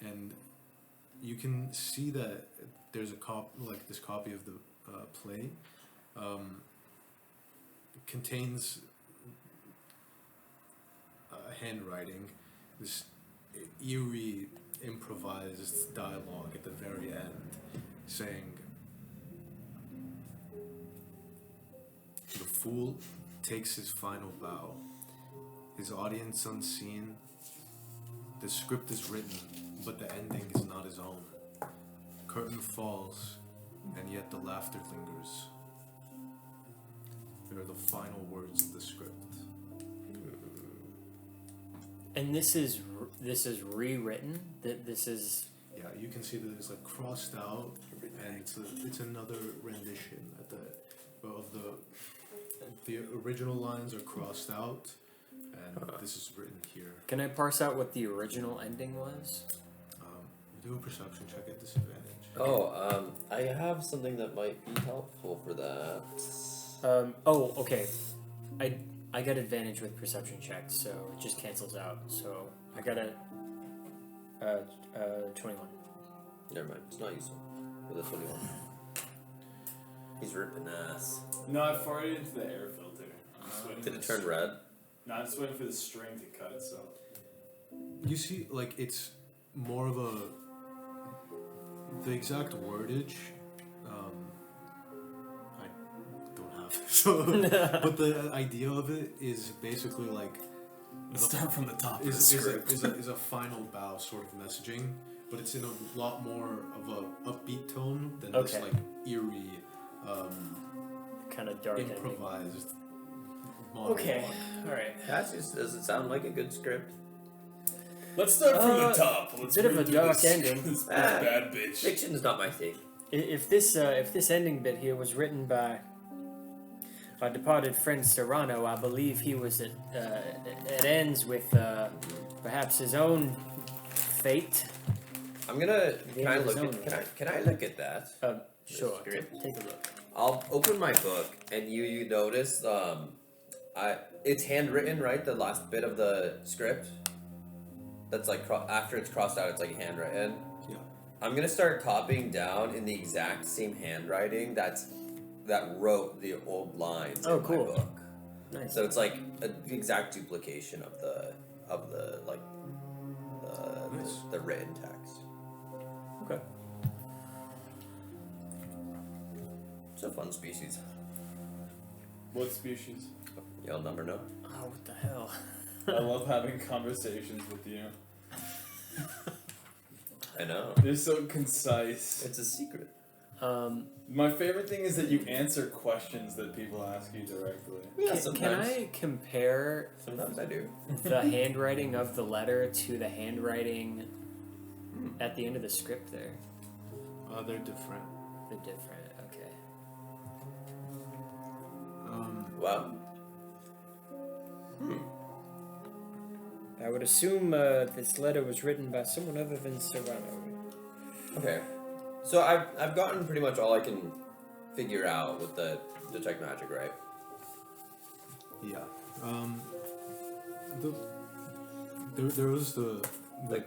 And you can see that there's a this copy of the play contains handwriting, this eerie improvised dialogue at the very end, saying, "The fool takes his final bow, his audience unseen. The script is written, but the ending is not his own. Curtain falls, and yet the laughter lingers. They are the final words of the script." And this is rewritten. That this is Yeah, you can see that it's like crossed out, and it's another rendition at of the original lines are crossed out, and this is written here. Can I parse out what the original ending was? Do a perception check at disadvantage. Oh, I have something that might be helpful for that. Okay. I got advantage with perception checks, so it just cancels out. So I got a 21. Never mind, it's not useful. With a 21. He's ripping ass. No, I farted into the air filter. I'm just waiting Did for it the turn string- red? No, I'm just waiting for the string to cut. So You see, like it's more of the exact wordage. I don't have so, but the idea of it is basically like let's start from the top of the is script. is a final bow sort of messaging, but it's in a lot more of a upbeat tone than this Okay. like eerie, Kind of dark ending. improvised monologue. Okay. All right. Cassius, does it sound like a good script? Let's start from the top. Let's bit of read a through dark this, ending. This bad bitch. Fiction's not my thing. If this ending bit here was written by our departed friend Serrano, I believe he was it ends with perhaps his own fate. I'm gonna. Game Can I of his look own, at? Can I look at that? Sure. script. Take a look. I'll open my book, and you notice it's handwritten, right? The last bit of the script. That's like after it's crossed out, it's like handwritten. Yeah. I'm gonna start copying down in the exact same handwriting that wrote the old lines Oh, in cool. my book. Nice. So it's like an exact duplication of the like Nice. the written text. Okay. It's a fun species. What species? You'll never know. Oh, what the hell? I love having conversations with you. I know. They're so concise. It's a secret. My favorite thing is that you answer questions that people ask you directly. Yeah, Can sometimes. I compare Sometimes I do. the handwriting of the letter to the handwriting at the end of the script there? They're different. They're different. Okay. Wow. I would assume this letter was written by someone other than Serrano. Okay. So I've gotten pretty much all I can figure out with the detect magic, right? Yeah. There was the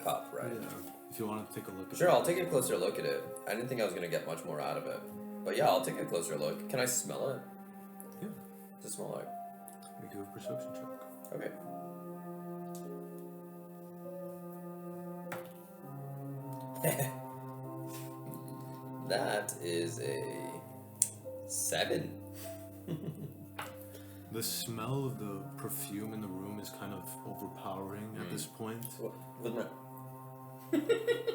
cup, right? Yeah. If you want to take a look at Sure, it. I'll take a closer look at it. I didn't think I was gonna get much more out of it, but yeah, I'll take a closer look. Can I smell it? Yeah. What's it smell like? Make you a perception check. Okay. That is a 7. The smell of the perfume in the room is kind of overpowering at this point. With my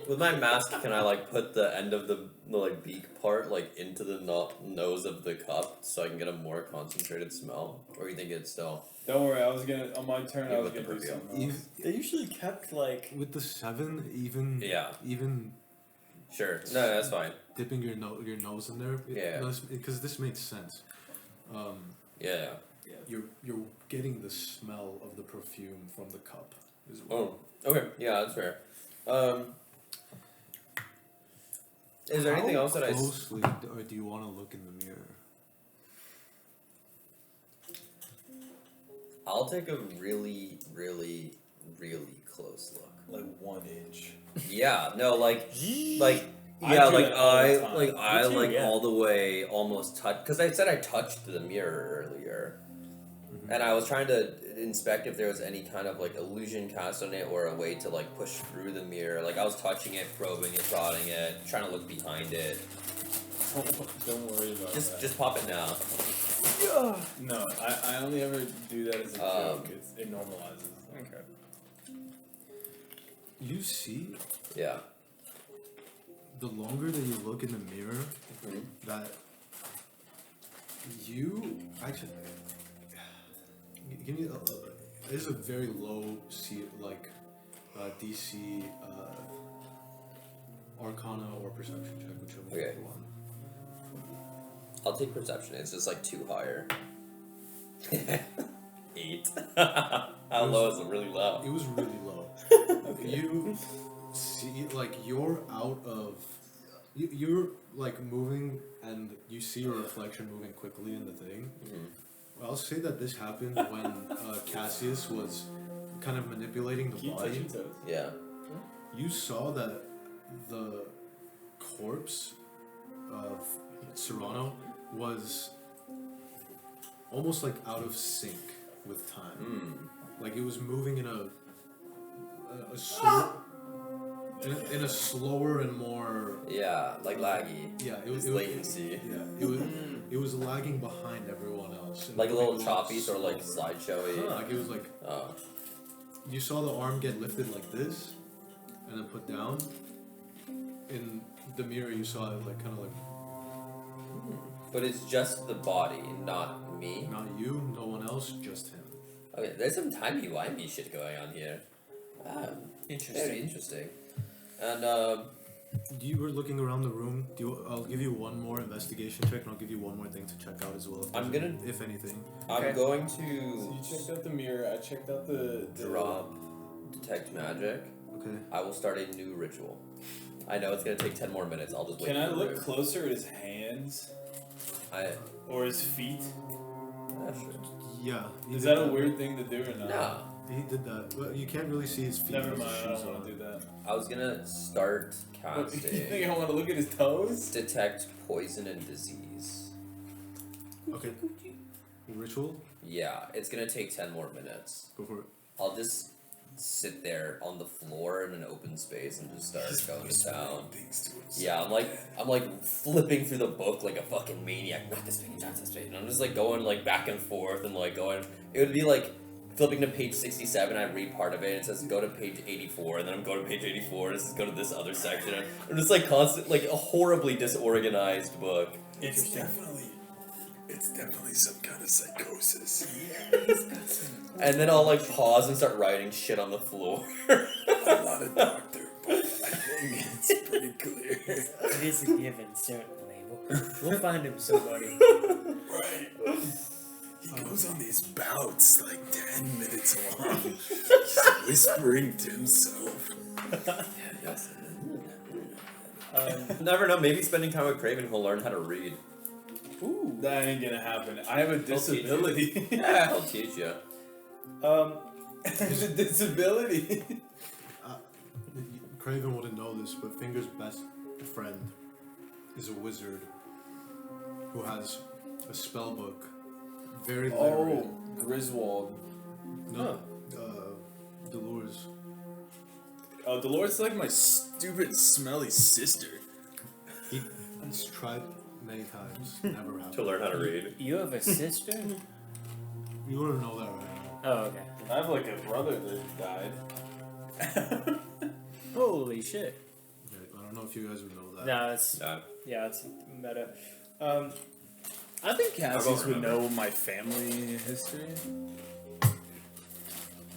with my mask, can I like put the end of the like beak part like into the nose of the cup so I can get a more concentrated smell? Or you think it's still? Don't worry, I was gonna on my turn. Yeah, I was with the gonna do perfume. something else. They usually kept like With the 7, even Yeah. even Sure. No, that's fine. dipping your nose in there, Yeah. because this makes sense. Yeah. You're getting the smell of the perfume from the cup as well. Oh. Okay. Yeah, that's fair. Is there anything else that I? Closely, or do you want to look in the mirror? I'll take a really, really, really close look. Like 1 inch. Yeah. No. Like. I Yeah, do like that all the time. I Me too, like yeah. all the way almost touch because I said I touched the mirror earlier, and I was trying to inspect if there was any kind of like illusion cast on it or a way to like push through the mirror. Like I was touching it, probing it, prodding it, trying to look behind it. Don't worry about that. Just pop it now. No, I only ever do that as a joke. It normalizes. okay. You see, Yeah. the longer that you look in the mirror, Mhm. that you actually give me there's a very low DC Arcana or Perception check, whichever Okay. you want. I'll take perception. It's just like 2 higher. 8. How low is it? Really low. It was really low. You see, like you're out of. You're like moving, and you see your reflection moving quickly in the thing. Mhm. I'll say that this happened when Cassius was kind of manipulating the Keep body. touching toes. Yeah. You saw that the corpse of Serrano was almost like out of sync with time. Like it was moving in in a slower and more Yeah. Like laggy. yeah It's latency. it was lagging behind everyone else. And Like a little moving choppy, sort of like slower. slideshowy. Like it was like Oh. you saw the arm get lifted like this and then put down. In the mirror you saw it like kind of like But it's just the body, not me. not you, no one else, just him. Okay, there's some timey-wimey shit going on here. Very interesting. And, You were looking around the room. I'll give you one more investigation check, and I'll give you one more thing to check out as well. If anything. I'm going So to you checked out the mirror. I checked out the drop detect magic. Okay. I will start a new ritual. I know it's gonna take 10 more minutes. I'll just wait. Can I for look Rue. closer at his hands or his feet? Sure. Yeah. he Is did that a weird thing to do or not? No. He did that. Well, you can't really see his feet. Never with mind. his I shoes don't want on. to do that. I was gonna start What, you think casting I want to look at his toes? detect poison and disease. Okay. Ritual. Yeah, it's gonna take 10 more minutes. Go for it. I'll just sit there on the floor in an open space and just start going to town. Things to himself. Yeah, I'm like flipping through the book like a fucking maniac. Not this page, not this page. And I'm just like going like back and forth and like going. It would be like flipping to page 67. I read part of it. And it says go to page 84, and then I'm going to page 84. And it says go to this other section. And I'm just like constant, like a horribly disorganized book. It's definitely some kind of psychosis. And then I'll like pause and start writing shit on the floor. I'm not a doctor, but I think it's pretty clear. It is a given, certainly. We'll find him somebody. Right. He goes on these bouts like 10 minutes long, just whispering to himself. Yes. Never know. Maybe spending time with Kraven, he'll learn how to read. Ooh, that ain't gonna happen. I have a He'll teach you. disability. Yeah, he'll teach you. The disability. Kraven wouldn't know this, but Finger's best friend is a wizard who has a spell book. Very literate. Oh, Griswold. No, Dolores. Oh, Dolores like my stupid, smelly sister. He's tried many times, never happened. To learn how to read. You have a sister? You wouldn't know that right now. Oh, okay. I have like a brother that died. Holy shit. Yeah, I don't know if you guys would know that. No, it's Yeah. it's meta. I think Cassius would remember. know my family history.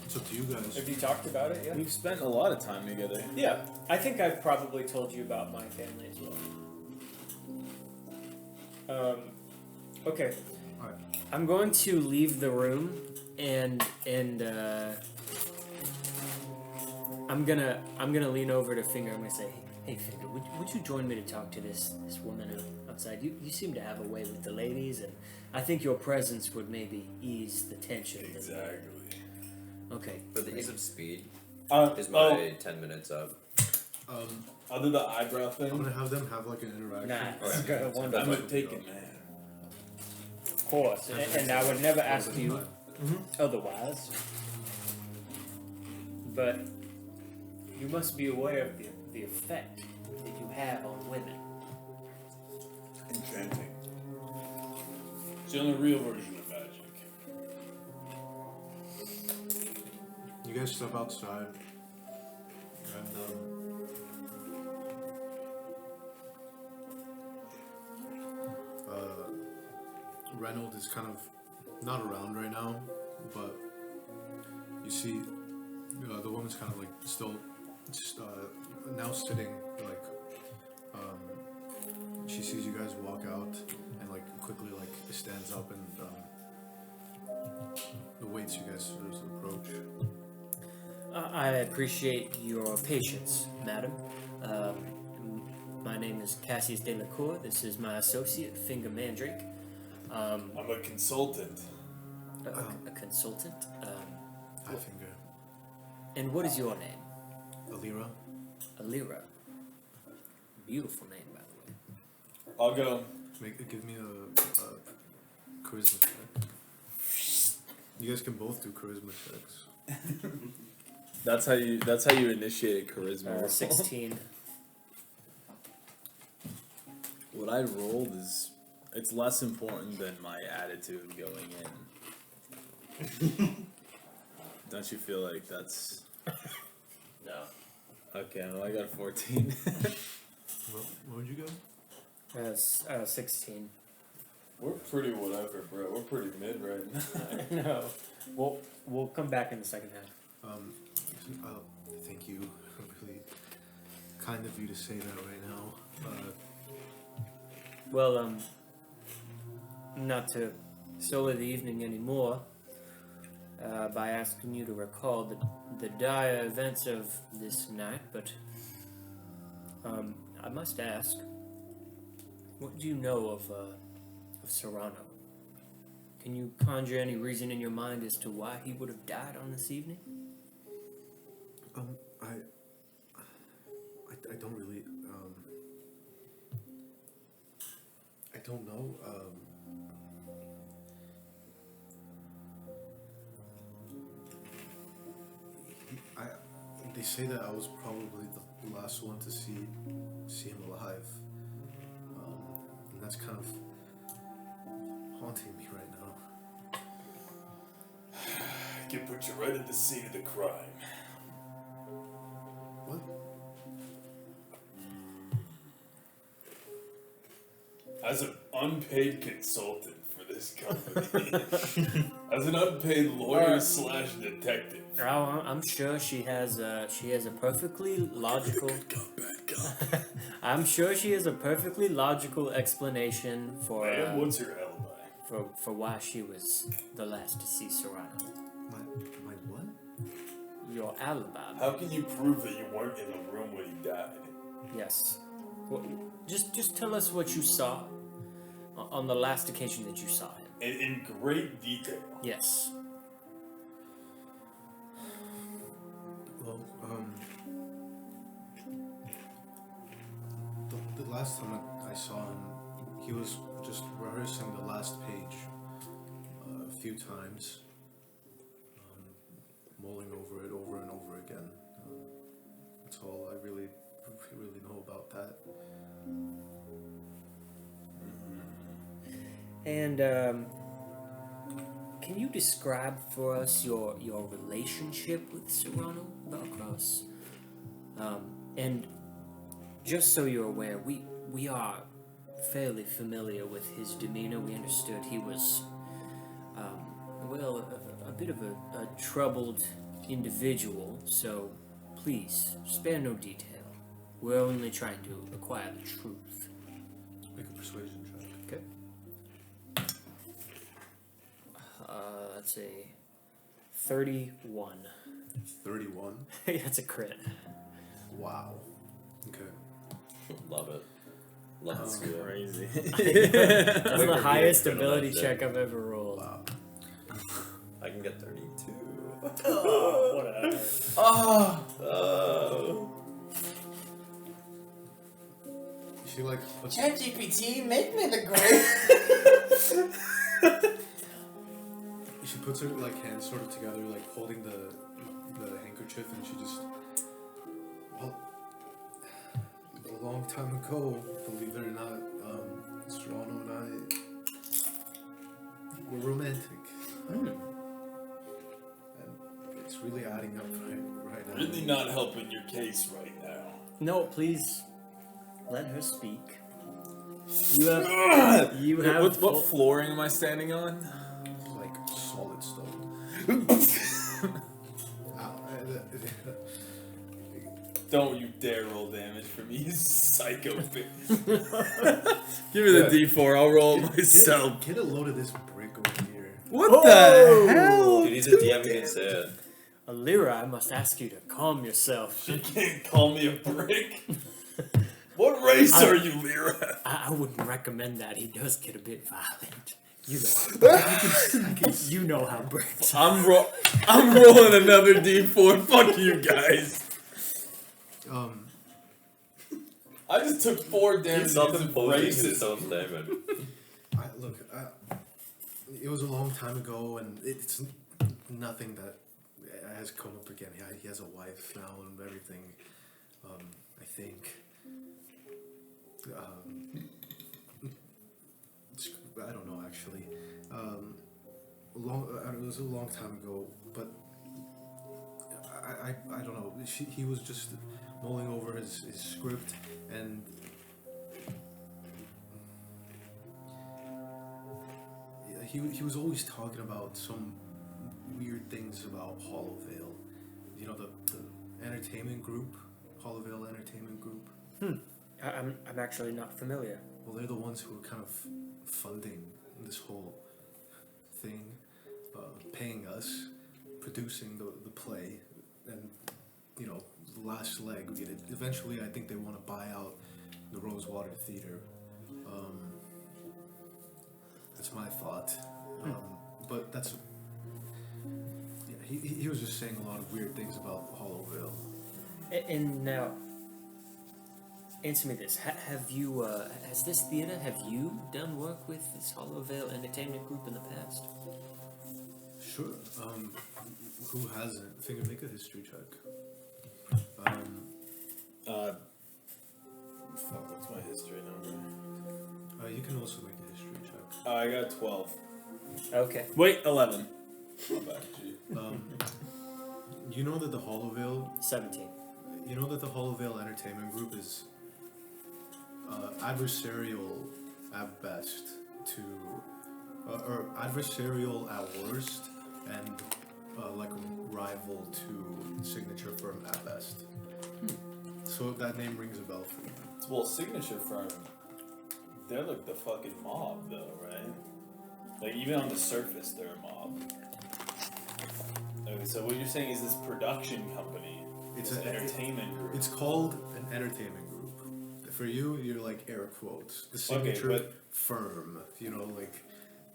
It's up to you guys. Have you talked about it yet? We've spent a lot of time together. Yeah, I think I've probably told you about my family as well. Okay. Alright. I'm going to leave the room and I'm gonna lean over to Finger. I'm gonna say, "Hey, Finger, would you join me to talk to this woman outside? You seem to have a way with the ladies, and I think your presence would maybe ease the tension." Exactly. Okay. For the ease of speed, Uh, is my 10 minutes up. I'll do the eyebrow I'm thing. gonna have them have like an interaction. Nah, Okay. it's got a I'm wonderful. gonna take it, man. Of course, and I would never ask you Fine. otherwise. But you must be aware of the effect that you have on women. Enchanting. It's the only real version of magic. You guys step outside, and Reynold is kind of not around right now, but you see the woman's kind of like still just now sitting like she sees you guys walk out and like quickly like stands up and awaits you guys as you approach. I appreciate your patience, madam. My name is Cassius Delacour. This is my associate, Finger Mandrake. I'm a consultant. A consultant. Hi, Finger. And what is your name? Alira. Alira. Beautiful name, by the way. I'll go. Give me a charisma check. You guys can both do charisma checks. That's how you initiate charisma. 16. What I rolled is it's less important than my attitude going in. Don't you feel like that's No. okay? Well, I got a 14. What would you go? 16. We're pretty whatever, bro. We're pretty mid right now. No. We'll come back in the second half. Thank you. Really kind of you to say that right now. Well, not to sully the evening anymore, by asking you to recall the dire events of this night, but I must ask, what do you know of Serrano? Can you conjure any reason in your mind as to why he would have died on this evening? I don't really, I don't know, They say that I was probably the last one to see him alive, and that's kind of haunting me right now. I can put you right at the scene of the crime. What? As an unpaid consultant for this company, as an unpaid lawyer slash detective. Oh, I'm sure she has a perfectly logical. Good cop, bad cop. I'm sure she has a perfectly logical explanation for Man, what's your alibi? for why she was the last to see Serrano. My what? Your alibi. How can you prove that you weren't in the room when he died? Yes. Well, just tell us what you saw on the last occasion that you saw him. In great detail. Yes. Well, the last time I saw him, he was just rehearsing the last page a few times, mulling over it over and over again. That's all I really know about that. And can you describe for us your relationship with Serrano Valcross? And just so you're aware, we are fairly familiar with his demeanor. We understood he was, a bit of a troubled individual. So please spare no detail. We're only trying to acquire the truth. Make a persuasion check. Okay. That's a 31. 31. That's a crit. Wow. Okay. Love it. Love That's it. Good. crazy. That's Wait the for highest me to ability finalize check I've ever rolled. Wow. I can get 32. Whatever. Oh. She like puts ChatGPT, make me the great. she puts her like hands sort of together, like holding the handkerchief, and she just, well, a long time ago, believe it or not, Serrano and I were romantic, and it's really adding up right now. Really not helping your case right now. No, please let her speak. You have What full- flooring am I standing on? Like solid stone. Don't you dare roll damage for me, you psycho bitch. Give me the D4, I'll roll it myself. Get a load of this brick over here. What the hell? Dude, he's a DM, he can say it. Alira, I must ask you to calm yourself. You can't call me a brick. What race are you, Lyra? I wouldn't recommend that. He does get a bit violent. You know how bricks. I'm rolling another D4. Fuck you guys. I just took 4 He's damage self-imposing races. himself, David. It was a long time ago, and it's nothing that has come up again. He has a wife now and everything. I think. I don't know actually. It was a long time ago, but I don't know. He was just mulling over his script, and he was always talking about some weird things about Hollowvale. You know, the entertainment group, Hollowvale Entertainment Group. I'm actually not familiar. Well, they're the ones who are kind of funding this whole thing, paying us, producing the play, and you know, the last leg. Eventually, I think they want to buy out the Rosewater Theater. That's my thought. But that's. Yeah, he was just saying a lot of weird things about Hollowvale. And now, answer me this: have you, has this theater? Have you done work with this Hollowvale Entertainment Group in the past? Sure. Who hasn't? Finger, make a history check. Fuck, what's my history number? You can also make a history check. I got 12. Okay. Wait, 11. My bad, G. You know that the Hollowvale 17. You know that the Hollowvale Entertainment Group is adversarial at best to, or adversarial at worst, and like a rival to Signature Firm at best. So that name rings a bell for you. Well, Signature Firm, they're like the fucking mob, though, right? Like, even on the surface, they're a mob. Okay, so what you're saying is this production company, It's an an entertainment group. It's called an entertainment group. For you, you're like air quotes. The Signature but- Firm, you know, like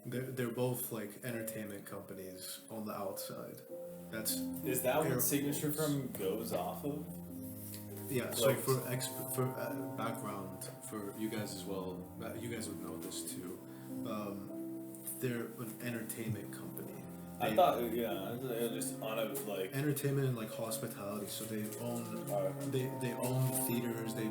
they're both like entertainment companies on the outside. That's Is that air what Signature quotes. Firm goes off of? Yeah, so Like- for background for you guys as well, you guys would know this too. They're an entertainment company. I They- thought, yeah, I thought they were just on a, like, entertainment and like hospitality. So they own Alright. they own theaters. They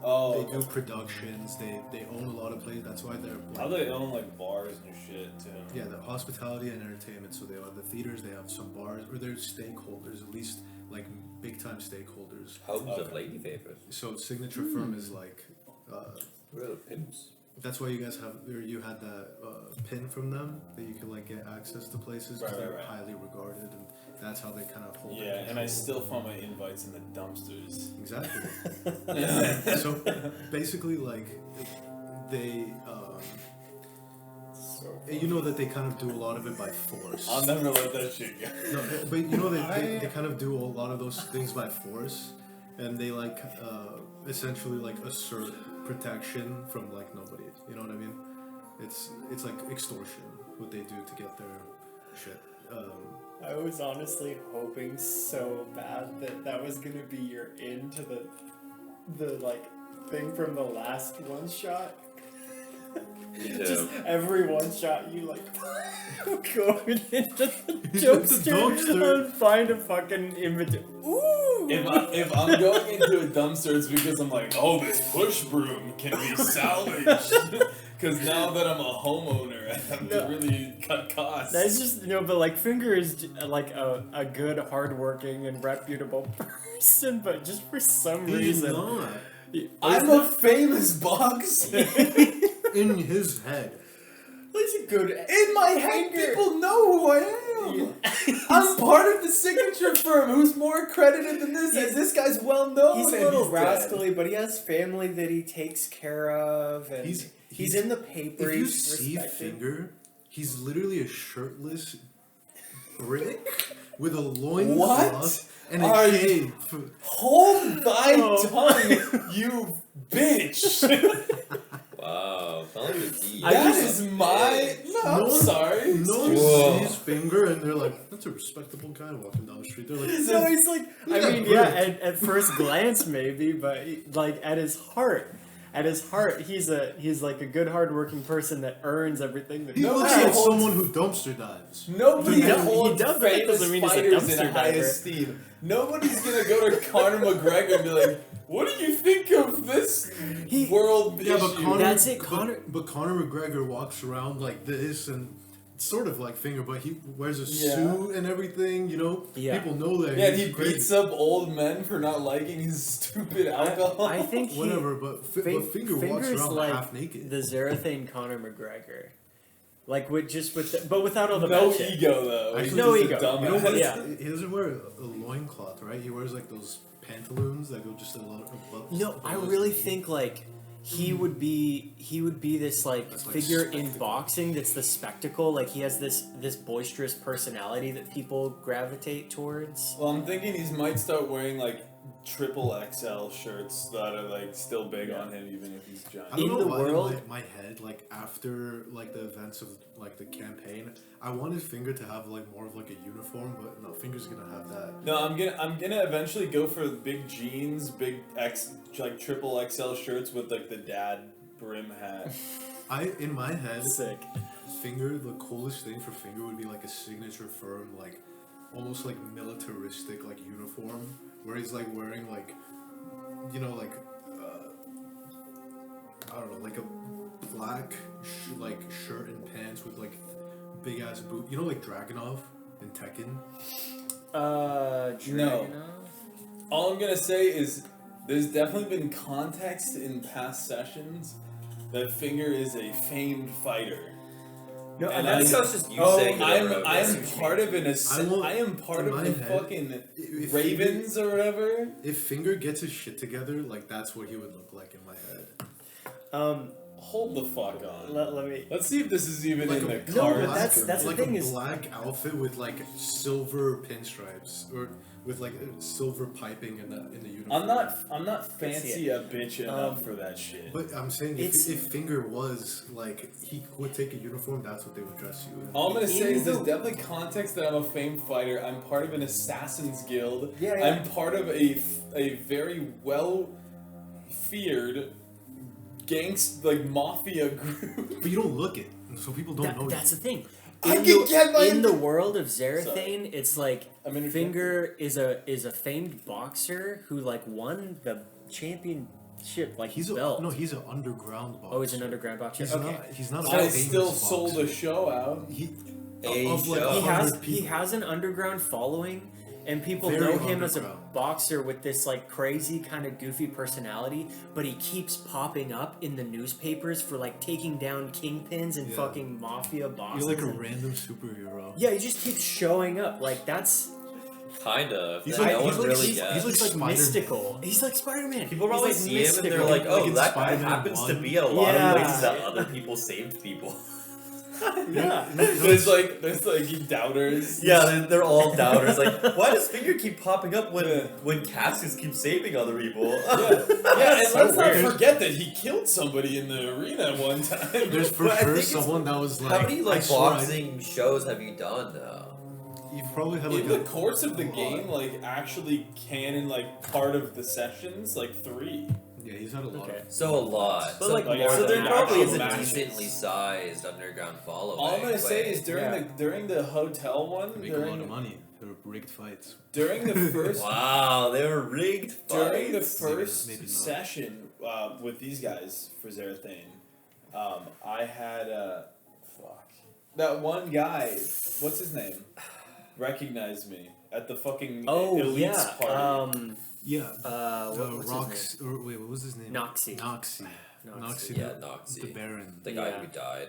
oh, do productions. They own a lot of places. That's why they're how they own, like, bars and shit, too. yeah, the hospitality and entertainment. So they have the theaters. They have some bars, or they're stakeholders, at least like big time stakeholders. Hubs of Okay. lady favorites. So Signature Firm is like. Real pimps. That's why you guys have, or you had that pin from them that you could like get access to places because Right, they're right. highly regarded, and that's how they kind of hold. it Yeah, and I control. still find my invites in the dumpsters. Exactly. So basically, like they, you know that they kind of do a lot of it by force. I'll never let that shit go. No, but you know they kind of do a lot of those things by force, and they like essentially like assert protection from like nobody. You know what I mean? It's like extortion what they do to get their shit. I was honestly hoping so bad that that was gonna be your end to the like thing from the last one shot. Just every one shot you like go into the dumpster and find a fucking inventory. Ooh! If I'm going into a dumpster, it's because I'm like, oh, this push broom can be salvaged. Because now that I'm a homeowner, I have to really cut costs. That's just but like Finger is like a good, hardworking, and reputable person, but just for some He's reason, not I'm a famous box. in his head. He's a good. In my head, people know who I am. I'm part of the Signature Firm. Who's more accredited than this? And this guy's well known. He's a and little dead. rascally, but he has family that he takes care of, and he's in the paper. If you he's see respected. Finger, he's literally a shirtless brick with a loincloth What? and a Are you- cape. Hold thy tongue, you bitch. Wow, telling the tea. That is my. No, I'm No one- sorry. No one Whoa. sees Finger and they're like, that's a respectable guy walking down the street. They're like, So he's like, I Yeah, mean, brick. yeah, at first glance maybe, but like at his heart, he's like a good, hardworking person that earns everything that he No, looks he like holds- someone who dumpster dives. Nobody He does- holds he does, but that famous doesn't mean he's a fighters in dumpster high diver. esteem. Nobody's gonna go to Conor McGregor and be like, "What do you think of this world Yeah, issue?" but Conor, That's it, Conor- But Conor McGregor walks around like this and sort of like Finger, but he wears a Yeah. suit and everything. You know, Yeah. people know that. Yeah, and he's he great. beats up old men for not liking his stupid alcohol. I think Whatever, but Finger walks Finger's around like half naked. the Zarothain Conor McGregor, like but without all the no bad shit. ego though. He's Actually, no just a ego. dumbass. You know what? Yeah. He doesn't wear a loincloth, right? He wears like those pantaloons that go just a lot above. No, I above really his knee. think like he would be this like That's like figure in spectacle. boxing that's the spectacle. Like he has this boisterous personality that people gravitate towards. Well, I'm thinking he might start wearing like triple XL shirts that are like still big on him, even if he's I giant. don't in know the why world- in my head, like after like the events of like the campaign, I wanted Finger to have like more of like a uniform, but no, Finger's gonna have that. No, I'm gonna eventually go for big jeans, big like triple XL shirts with like the dad brim hat. In my head, Sick. Finger, the coolest thing for Finger would be like a Signature Firm, like almost like militaristic like uniform where he's like wearing like, you know, like I don't know, like a black like shirt and pants with like big ass boot. You know, like Dragunov in Tekken. No. All I'm gonna say is there's definitely been context in past sessions that Finger is a famed fighter. No, And I think that was just you saying it. I'm part of an I am part of my the head, fucking if Ravens or whatever. If Finger gets his shit together, like that's what he would look like in my head. Hold the fuck on. Let me. Let's see if this is even Like in a- the no, cards. but that's the like thing a is- black outfit with like silver pinstripes or with like silver piping in the uniform. I'm not fancy a bitch enough for that shit. But I'm saying if Finger was like he would take a uniform, that's what they would dress you in. All I'm gonna say is there's definitely context that I'm a famed fighter. I'm part of an assassin's guild. Yeah, yeah. I'm part of a very well feared like mafia group. But you don't look it, so people don't know That's you. the thing. I can get my in the world of Zarothain, Sorry. it's like I'm interjecting. Finger is a famed boxer who like won the championship like He's belt. he's an underground boxer. Oh, he's an underground boxer. He's Okay. not. He's not. I a famous still boxer. sold a show out. He A of like show. He 100 has people. he has an underground following, and people Very know him as a underground. boxer with this like crazy kind of goofy personality. But he keeps popping up in the newspapers for like taking down kingpins and Yeah. fucking mafia bosses. You're like a and- random superhero. Yeah, he just keeps showing up. Like that's Kind of. He's that like- no he's one like- really he's- gets. he's like Spider-Man. mystical. He's like Spider-Man. People probably He's, like, see him and they're mystical. like, oh, Like in that guy Spider-Man happens 1. to be at a lot Yeah. of places that other people saved people. Yeah. There's like doubters. Yeah, they're all doubters. Like, why does Finger keep popping up when Yeah. when Cassius keeps saving other people? Yeah, and so let's not weird. forget that he killed somebody in the arena one time. There's for But I sure think it's- someone that was like. How many I like swear I- boxing shows have you done now? You've probably had like in the course of the game, like actually canon, like part of the sessions, like 3. Yeah, he's had a lot. Okay. Of, So a lot. But, so, like, more so there than probably is actual a matches. decently sized underground following. All I'm gonna say but- is during the hotel one, they make a lot of money. They're rigged fights. during the first wow, they were rigged during the fights. first Maybe not. session with these guys for Zarothain, I had that one guy. What's his name? Recognized me at the fucking Oh elites yeah. party. Yeah. What's Rox, or wait, what was his name? Noxie. Noxie. Noxie. Yeah, the Noxie. Baron. The guy Yeah. who died.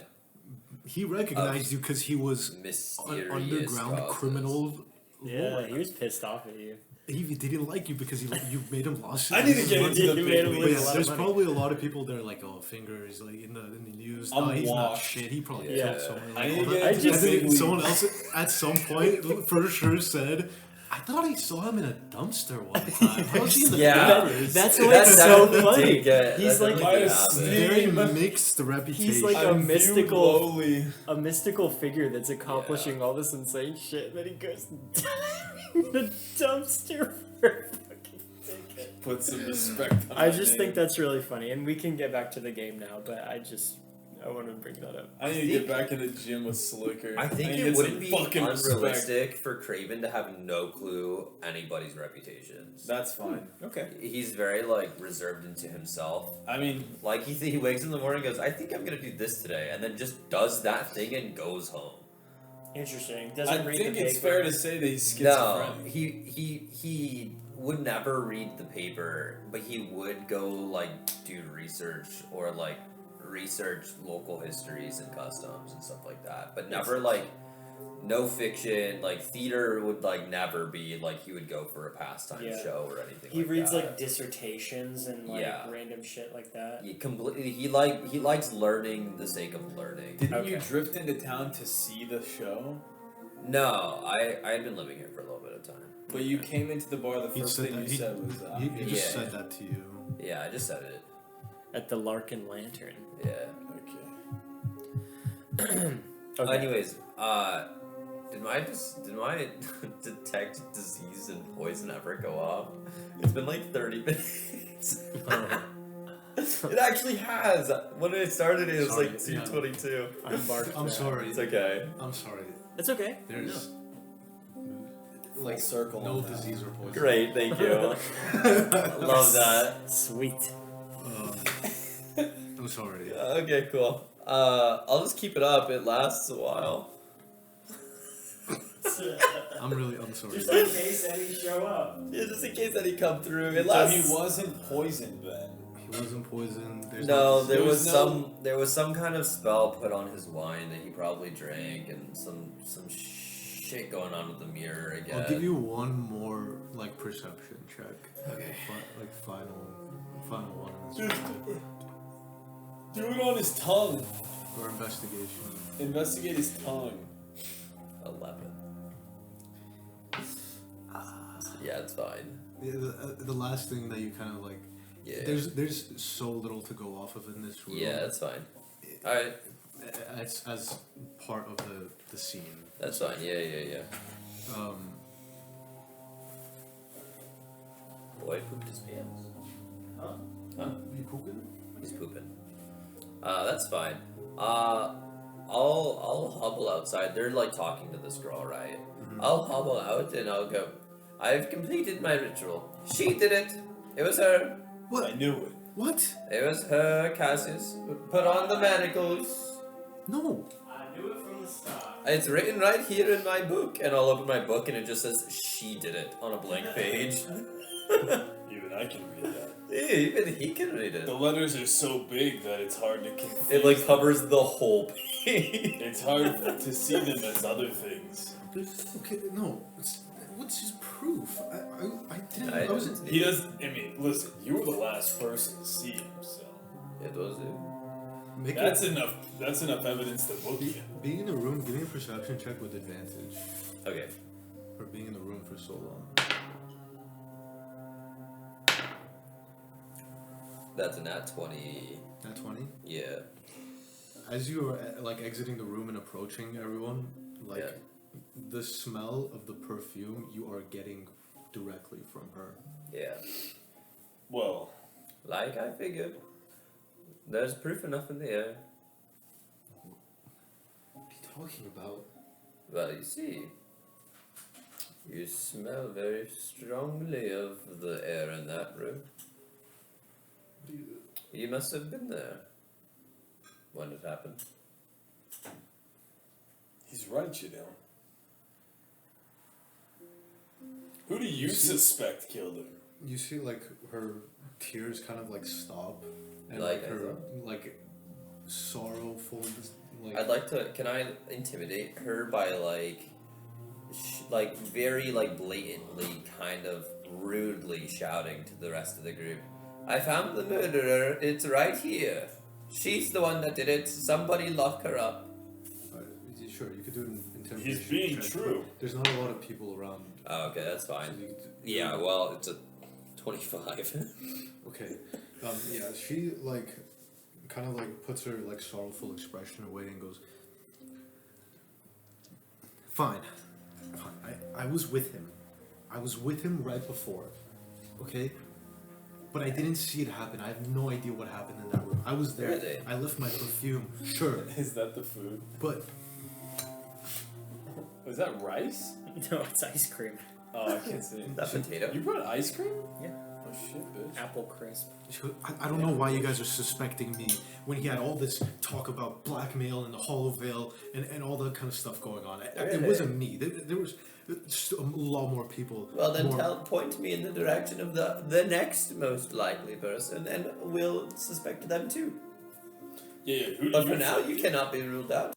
He recognized you because he was an Mysterious underground causes. criminal. Yeah, lord. he was pissed off at you. He didn't like you because you made him lost. I need to get into the You made big him But lose yeah, a lot of there's money. probably a lot of people that are like, oh, Finger is like in the news. I'm No, he's not washed. shit. He probably Yeah. killed someone. I Like, need to all get that. into And the then big someone leagues. else at some point for sure said, I thought I saw him in a dumpster one time. How is he in the Yeah. papers? That's That why it's so definitely funny. did get- He's that like definitely did Minus happen. very Steam. mixed reputation. He's like a I'm viewed mystical, lowly. a mystical figure that's accomplishing all this insane shit. Then he goes in the dumpster for a fucking ticket. Put some respect on I my just name. think that's really funny, and we can get back to the game now. But I want to bring that up. I need to get back in the gym with Slicker. I think need to it get wouldn't some be fucking respect. unrealistic for Kraven to have no clue anybody's reputations. That's fine. Okay. He's very like reserved into himself. I mean, Like he wakes in the morning and goes, I think I'm gonna do this today, and then just does that thing and goes home. Interesting. I Doesn't read think the it's paper. fair to say that he's No, schizophrenic. he would never read the paper, but he would go like do research or like research local histories and customs and stuff like that. But never like no fiction, like theater would like never be like he would go for a pastime Yeah. show or anything. He like reads that. like dissertations and like Yeah. random shit like that. He likes learning the sake of learning. Didn't you Okay. drift into town to see the show? No, I had been living here for a little bit of time. But you came into the bar, the He first said thing that- you said was, He just Yeah. said that to you. Yeah, I just said it. At the Larkin Lantern. Yeah. okay. Okay. Anyways, did my detect disease and poison ever go off? It's been like 30 minutes. It actually has. When it started, it was Sorry, like yeah. 2:22. I'm barked. I'm sorry. It's okay. I'm sorry. It's okay. There's like circle no on that. disease or poison. Great, thank you. Love that. Sweet. I'm sorry. Okay, cool. I'll just keep it up. It lasts a while. I'm sorry. Just in case any show up. Yeah, just in case any come through. It So lasts. he wasn't poisoned then. He wasn't poisoned. There's No, no there There was was there was some kind of spell put on his wine that he probably drank, and some shit going on with the mirror again. I'll give you one more like perception check. Okay. Like final one in Dude. this round. Do it on his tongue. Or investigation. Investigate his tongue. 11. Yeah, it's fine. Yeah, the last thing that you kind of like. Yeah. There's so little to go off of in this room. Yeah, that's fine. All right, As part of the scene. that's fine. Yeah. Boy pooped his pants. Huh? You pooping? He's pooping. That's fine. I'll hobble outside. They're like talking to this girl, right? I'll hobble out and I'll go. I've completed my ritual. She did it. It was her. What? I knew it. What? It was her, Cassius. Put on the manacles. No. I knew it from the start. It's written right here in my book, and I'll open my book, and it just says she did it on a blank page. Even I can read that. Yeah, even he can read it. The letters are so big that it's hard to confuse. It like covers the whole page. It's hard to see them as other things. Okay, no. What's his proof? I didn't. I I wasn't. He does. I mean, listen. You were the last person to see him, so It was it. Make that's it, enough. That's enough evidence to book you. being in the room. Give me a perception check with advantage. Okay. For being in the room for so long. That's a nat 20. Nat 20. Yeah. As you are like exiting the room and approaching everyone, like Yeah. the smell of the perfume you are getting directly from her. Yeah. Well, Like I figured. There's proof enough in the air. What are you talking about? Well, you see. You smell very strongly of the air in that room. You must have been there when it happened. he's right, Shadell. Who do you suspect killed him? You see, like her tears kind of like stop, and Like like I her thought. like sorrowful, like I'd like to. Can I intimidate her by like very like blatantly, kind of rudely shouting to the rest of the group? I found the murderer. It's right here. She's the one that did it. Somebody lock her up. sure you could do an intimidation. He's being check, true. but there's not a lot of people around. Oh, okay, that's So fine. you could, Yeah, well, it's a 25. Okay. Yeah, she like kind of like puts her like sorrowful expression away and goes, Fine. I was with him. I was with him right before. Okay? But I didn't see it happen. I have no idea what happened in that room. I was there. Really? I left my perfume. Sure. Is that the food? But Is that rice? No, it's ice cream. Oh, I can't see it. That potato. You brought ice cream? Yeah. Oh shit, bitch. Apple crisp. she goes, I don't know why you guys are suspecting me when he had all this talk about blackmail and the Hollow Veil and all that kind of stuff going on. It Really? wasn't me. There was just a lot more people. Well, then more- point me in the direction of the next most likely person, and we'll suspect them too. Yeah, who do But you for now, you cannot be ruled out.